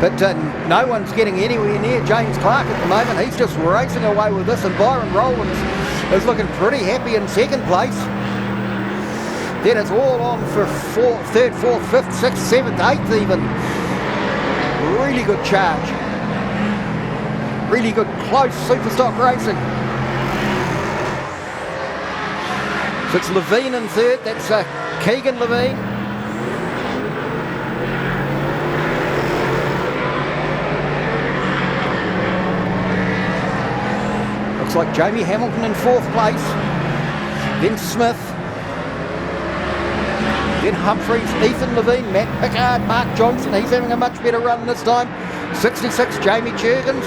Speaker 13: But no one's getting anywhere near James Clark at the moment. He's just racing away with this, and Byron Rowlands is looking pretty happy in 2nd place. Then it's all on for 3rd, 4th, 5th, 6th, 7th, 8th even. Really good charge. Really good close Superstock racing. So it's Levine in 3rd, that's Keegan Levine. Looks like Jamie Hamilton in 4th place, then Smith, then Humphreys, Ethan Levine, Matt Pickard, Mark Johnson, he's having a much better run this time. 66, Jamie Jurgens,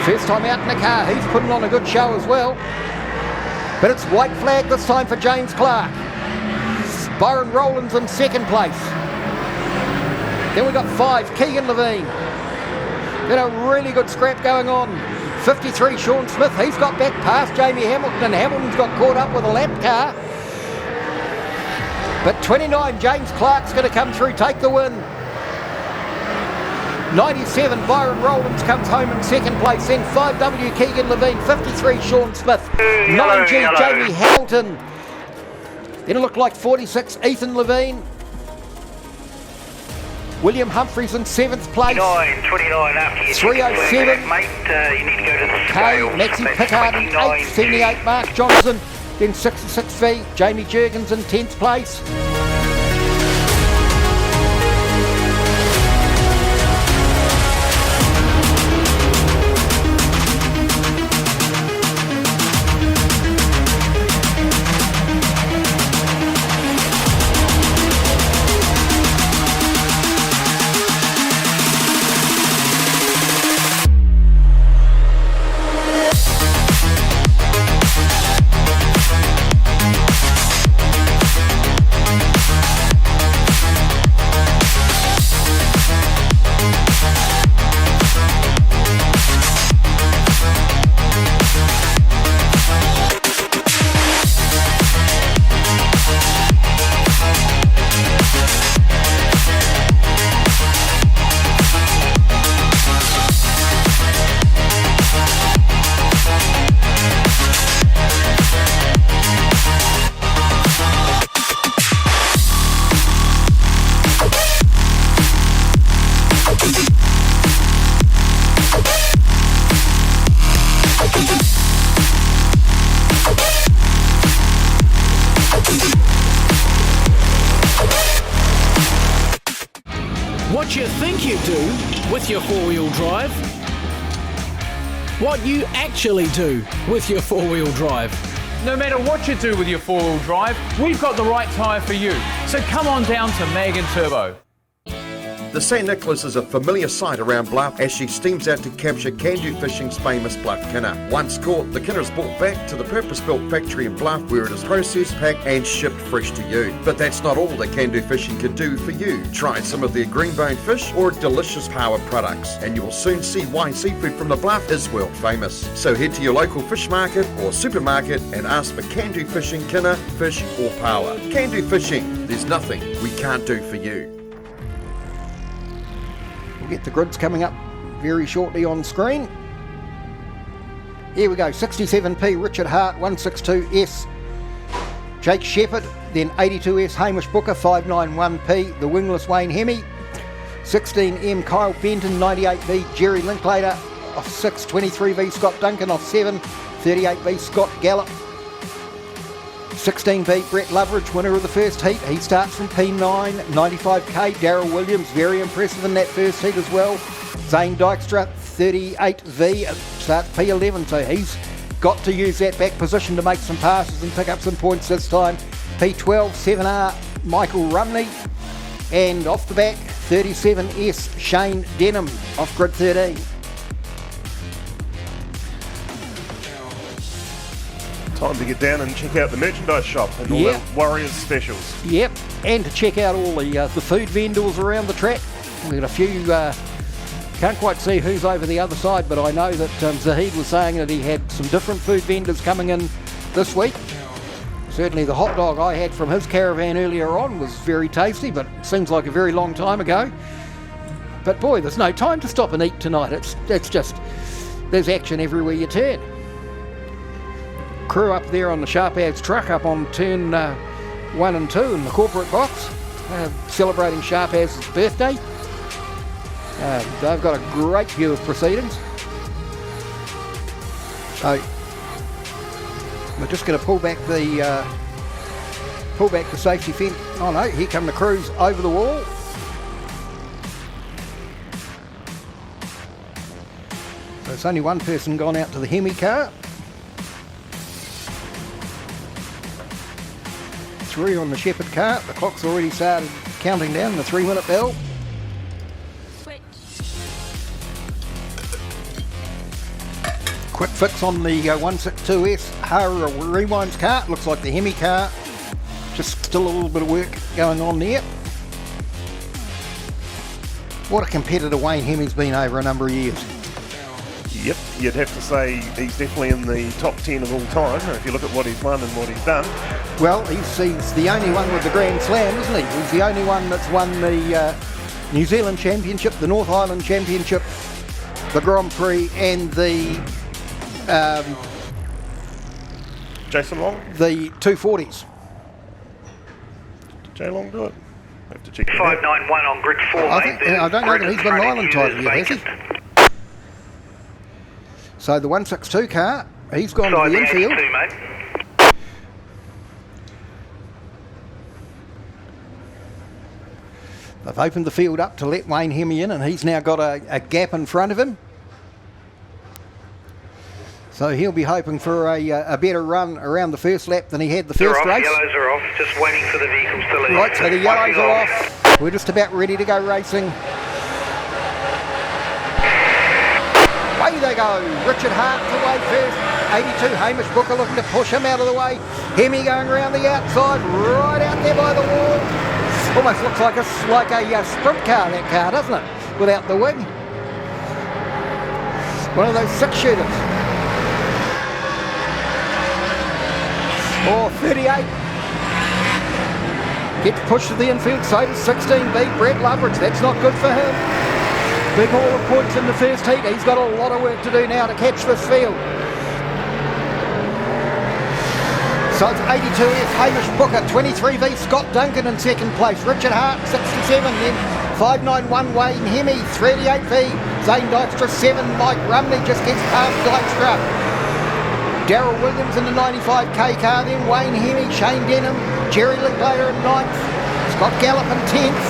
Speaker 13: first time out in the car, he's putting on a good show as well. But it's white flag this time for James Clark. Byron Rowlands in 2nd place. Then we've got 5, Keegan Levine. Got a really good scrap going on. 53 Sean Smith, he's got back past Jamie Hamilton, and Hamilton's got caught up with a lap car. But 29 James Clark's going to come through, take the win. 97 Byron Rowlands comes home in second place, then 5W Keegan Levine, 53 Sean Smith, 9G Jamie Hamilton. Then it looked like 46 Ethan Levine. William Humphreys in 7th place.
Speaker 15: 29 after you
Speaker 13: 307.
Speaker 15: mate, you need to go to the
Speaker 13: Kay,
Speaker 15: scale.
Speaker 13: Maxie
Speaker 15: That's
Speaker 13: Pickard in 8th, 78 Mark Johnson. Then 66V, Jamie Jurgens in 10th place.
Speaker 2: What you think you do with your four-wheel drive. What you actually do with your four-wheel drive.
Speaker 21: No matter what you do with your four-wheel drive, we've got the right tyre for you. So come on down to Mag & Turbo.
Speaker 11: The St Nicholas is a familiar sight around Bluff as she steams out to capture Can-Do Fishing's famous Bluff Kinner. Once caught, the kinner is brought back to the purpose-built factory in Bluff where it is processed, packed and shipped fresh to you. But that's not all that Can-Do Fishing can do for you. Try some of their green-boned fish or delicious power products and you will soon see why seafood from the Bluff is world famous. So head to your local fish market or supermarket and ask for Can-Do Fishing Kinner, fish or power. Can-Do Fishing, there's nothing we can't do for you.
Speaker 13: Get the grids coming up very shortly on screen. Here we go, 67P Richard Hart, 162S Jake Shepherd, then 82S Hamish Booker, 591P the wingless Wayne Hemi, 16M Kyle Benton, 98B Jerry Linklater, off 6, 23V Scott Duncan, off 7, 38V Scott Gallup, 16B Brett Loveridge, winner of the first heat. He starts from P9. 95K Darryl Williams, very impressive in that first heat as well. Zane Dykstra, 38V, starts P11, so he's got to use that back position to make some passes and pick up some points this time. P12 7R Michael Rumney, and off the back 37S Shane Denham off grid 13.
Speaker 14: Time to get down and check out the merchandise shop and all the Warriors specials.
Speaker 13: Yep, and to check out all the food vendors around the track. We've got a few, can't quite see who's over the other side, but I know that Zahid was saying that he had some different food vendors coming in this week. Certainly the hot dog I had from his caravan earlier on was very tasty, but it seems like a very long time ago. But boy, there's no time to stop and eat tonight. It's just, there's action everywhere you turn. Crew up there on the Sharp Ads truck up on turn 1 and 2 in the corporate box, celebrating Sharp Ads' birthday. They've got a great view of proceedings. So we're just going to pull back the safety fence. Oh no, here come the crews over the wall. So it's only one person gone out to the Hemi car. 3 on the Shepherd car. The clock's already started counting down the 3-minute bell. Quick fix on the 162S Hara Rewinds car. Looks like the Hemi car. Just still a little bit of work going on there. What a competitor Wayne Hemming's been over a number of years.
Speaker 14: Yep, you'd have to say he's definitely in the top 10 of all time if you look at what he's won and what he's done.
Speaker 13: Well, he's the only one with the Grand Slam, isn't he? He's the only one that's won the New Zealand Championship, the North Island Championship, the Grand Prix, and the
Speaker 14: Jason Long?
Speaker 13: The 240s.
Speaker 14: Did Jay Long do it? I have to check.
Speaker 15: 591 on grid 4,
Speaker 13: I don't know that he's got an island title yet, has he? So the 162 car, he's gone to the infield.
Speaker 15: 82, mate.
Speaker 13: They've opened the field up to let Wayne Hemming in, and he's now got a gap in front of him. So he'll be hoping for a better run around the first lap than he had the first race.
Speaker 15: Yellows are off, just waiting for the vehicles to leave.
Speaker 13: Right, so the yellows are off. We're just about ready to go racing. Away they go. Richard Hart's away first. 82, Hamish Booker looking to push him out of the way. Hemi going around the outside, right out there by the wall. Almost looks like a sprint car, that car, doesn't it? Without the wing. One of those six-shooters. Oh, 38. Gets pushed to the infield, so does 16B, Brett Loveridge. That's not good for him. Big haul of points in the first heat. He's got a lot of work to do now to catch this field. So it's 82F, Hamish Booker, 23V, Scott Duncan in second place, Richard Hart, 67, then 591 Wayne Hemming, 38V, Zane Dykstra, 7, Mike Rumney just gets past Dykstra. Darryl Williams in the 95k car, then Wayne Hemming, Shane Denham, Jerry Linklater in 9th, Scott Gallup in 10th.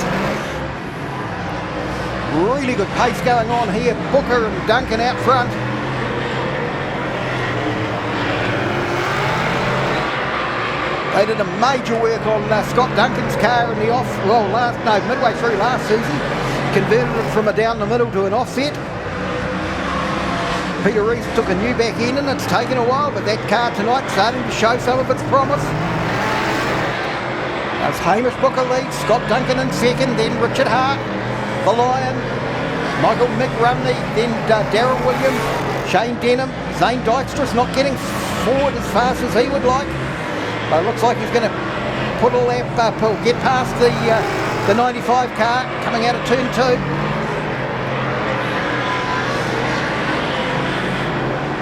Speaker 13: Really good pace going on here, Booker and Duncan out front. They did a major work on Scott Duncan's car in the midway through last season. Converted it from a down the middle to an offset. Peter Rees took a new back end and it's taken a while, but that car tonight's starting to show some of its promise. As Hamish Booker leads, Scott Duncan in second, then Richard Hart, the Lion, Michael Mick Rumney, then Darryl Williams, Shane Denham, Zane Dykstra's not getting forward as fast as he would like. But it looks like he's going to put a lap up, he'll get past the 95 car coming out of turn 2.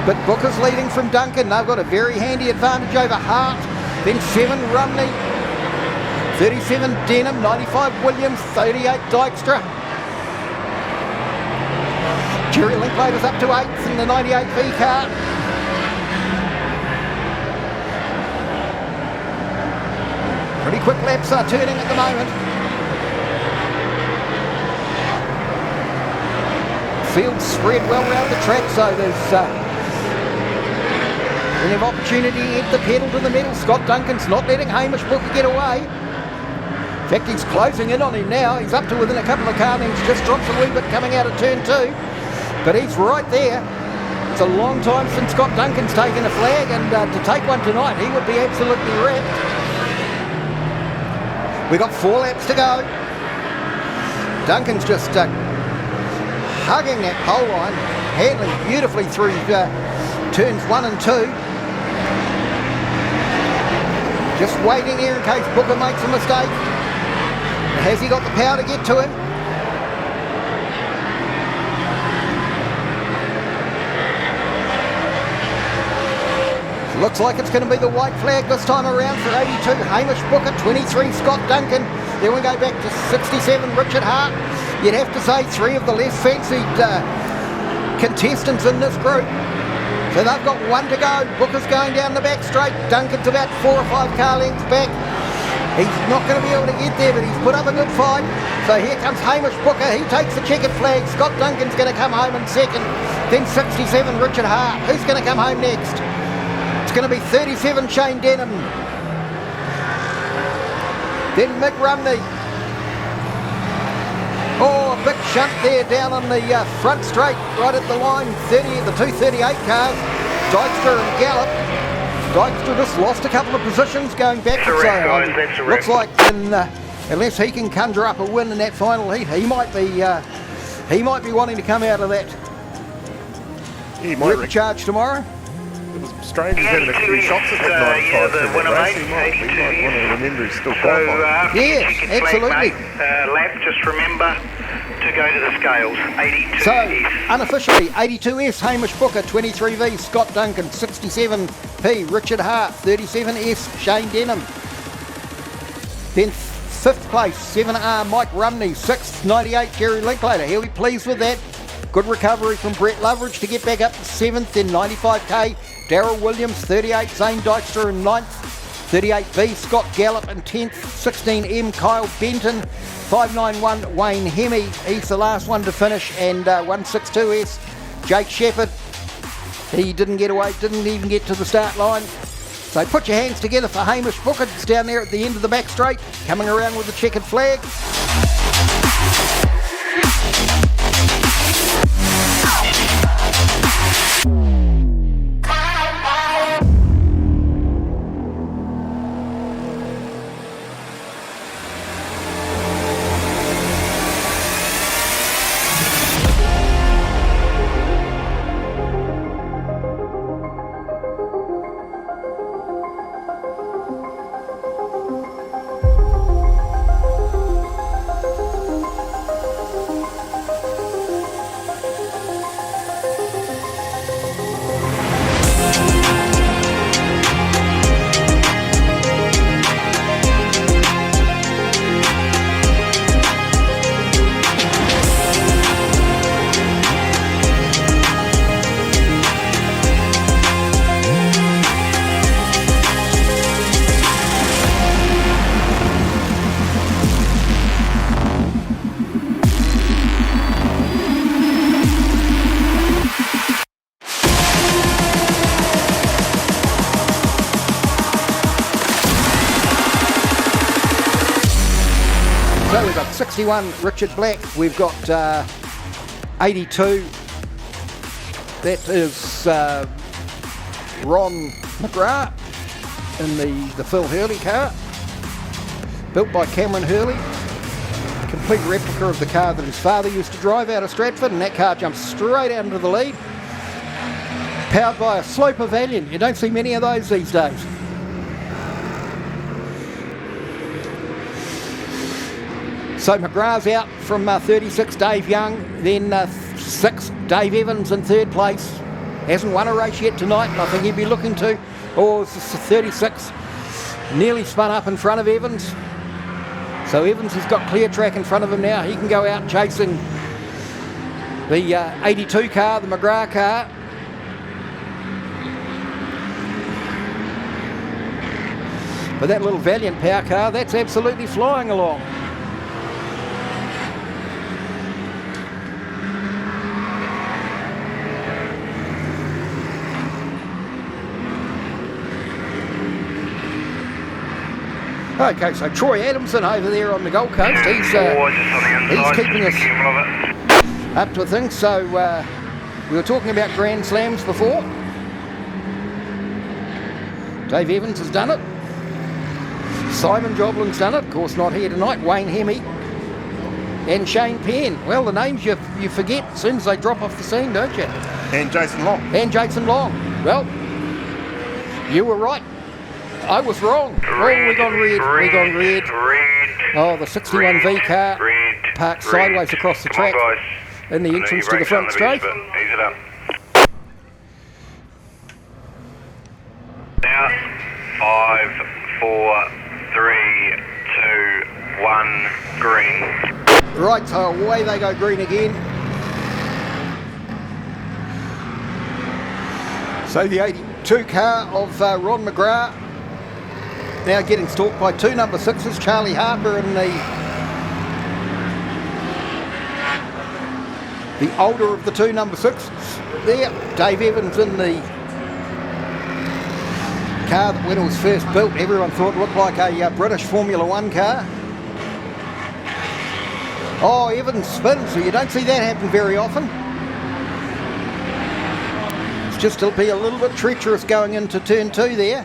Speaker 13: But Booker's leading from Duncan. They've got a very handy advantage over Hart. Then 7 Rumney, 37 Denham, 95 Williams, 38 Dykstra. Jerry Linklater's up to 8th in the 98V car. Pretty quick laps are turning at the moment. Field spread well around the track, so there's plenty of opportunity to hit the pedal to the metal. Scott Duncan's not letting Hamish Booker get away. In fact, he's closing in on him now. He's up to within a couple of car lengths, just drops a wee bit coming out of turn 2. But he's right there. It's a long time since Scott Duncan's taken a flag, and to take one tonight, he would be absolutely wrecked. We've got 4 laps to go. Duncan's just hugging that pole line, handling beautifully through turns 1 and 2. Just waiting here in case Booker makes a mistake. Has he got the power to get to him? Looks like it's going to be the white flag this time around for 82, Hamish Booker, 23, Scott Duncan. Then we go back to 67, Richard Hart. You'd have to say 3 of the less fancied contestants in this group. So they've got 1 to go. Booker's going down the back straight. Duncan's about 4 or 5 car lengths back. He's not going to be able to get there, but he's put up a good fight. So here comes Hamish Booker. He takes the checkered flag. Scott Duncan's going to come home in second. Then 67, Richard Hart. Who's going to come home next? It's going to be 37, Shane Denham. Then Mick Rumney. Oh, a big shunt there down on the front straight, right at the line. The 238 cars, Dykstra and Gallup. Dykstra just lost a couple of positions going backwards. Looks like unless he can conjure up a win in that final heat, he might be He might be wanting to come out of that rip charge tomorrow.
Speaker 14: It was strange he's having a few shots at that 95 through the race. He might want to remember he's still qualified.
Speaker 13: Yes, absolutely.
Speaker 15: Lap, just remember to go to the scales. 82.
Speaker 13: So, unofficially, 82S, Hamish Booker, 23V, Scott Duncan, 67P, Richard Hart, 37S, Shane Denham. Then 5th place, 7R, Mike Rumney, 6th, 98, Jerry Linklater. He'll be pleased with that. Good recovery from Brett Loveridge to get back up to 7th, then 95K, Darryl Williams, 38, Zane Dykstra in 9th, 38B, Scott Gallup in 10th, 16M, Kyle Benton, 591, Wayne Hemme, he's the last one to finish, and 162S, Jake Shepherd. He didn't get away, didn't even get to the start line. So put your hands together for Hamish Booker. It's down there at the end of the back straight, coming around with the checkered flag. So we've got 61, Richard Black. We've got 82. That is Ron McGrath in the Phil Hurley car, built by Cameron Hurley. Complete replica of the car that his father used to drive out of Stratford, and that car jumps straight out into the lead. Powered by a Sloper Valiant. You don't see many of those these days. So McGrath's out from 36, Dave Young, then 6, Dave Evans in 3rd place. Hasn't won a race yet tonight, and I think he'd be looking to. Oh, 36, nearly spun up in front of Evans. So Evans has got clear track in front of him now. He can go out chasing the 82 car, the McGrath car. But that little Valiant power car, that's absolutely flying along. Okay, so Troy Adamson over there on the Gold Coast, he's keeping us up to things. So we were talking about Grand Slams before. Dave Evans has done it. Simon Joblin's done it, of course not here tonight. Wayne Hemme and Shane Penn. Well, the names you forget as soon as they drop off the scene, don't you?
Speaker 14: And Jason Long.
Speaker 13: And Jason Long. Well, you were right. I was wrong. We're gone red. Oh, the 61V car parked sideways across the track in the entrance to the front straight.
Speaker 15: Ease it up. Now, 5, 4, 3, 2, 1, green.
Speaker 13: Right, so away they go green again. So the 82 car of Ron McGrath now getting stalked by 2 number 6s, Charlie Harper and the older of the 2 number 6s there. Dave Evans in the car that when it was first built, everyone thought it looked like a British Formula 1 car. Oh, Evans spins, so you don't see that happen very often. It's just to be a little bit treacherous going into turn 2 there.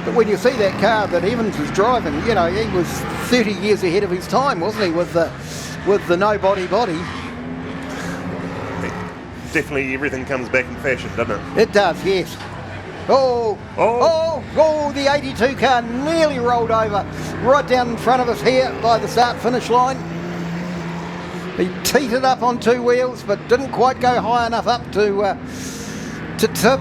Speaker 13: But when you see that car that Evans is driving, you know, he was 30 years ahead of his time, wasn't he, with the no-body body.
Speaker 14: Definitely everything comes back in fashion, doesn't it?
Speaker 13: It does, yes. Oh, the 82 car nearly rolled over right down in front of us here by the start-finish line. He teetered up on two wheels, but didn't quite go high enough up to tip.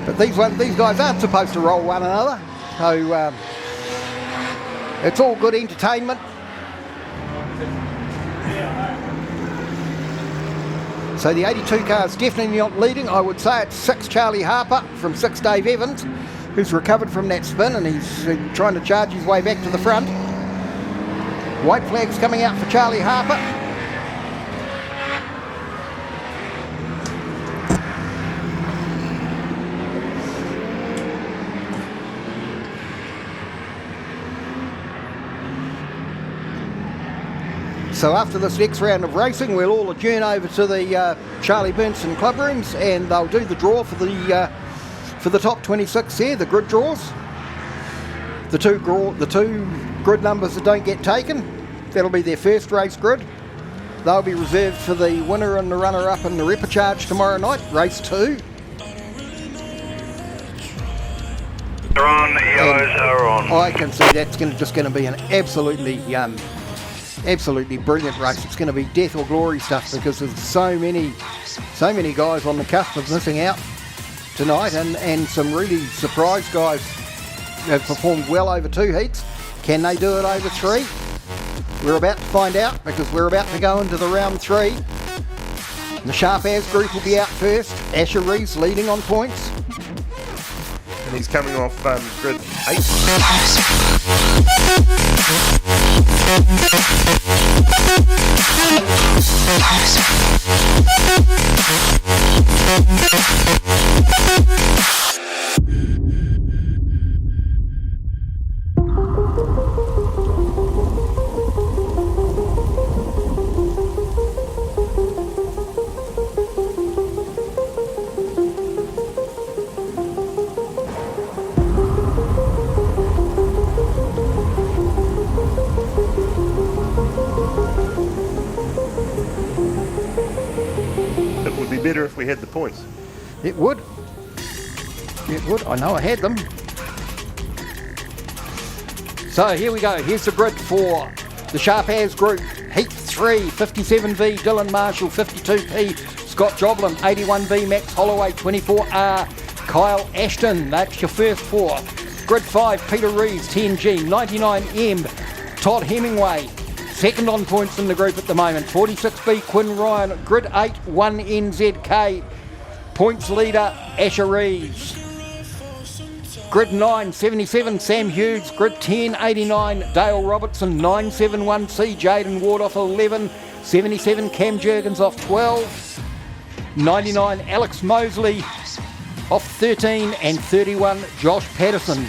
Speaker 13: But these guys aren't supposed to roll one another, so it's all good entertainment. So the 82 car is definitely not leading. I would say it's 6 Charlie Harper from 6 Dave Evans, who's recovered from that spin and he's trying to charge his way back to the front. White flag's coming out for Charlie Harper. So after this next round of racing, we'll all adjourn over to the Charlie Burnson club rooms, and they'll do the draw for the top 26 there, the grid draws. The two grid numbers that don't get taken, that'll be their first race grid. They'll be reserved for the winner and the runner-up in the repecharge tomorrow night, race 2.
Speaker 15: They're on, the yellows are on.
Speaker 13: I can see that's just going to be an absolutely brilliant race. It's going to be death or glory stuff because there's so many guys on the cusp of missing out tonight, and some really surprise guys have performed well over 2 heats. Can they do it over 3? We're about to find out because we're about to go into the round 3. The Sharp As group will be out first. Asher Rees leading on points.
Speaker 14: And he's coming off grid 8. Better if we had the points.
Speaker 13: It would. It would. I know I had them. So here we go. Here's the grid for the Sharp As group. Heat 3, 57V Dylan Marshall, 52P Scott Joblin, 81V Max Holloway, 24R Kyle Ashton. That's your first 4. Grid 5, Peter Rees, 10G, 99M Todd Hemingway. Second on points in the group at the moment, 46B Quinn Ryan. Grid 8, 1NZK. Points leader, Asher Rees. Grid 9, 77 Sam Hughes. Grid 10, 89 Dale Robertson. 971C Jaden Ward off 11. 77 Cam Jurgens off 12. 99 Alex Mosley off 13. And 31 Josh Patterson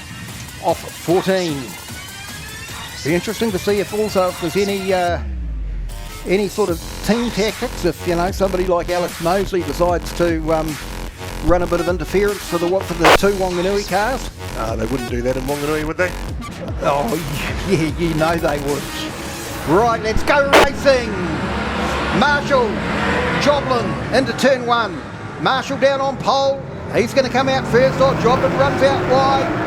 Speaker 13: off 14. Be interesting to see if there's any sort of team tactics. If somebody like Alex Mosley decides to run a bit of interference for the 2 Wanganui cars.
Speaker 14: They wouldn't do that in Wanganui, would they?
Speaker 13: Oh yeah, you know they would. Right, let's go racing. Marshall, Joblin into turn 1. Marshall down on pole. He's going to come out first. Joblin runs out wide.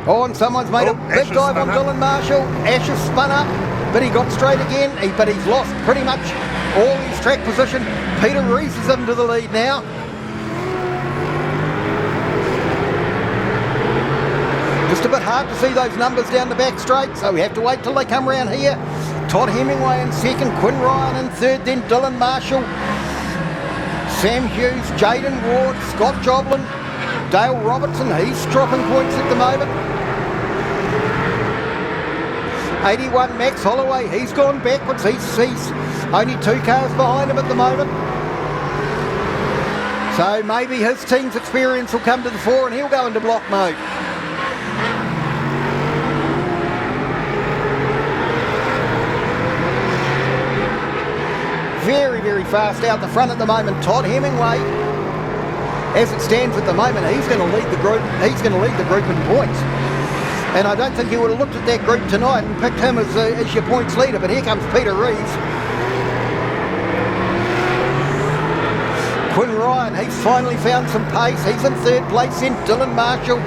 Speaker 13: And someone's made a big dive on Dylan Marshall. Asher spun up, but he got straight again. But he's lost pretty much all his track position. Peter Rees is into the lead now. Just a bit hard to see those numbers down the back straight, so we have to wait till they come round here. Todd Hemingway in second, Quinn Ryan in third, then Dylan Marshall, Sam Hughes, Jaden Ward, Scott Joblin, Dale Robertson. He's dropping points at the moment. 81 Max Holloway, he's gone backwards. He's only 2 cars behind him at the moment. So maybe his team's experience will come to the fore and he'll go into block mode. very, very fast out the front at the moment. Todd Hemingway, as it stands at the moment, he's going to lead the group. He's going to lead the group in points. And I don't think you would have looked at that group tonight and picked him as your points leader. But here comes Peter Reeves. Quinn Ryan, he's finally found some pace. He's in third place. Then Dylan Marshall,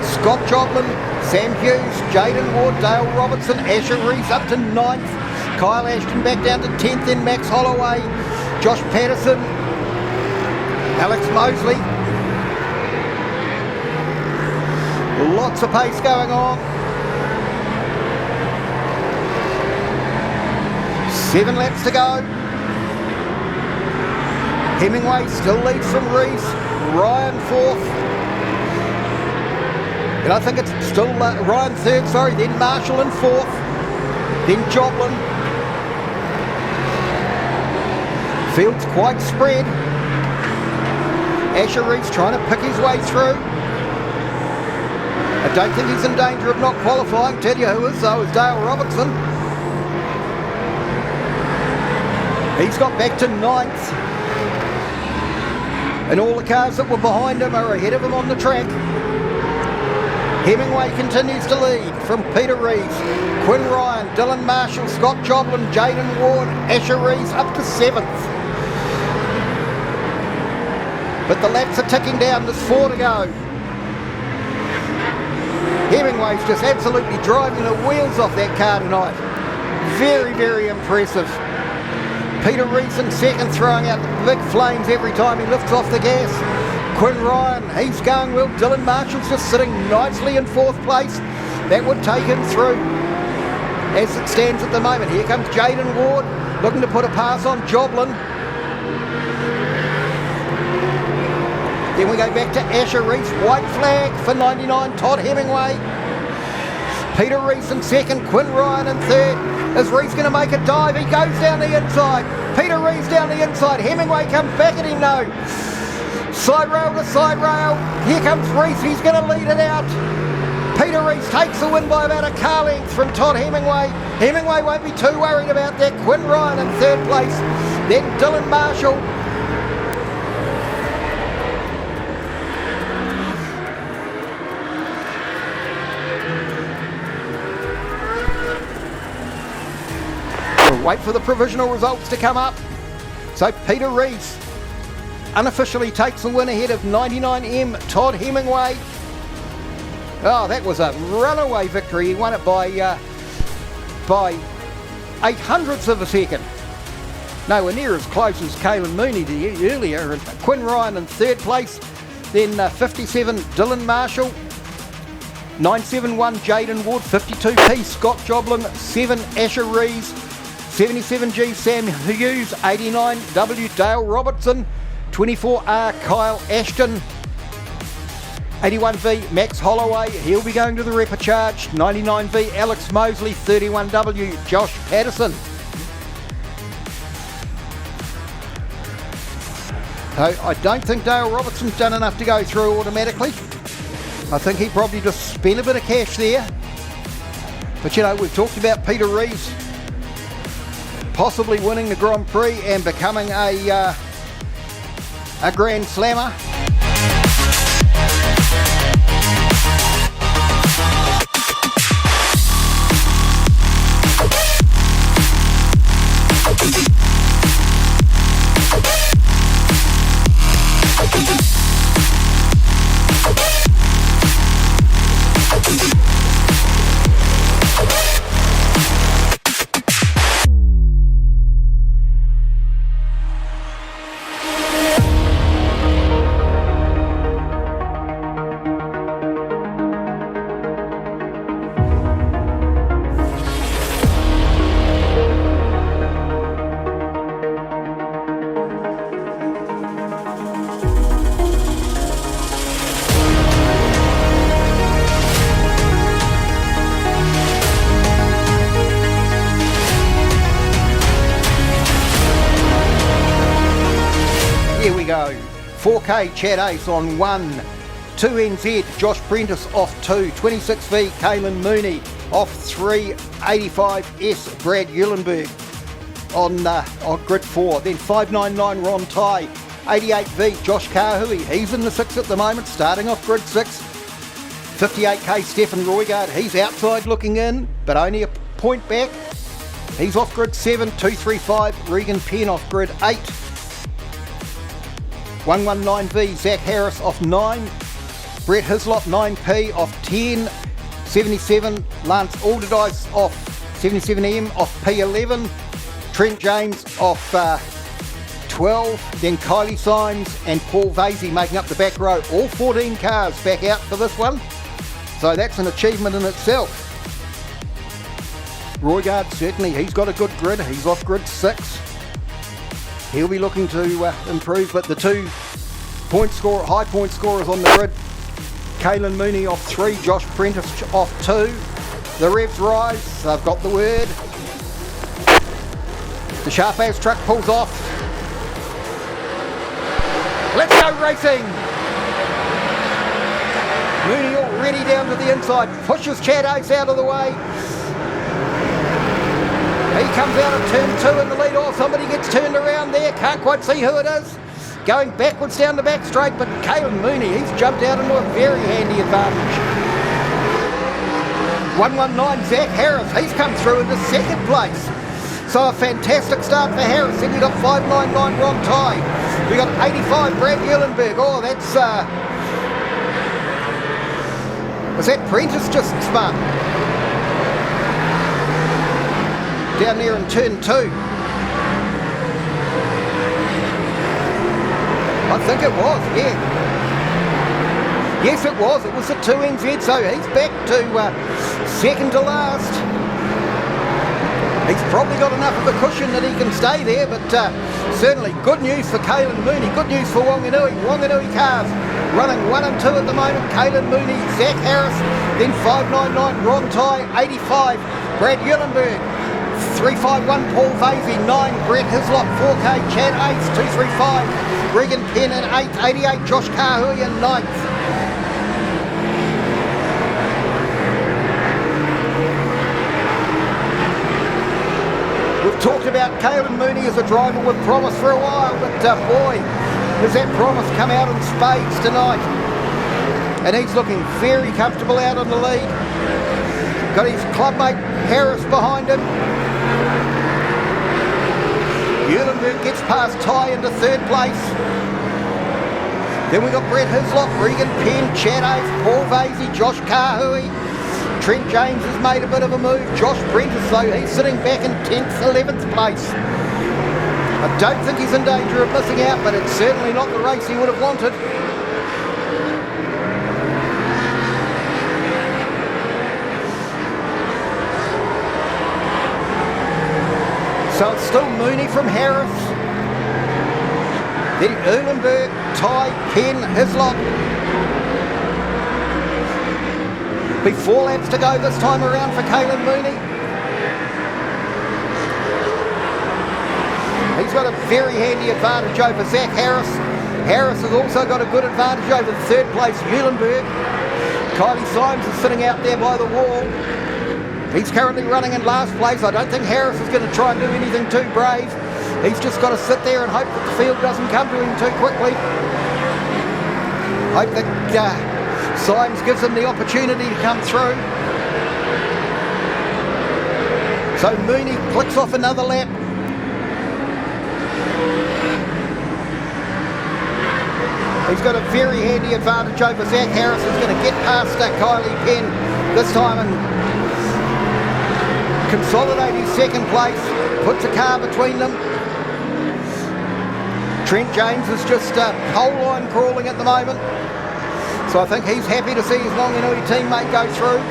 Speaker 13: Scott Joplin, Sam Hughes, Jaden Ward, Dale Robertson, Asher Reeves up to 9th. Kyle Ashton back down to 10th. Then Max Holloway, Josh Patterson, Alex Mosley. Lots of pace going on. 7 laps to go. Hemingway still leads from Reeves. Ryan 4th. And I think it's still Ryan 3rd, sorry. Then Marshall in 4th. Then Joplin. Field's quite spread. Asher Reeves trying to pick his way through. I don't think he's in danger of not qualifying. Tell you who is though, is Dale Robertson. He's got back to 9th. And all the cars that were behind him are ahead of him on the track. Hemingway continues to lead from Peter Reeves, Quinn Ryan, Dylan Marshall, Scott Joplin, Jaden Ward, Asher Reeves up to 7th. But the laps are ticking down, there's 4 to go. Hemingway's just absolutely driving the wheels off that car tonight. Very, very impressive. Peter Reeves in 2nd, throwing out the big flames every time he lifts off the gas. Quinn Ryan, he's going well. Dylan Marshall's just sitting nicely in 4th place. That would take him through as it stands at the moment. Here comes Jaden Ward, looking to put a pass on Joplin. Then we go back to Asher Reeves, white flag for 99, Todd Hemingway. Peter Reeves in 2nd, Quinn Ryan in 3rd. Is Reeves going to make a dive? He goes down the inside. Peter Reeves down the inside. Hemingway comes back at him, no. Side rail to side rail. Here comes Reeves. He's going to lead it out. Peter Reeves takes the win by about a car length from Todd Hemingway. Hemingway won't be too worried about that. Quinn Ryan in 3rd place. Then Dylan Marshall. Wait for the provisional results to come up. So Peter Reeves unofficially takes the win ahead of 99M Todd Hemingway. Oh, that was a runaway victory. He won it by 8 hundredths of a second. Nowhere near as close as Caelan Mooney did earlier. Quinn Ryan in 3rd place. Then 57 Dylan Marshall. 971 Jaden Ward. 52P Scott Joplin. 7 Asher Reeves. 77G Sam Hughes, 89W Dale Robertson, 24R Kyle Ashton, 81V Max Holloway, he'll be going to the repechage, 99V Alex Mosley, 31W Josh Patterson. I don't think Dale Robertson's done enough to go through automatically. I think he probably just spent a bit of cash there. But you know, we've talked about Peter Reeves possibly winning the Grand Prix and becoming a Grand Slammer. Here we go. 4K Chad Ace on 1. 2NZ Josh Prentice off 2. 26V Caelan Mooney off 3. 85S Brad Eulenberg. on grid 4. Then 599 Ron Tai, 88V Josh Kahui, he's in the 6 at the moment, starting off grid 6. 58k Stefan Roygard, he's outside looking in, but only a point back. He's off grid 7. 235 Regan Penn off grid 8. 119V Zach Harris off 9. Brett Hislop 9P off 10. 77 Lance Alderdice off 77M off P11. Trent James off 12. Then Kylie Symes and Paul Vasey making up the back row. All 14 cars back out for this one. So that's an achievement in itself. Roygard, certainly, he's got a good grid. He's off grid 6. He'll be looking to improve, but the two high point scorers on the grid, Caelan Mooney off 3, Josh Prentice off 2. The revs rise, they've got the word. The Sharp As truck pulls off. Let's go racing! Mooney already down to the inside, pushes Chad Ace out of the way. He comes out of turn 2 in the lead. Oh, somebody gets turned around there. Can't quite see who it is. Going backwards down the back straight, but Caelan Mooney, he's jumped out into a very handy advantage. 119 Zach Harris, he's come through into 2nd place. So a fantastic start for Harris. Then you got 599 Ron Tai. We got 85 Brad Eulenberg. Oh, that's was that Prentice just spun? Down there in turn 2. I think it was, yeah. Yes, it was. It was the 2NZ, so he's back to 2nd to last. He's probably got enough of a cushion that he can stay there, but certainly good news for Caelan Mooney, good news for Wanganui. Wanganui cars running 1 and 2 at the moment. Caelan Mooney, Zach Harris, then 599 Ron Tai, 85 Brad Eulenberg. 351 Paul Vasey, 9 Brett Hislop, 4K Chad Ace, 235 Regan Penn and 8, 88 Josh Kahui in 9th. We've talked about Caelan Mooney as a driver with promise for a while, but boy, has that promise come out in spades tonight. And he's looking very comfortable out on the lead. Got his clubmate Harris behind him. Eulenberg gets past Tai into 3rd place. Then we got Brett Hislop, Regan Penn, Chad Ace, Paul Vasey, Josh Kahui. Trent James has made a bit of a move. Josh Prentice, though, he's sitting back in 10th, 11th place. I don't think he's in danger of missing out, but it's certainly not the race he would have wanted. So it's still Mooney from Harris. Then Eulenberg, Tai, Penn, Hislop. Be 4 laps to go this time around for Caelan Mooney. He's got a very handy advantage over Zach Harris. Harris has also got a good advantage over the 3rd place Eulenberg. Kylie Symes is sitting out there by the wall. He's currently running in last place. I don't think Harris is going to try and do anything too brave. He's just got to sit there and hope that the field doesn't come to him too quickly. Hope that Symes gives him the opportunity to come through. So Mooney clicks off another lap. He's got a very handy advantage over Zach Harris. He's going to get past Kylie Penn this time and consolidate his 2nd place, puts a car between them. Trent James is just pole line crawling at the moment, so I think he's happy to see his Wanganui teammate go through.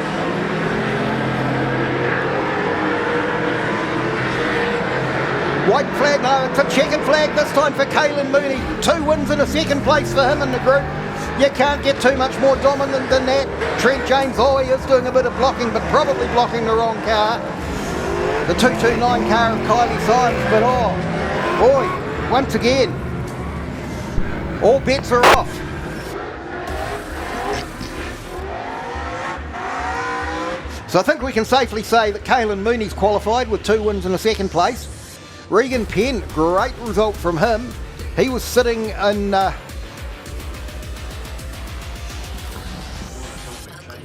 Speaker 13: White flag, no, it's a checkered flag this time for Caelan Mooney. 2 wins and a 2nd place for him in the group. You can't get too much more dominant than that. Trent James, oh, he is doing a bit of blocking, but probably blocking the wrong car. The 229 car of Kylie Symes, but oh, boy, once again, all bets are off. So I think we can safely say that Caelan Mooney's qualified with 2 wins and a 2nd place. Regan Penn, great result from him. He was sitting in...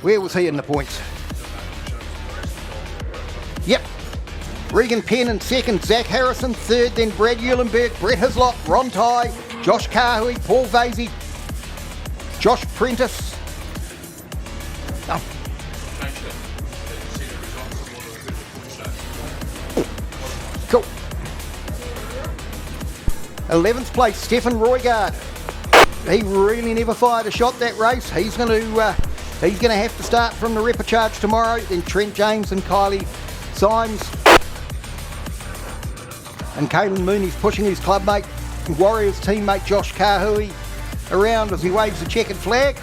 Speaker 13: where was he in the points? Yep. Regan Penn in second, Zach Harrison third, then Brad Eulenberg, Brett Hislop, Ron Ty, Josh Kahui, Paul Vasey, Josh Prentice. Oh. Cool. 11th place, Stefan Roygard. He really never fired a shot that race. He's going to have to start from the repecharge tomorrow. Then Trent James and Kylie Symes. And Caelan Mooney's pushing his clubmate, Warriors teammate Josh Kahui around as he waves the checkered flag.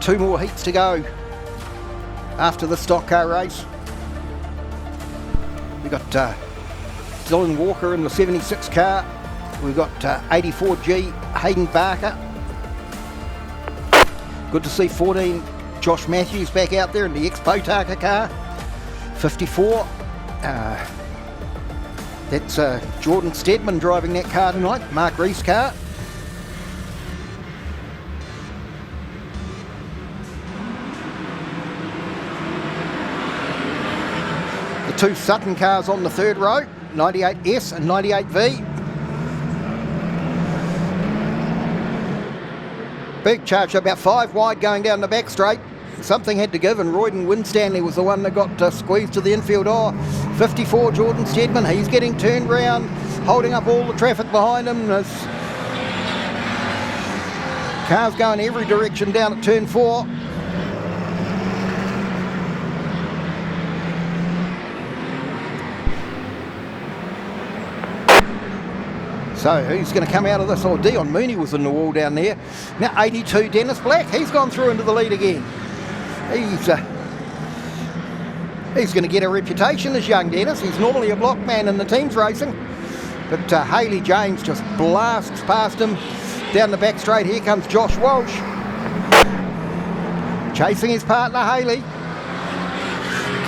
Speaker 13: Two more heats to go after the stock car race. We've got Dylan Walker in the 76 car. We've got 84G Hayden Barker. Good to see 14 Josh Matthews back out there in the ex-Potaka car. 54. That's Jordan Stedman driving that car tonight. Mark Rees' car. Two Sutton cars on the third row, 98S and 98V. Big charge, about 5 wide going down the back straight. Something had to give, and Royden Winstanley was the one that got squeezed to the infield. 54 Jordan Stedman, he's getting turned round, holding up all the traffic behind him. There's cars going every direction down at turn 4. So who's going to come out of this? Dion Mooney was in the wall down there. Now 82 Dennis Black, he's gone through into the lead again. He's going to get a reputation, as young Dennis. He's normally a block man in the team's racing. But Haley James just blasts past him down the back straight. Here comes Josh Walsh. Chasing his partner Haley.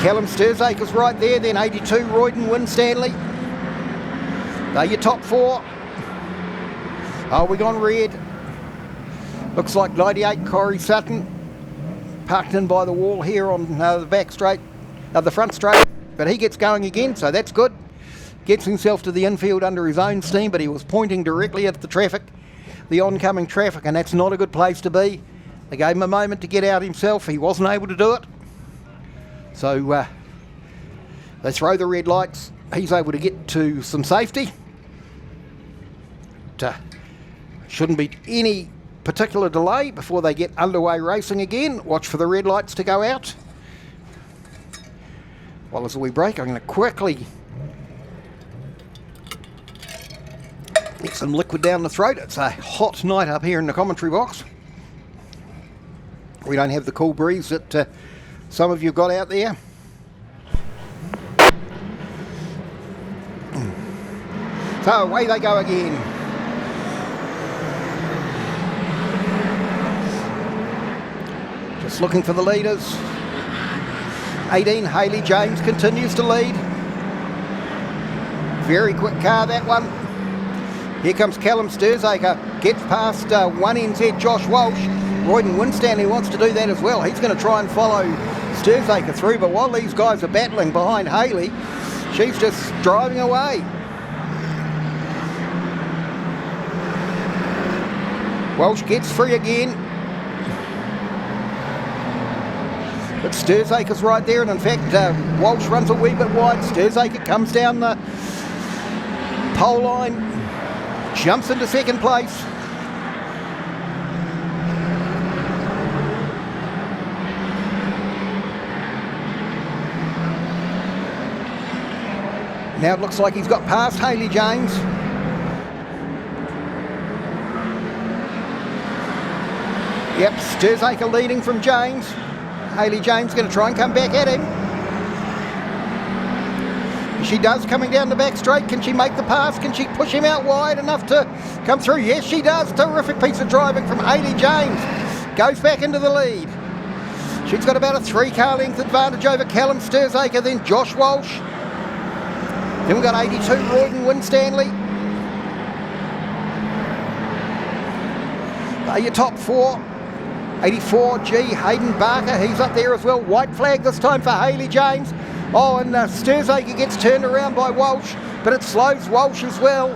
Speaker 13: Callum Sturzaker's right there, then 82 Royden Winstanley. They're your top 4. We gone red. Looks like 98 Corey Sutton. Parked in by the wall here on the back straight, the front straight. But he gets going again, so that's good. Gets himself to the infield under his own steam, but he was pointing directly at the traffic, the oncoming traffic, and that's not a good place to be. They gave him a moment to get out himself. He wasn't able to do it. So they throw the red lights. He's able to get to some safety. Shouldn't be any particular delay before they get underway racing again. Watch for the red lights to go out. While as we break, I'm going to quickly get some liquid down the throat. It's a hot night up here in the commentary box. We don't have the cool breeze that some of you got out there. So away they go again. Just looking for the leaders. 18, Haley James continues to lead. Very quick car, that one. Here comes Callum Sturzaker. Gets past 1NZ Josh Walsh. Royden Winstanley wants to do that as well. He's going to try and follow Sturzaker through, but while these guys are battling behind Haley, she's just driving away. Walsh gets free again. But Sturzaker's right there, and in fact, Walsh runs a wee bit wide. Sturzaker comes down the pole line, jumps into second place. Now it looks like he's got past Hayley James. Yep, Sturzaker leading from James. Hayley James going to try and come back at him. She does, coming down the back straight. Can she make the pass? Can she push him out wide enough to come through? Yes, she does. Terrific piece of driving from Hayley James. Goes back into the lead. She's got about a 3-car length advantage over Callum Sturzaker, then Josh Walsh. Then we've got 82 Royden Winstanley. Are your top 4. 84 G Hayden Barker, he's up there as well. White flag this time for Hayley James. Oh, and Sturzaker gets turned around by Walsh, but it slows Walsh as well.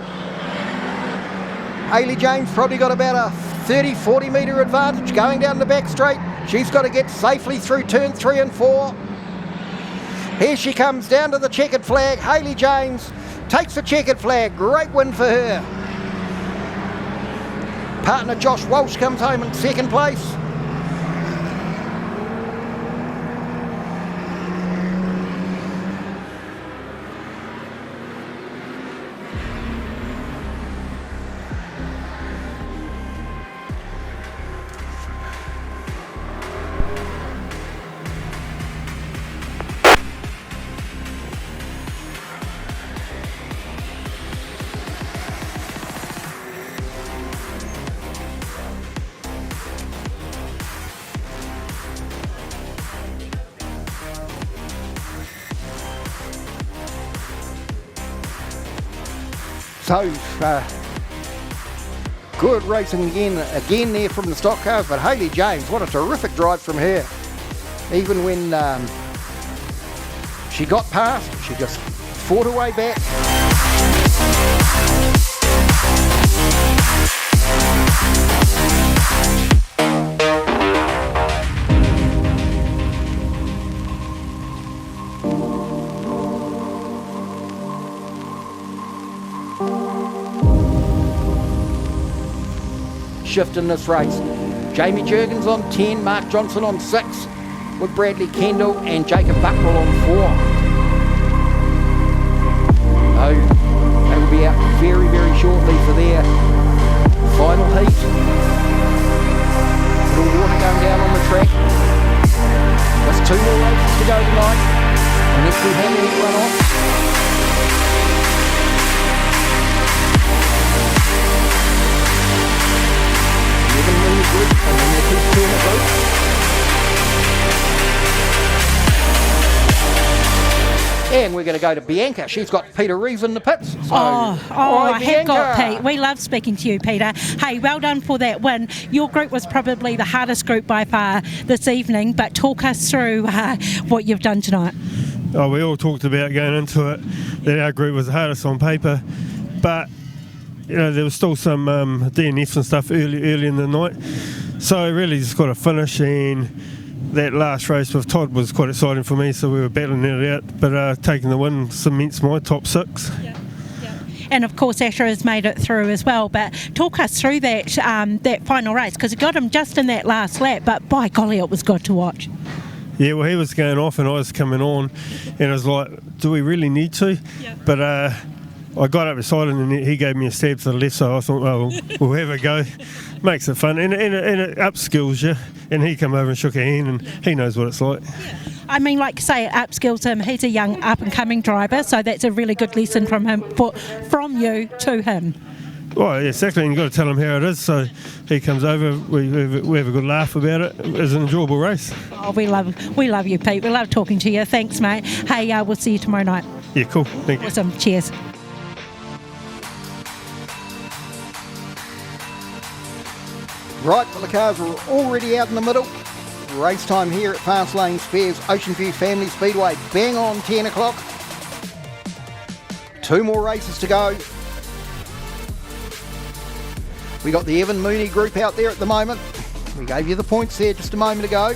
Speaker 13: Hayley James probably got about a 30-40 metre advantage going down the back straight. She's got to get safely through turn 3 and 4. Here she comes down to the checkered flag. Hayley James takes the checkered flag. Great win for her. Partner Josh Walsh comes home in second place. So, good racing again there from the stock cars, but Hayley James, what a terrific drive from her. Even when she got past, she just fought her way back. Shift in this race. Jamie Jurgens on 10, Mark Johnson on 6, with Bradley Kendall and Jacob Bucknell on 4. Oh, they will be out very, very shortly for their final heat. A little water going down on the track. Just 2 more races to go tonight, and let's see how many run off. And we're going to go to Bianca. She's got Peter Reeves in the pits. So,
Speaker 1: I have got Pete. We love speaking to you, Peter. Hey, well done for that win. Your group was probably the hardest group by far this evening, but talk us through what you've done tonight.
Speaker 3: Oh, we all talked about going into it that our group was the hardest on paper, but you know there was still some DNFs and stuff early in the night, so really just got a finish. And that last race with Todd was quite exciting for me, so we were battling it out, but taking the win cements my top 6.
Speaker 1: And of course Asher has made it through as well, but talk us through that that final race, because he got him just in that last lap, but by golly it was good to watch.
Speaker 3: Yeah, well, he was going off and I was coming on, and I was like, do we really need to? But I got up beside him and he gave me a stab to the left, so I thought, well, we'll have a go. Makes it fun, and it upskills you. And he come over and shook a hand, and he knows what it's like.
Speaker 1: I mean, like you say, it upskills him. He's a young up-and-coming driver, so that's a really good lesson from him, from you to him.
Speaker 3: Well, yeah, exactly, and you've got to tell him how it is, so he comes over, we have a good laugh about it. It was an enjoyable race.
Speaker 1: Oh, we love you, Pete. We love talking to you. Thanks, mate. Hey, we'll see you tomorrow night.
Speaker 3: Yeah, cool. Thank you.
Speaker 1: Awesome. Cheers.
Speaker 13: Right, well, the cars are already out in the middle. Race time here at Fast Lane Spares, Oceanview Family Speedway, bang on 10 o'clock. 2 more races to go. We got the Evan Mooney group out there at the moment. We gave you the points there just a moment ago.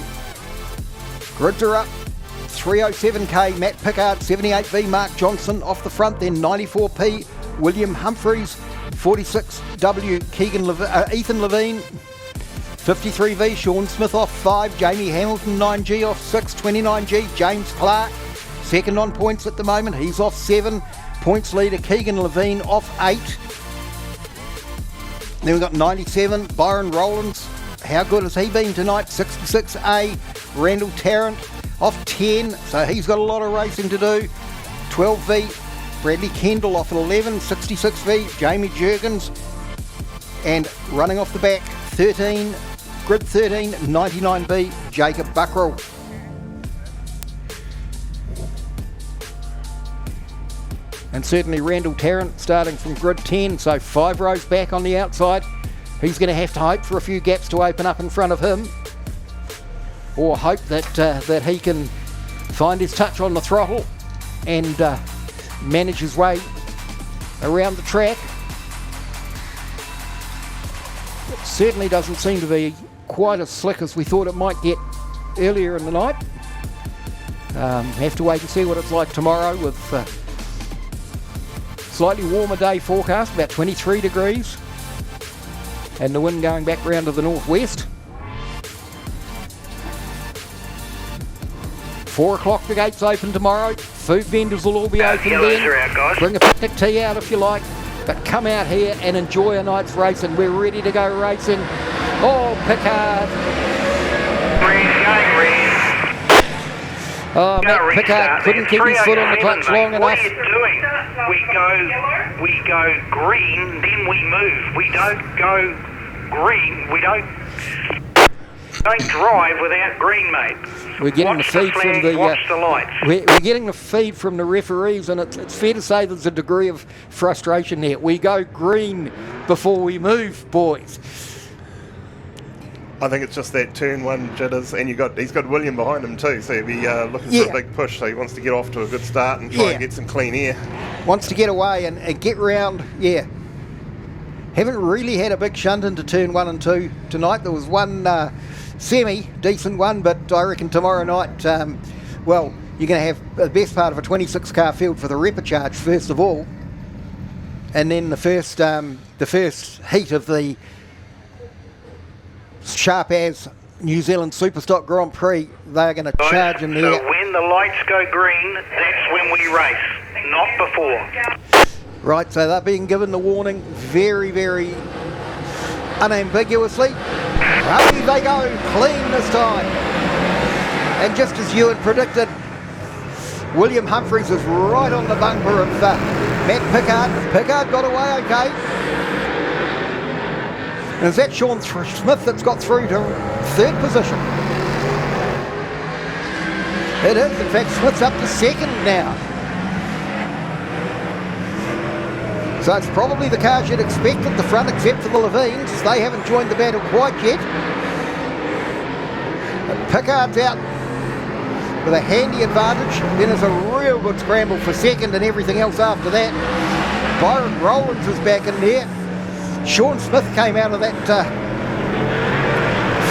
Speaker 13: Grids are up. 307k, Matt Pickard, 78v, Mark Johnson off the front, then 94p, William Humphreys, 46w, Ethan Levine, 53v, Sean Smith off 5, Jamie Hamilton 9g off 6, 29g, James Clark, second on points at the moment, he's off 7, Points leader Keegan Levine off 8. Then we've got 97, Byron Rowlands. How good has he been tonight? 66A, Randall Tarrant off 10, so he's got a lot of racing to do. 12V, Bradley Kendall off at 11, 66V, Jamie Jurgens. And running off the back, 13, grid 13, 99B, Jacob Buckroll. And certainly Randall Tarrant starting from grid 10, so 5 rows back on the outside. He's going to have to hope for a few gaps to open up in front of him, or hope that he can find his touch on the throttle and manage his way around the track. It certainly doesn't seem to be quite as slick as we thought it might get earlier in the night. Have to wait and see what it's like tomorrow with slightly warmer day forecast, about 23 degrees, and the wind going back round to the northwest. 4 o'clock the gates open tomorrow. Food vendors will all be open then. Bring a picnic tea out if you like, but come out here and enjoy a night's racing. We're ready to go racing. Oh, Pickard. Oh, Matt Pickard couldn't keep his foot on the clutch long enough.
Speaker 15: What are you doing? We go green, then we move. We don't go green. We don't drive without green, mate.
Speaker 13: We're getting
Speaker 15: Watch
Speaker 13: the feed
Speaker 15: flag,
Speaker 13: from the
Speaker 15: watch the lights.
Speaker 13: we're getting the feed from the referees, and it's fair to say there's a degree of frustration there. We go green before we move, boys.
Speaker 14: I think it's just that turn one jitters, and he's got William behind him too, so he'll be looking for a big push. So he wants to get off to a good start and try and get some clean air.
Speaker 13: Wants to get away and get round. Yeah. Haven't really had a big shunt into turn 1 and 2 tonight. There was one decent one, but I reckon tomorrow night, well, you're going to have the best part of a 26 car field for the repecharge first of all, and then the first heat of the sharp as New Zealand Superstock Grand Prix. They're going to charge in there.
Speaker 15: So when the lights go green, that's when we race, not before.
Speaker 13: Right, so they're being given the warning very, very unambiguously. Away they go, clean this time. And just as you had predicted, William Humphries is right on the bumper of Matt Pickard. Pickard got away okay. And is that Sean Smith that's got through to 3rd position? It is. In fact, Smith's up to 2nd now. So it's probably the cars you'd expect at the front, except for the Levines. They haven't joined the battle quite yet. But Pickard's out with a handy advantage. Then there's a real good scramble for 2nd and everything else after that. Byron Rowlands is back in there. Sean Smith came out of that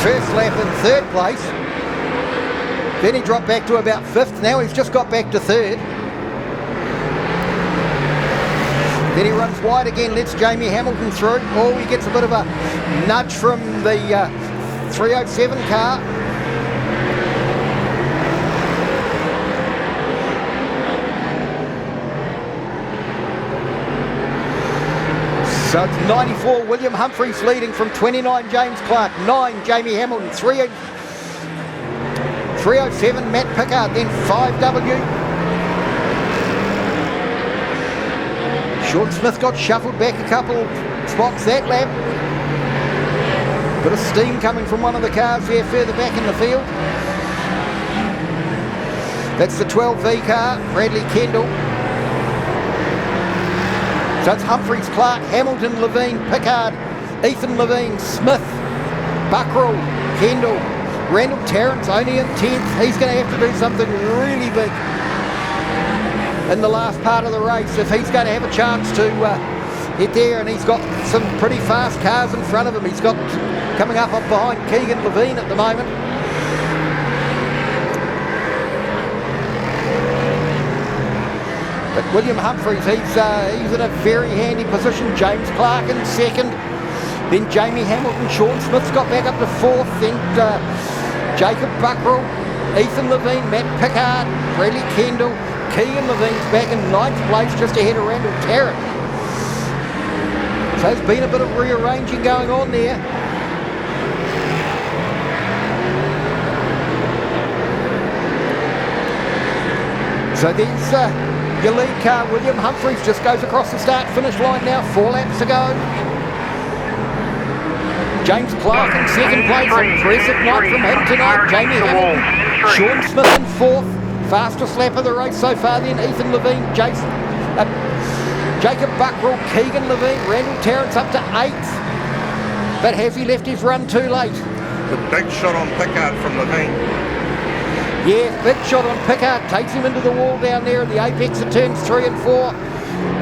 Speaker 13: first lap in 3rd place. Then he dropped back to about 5th. Now he's just got back to 3rd. Then he runs wide again, lets Jamie Hamilton through. Oh, he gets a bit of a nudge from the 307 car. So it's 94, William Humphries leading from 29, James Clark, 9, Jamie Hamilton, 307, Matt Pickard, then 5W. Sean Smith got shuffled back a couple spots that lap. Bit of steam coming from one of the cars there further back in the field. That's the 12V car, Bradley Kendall. So it's Humphries, Clark, Hamilton, Levine, Pickard, Ethan Levine, Smith, Buckroll, Kendall, Randall Tarrant's only in 10th. He's going to have to do something really big in the last part of the race if he's going to have a chance to get there, and he's got some pretty fast cars in front of him. He's got coming up behind Keegan Levine at the moment. But William Humphries, he's in a very handy position. James Clark in 2nd, then Jamie Hamilton. Sean Smith's got back up to 4th, then Jacob Buckroll, Ethan Levine, Matt Pickard, Bradley Kendall, Keegan Levine's back in 9th place, just ahead of Randall Tarrant. So there's been a bit of rearranging going on there. So there's your lead car, William Humphreys, just goes across the start-finish line now, 4 laps to go. James Clark in 2nd place, impressive night from him tonight. Jamie Hamilton, Sean Smith in 4th, fastest lap of the race so far then, Ethan Levine, Jacob Buckrill, Keegan Levine, Randall Tarrant's up to 8th, but has he left his run too late?
Speaker 14: The big shot on Pickard from Levine.
Speaker 13: Yeah, big shot on Pickard, takes him into the wall down there at the apex of turns 3 and 4.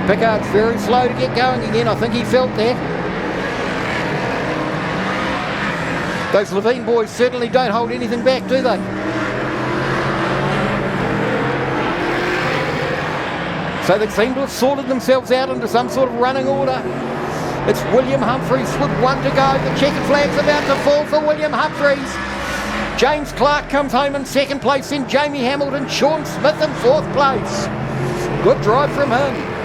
Speaker 13: Pickard's very slow to get going again, I think he felt that. Those Levine boys certainly don't hold anything back, do they? So they seem to have sorted themselves out into some sort of running order. It's William Humphreys with 1 to go. The checkered flag's about to fall for William Humphreys. James Clark comes home in 2nd place, then Jamie Hamilton, Sean Smith in 4th place. Good drive from him.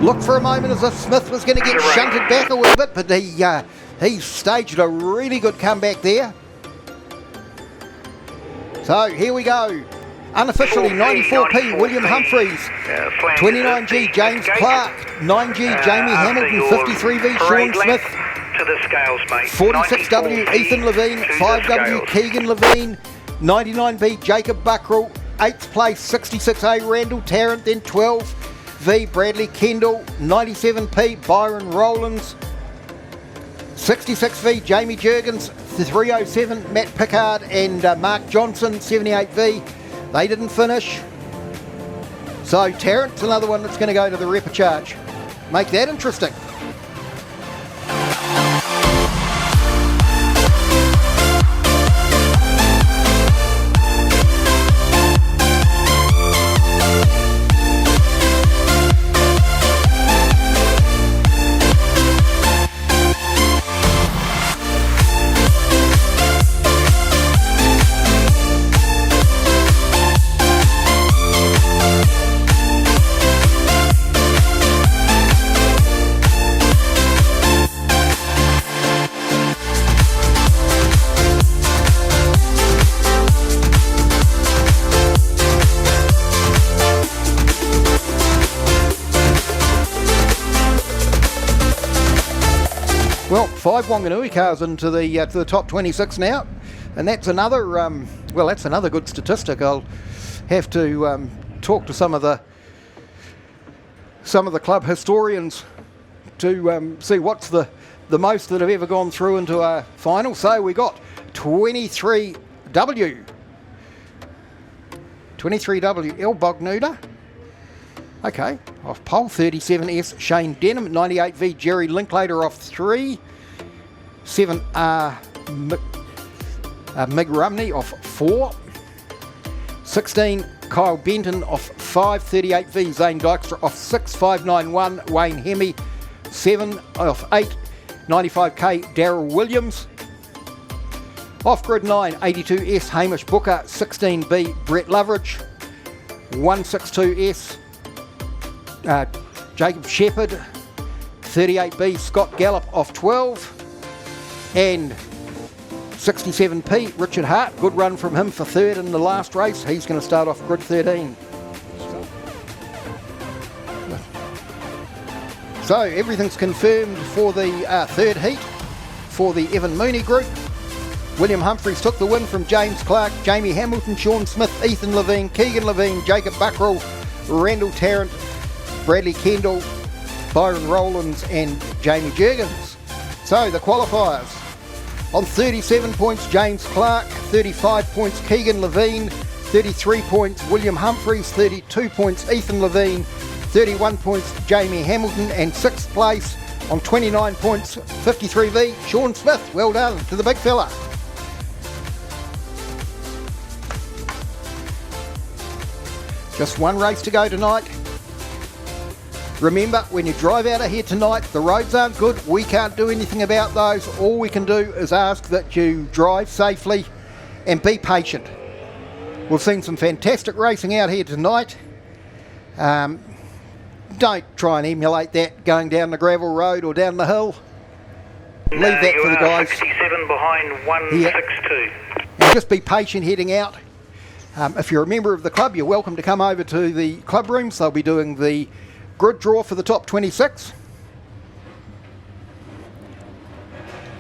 Speaker 13: Looked for a moment as if Smith was going to get shunted back a little bit, but he staged a really good comeback there. So here we go. Unofficially 94p William Humphreys, 29G James Clark, 9G Jamie Hamilton, 53V Sean Smith, 46W Ethan Levine, 5W Keegan Levine, 99B Jacob Buckrill, 8th place 66A Randall Tarrant, then 12V Bradley Kendall, 97P Byron Rowlands, 66V Jamie Jurgens, 307 Matt Pickard and Mark Johnson, 78V. They didn't finish. So Tarrant's another one that's going to go to the repechage. Make that interesting. Well, 5 Wanganui cars into the top 26 now, and that's another that's another good statistic. I'll have to talk to some of the club historians to see what's the most that have ever gone through into a final. So we got 23W El Bognuda. Okay, off pole. 37S Shane Denham, 98V Jerry Linklater off 3, 7R Mig Rumney off 4, 16 Kyle Benton off 5, 38V Zane Dykstra off 6, 591 Wayne Hemi, 7 off 8, 95K Daryl Williams, off grid 9 82S Hamish Booker, 16B Brett Loveridge, 162S Jacob Shepherd, 38B Scott Gallup off 12, and 67P Richard Hart. Good run from him for 3rd in the last race. He's going to start off grid 13. So everything's confirmed for the 3rd heat for the Evan Mooney group. William Humphreys took the win from James Clark, Jamie Hamilton, Sean Smith, Ethan Levine, Keegan Levine, Jacob Buckrill, Randall Tarrant, Bradley Kendall, Byron Rowlands and Jamie Jurgens. So the qualifiers: on 37 points James Clark, 35 points Keegan Levine, 33 points William Humphreys, 32 points Ethan Levine, 31 points Jamie Hamilton, and 6th place on 29 points 53V Sean Smith. Well done to the big fella. Just one race to go tonight. Remember, when you drive out of here tonight, the roads aren't good. We can't do anything about those. All we can do is ask that you drive safely and be patient. We've seen some fantastic racing out here tonight. Don't try and emulate that going down the gravel road or down the hill. Leave that for the guys.
Speaker 15: 67 behind 162.
Speaker 13: And just be patient heading out. If you're a member of the club, you're welcome to come over to the club rooms. They'll be doing the grid draw for the top 26.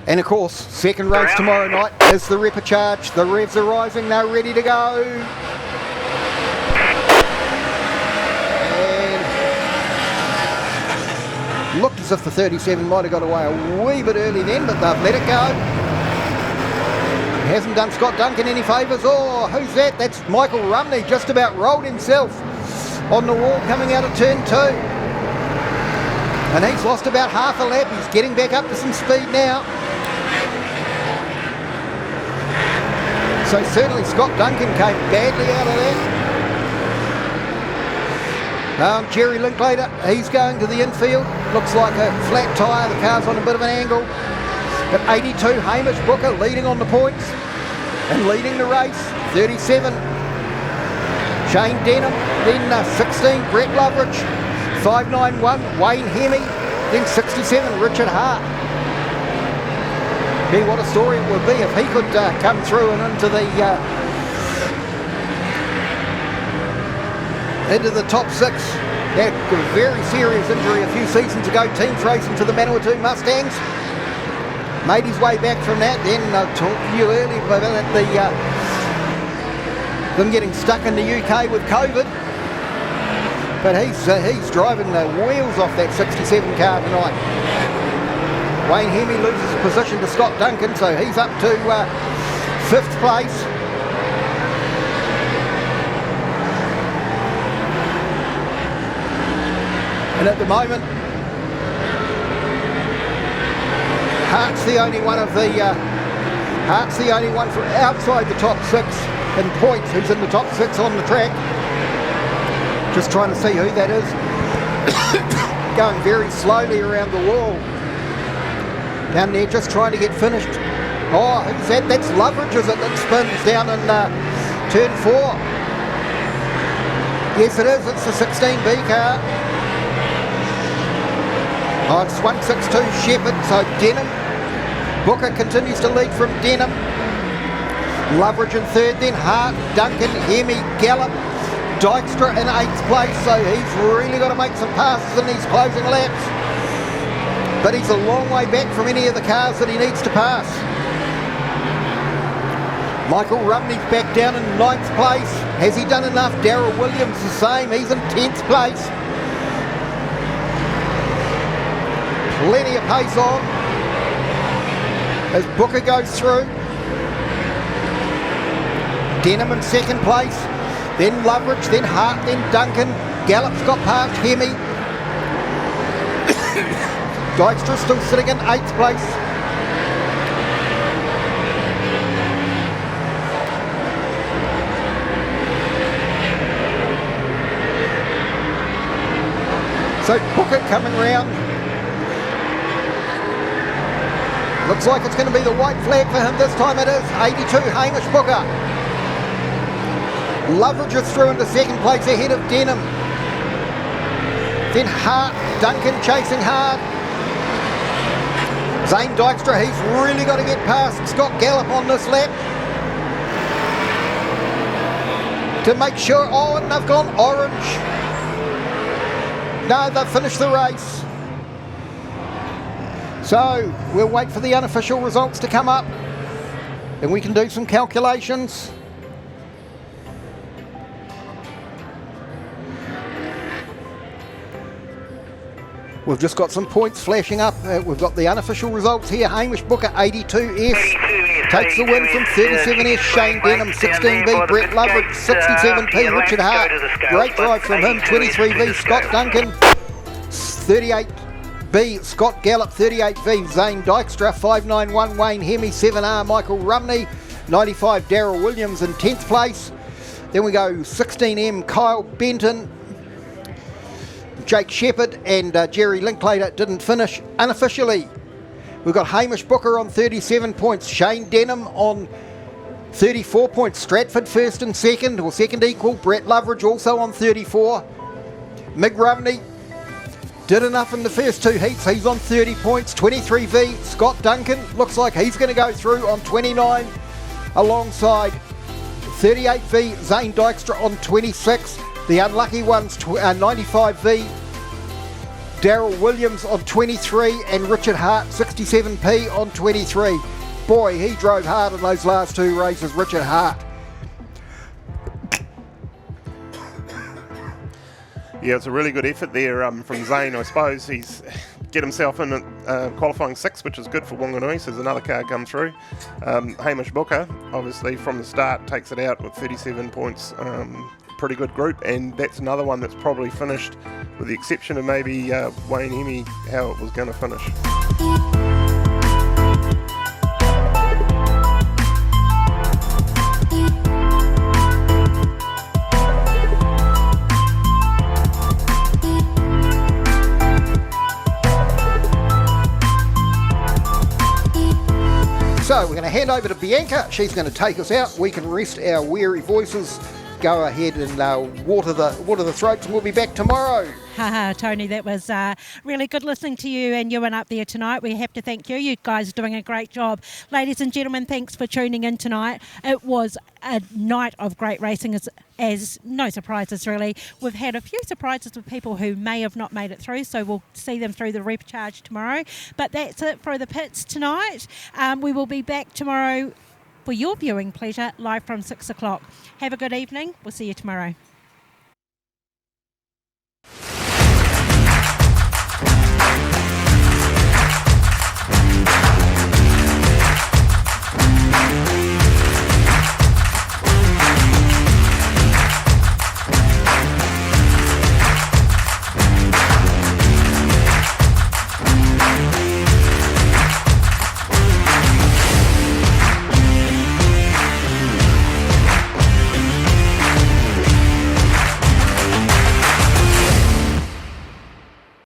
Speaker 13: And of course, second race tomorrow night is the Repecharge. The revs are rising, they're ready to go. And looked as if the 37 might have got away a wee bit early then, but they've let it go. Hasn't done Scott Duncan any favours. Oh, who's that? That's Michael Rumney, just about rolled himself on the wall coming out of turn 2. And he's lost about half a lap. He's getting back up to some speed now. So certainly Scott Duncan came badly out of that. Jerry Linklater, he's going to the infield. Looks like a flat tyre. The car's on a bit of an angle. But 82, Hamish Booker leading on the points and leading the race. 37, Shane Denham. Then 16, Brett Loveridge. 591, Wayne Hemi. Then 67, Richard Hart. Gee, what a story it would be if he could come through and into the top 6. Had a very serious injury a few seasons ago. Teams racing for the Manawatu Mustangs. Made his way back from that. Then I talked to you earlier about them getting stuck in the UK with COVID. But he's driving the wheels off that 67 car tonight. Wayne Hemi loses position to Scott Duncan, so he's up to 5th place. And at the moment, Hart's the only one from outside the top 6 in points who's in the top 6 on the track. Just trying to see who that is. Going very slowly around the wall. Down there, just trying to get finished. Oh, who's that? That's Loveridge, is it? That spins down in turn 4. Yes, it is. It's the 16B car. Oh, it's 162 Shepherd, so Denham. Booker continues to lead from Denham. Loveridge in 3rd, then Hart, Duncan, Hemi, Gallup, Dykstra in 8th place, so he's really got to make some passes in these closing laps. But he's a long way back from any of the cars that he needs to pass. Michael Rumney's back down in 9th place. Has he done enough? Darryl Williams the same, he's in 10th place. Plenty of pace on as Booker goes through. Denham in 2nd place, then Loveridge, then Hart, then Duncan. Gallup's got past Hemi. Dykstra still sitting in 8th place. So Booker coming round. Looks like it's going to be the white flag for him this time. It is 82, Hamish Booker. Loveridge is through into 2nd place ahead of Denham. Then Hart, Duncan chasing hard. Zane Dykstra, he's really got to get past Scott Gallup on this lap to make sure. Oh, and they've gone orange. No, they've finished the race. So we'll wait for the unofficial results to come up and we can do some calculations. We've just got some points flashing up. We've got the unofficial results here. Hamish Booker, 82S. Takes the win from 37S. Shane Denham, 16B. Brett Loveridge, 67P. Richard Hart, great drive from him. 23V. Scott Duncan, 38B. Scott Gallup, 38V. Zane Dykstra, 591. Wayne Hemi, 7R. Michael Rumney, 95. Darryl Williams in 10th place. Then we go 16M. Kyle Benton, Jake Shepherd and Jerry Linklater didn't finish unofficially. We've got Hamish Booker on 37 points, Shane Denham on 34 points. Stratford first and second, or second equal. Brett Loveridge also on 34. Mig Rumney did enough in the first two heats. He's on 30 points. 23V. Scott Duncan looks like he's going to go through on 29, alongside 38V. Zane Dykstra on 26. The unlucky ones, 95V. Daryl Williams on 23, and Richard Hart 67p on 23. Boy, he drove hard in those last two races, Richard Hart.
Speaker 14: Yeah, it's a really good effort there from Zane. I suppose he's get himself in qualifying 6, which is good for Wanganui, so there's another car come through. Hamish Booker, obviously from the start, takes it out with 37 points. Pretty good group, and that's another one that's probably finished, with the exception of maybe Wayne Hemi, how it was going to finish.
Speaker 13: So we're going to hand over to Bianca. She's going to take us out. We can rest our weary voices, go ahead and water the throats, and we'll be back tomorrow.
Speaker 1: Haha, Tony, that was really good listening to you and Ewan up there tonight. We have to thank you. You guys are doing a great job. Ladies and gentlemen, thanks for tuning in tonight. It was a night of great racing, as no surprises really. We've had a few surprises with people who may have not made it through, so we'll see them through the recharge tomorrow. But that's it for the pits tonight. We will be back tomorrow for your viewing pleasure, live from 6 o'clock. Have a good evening. We'll see you tomorrow.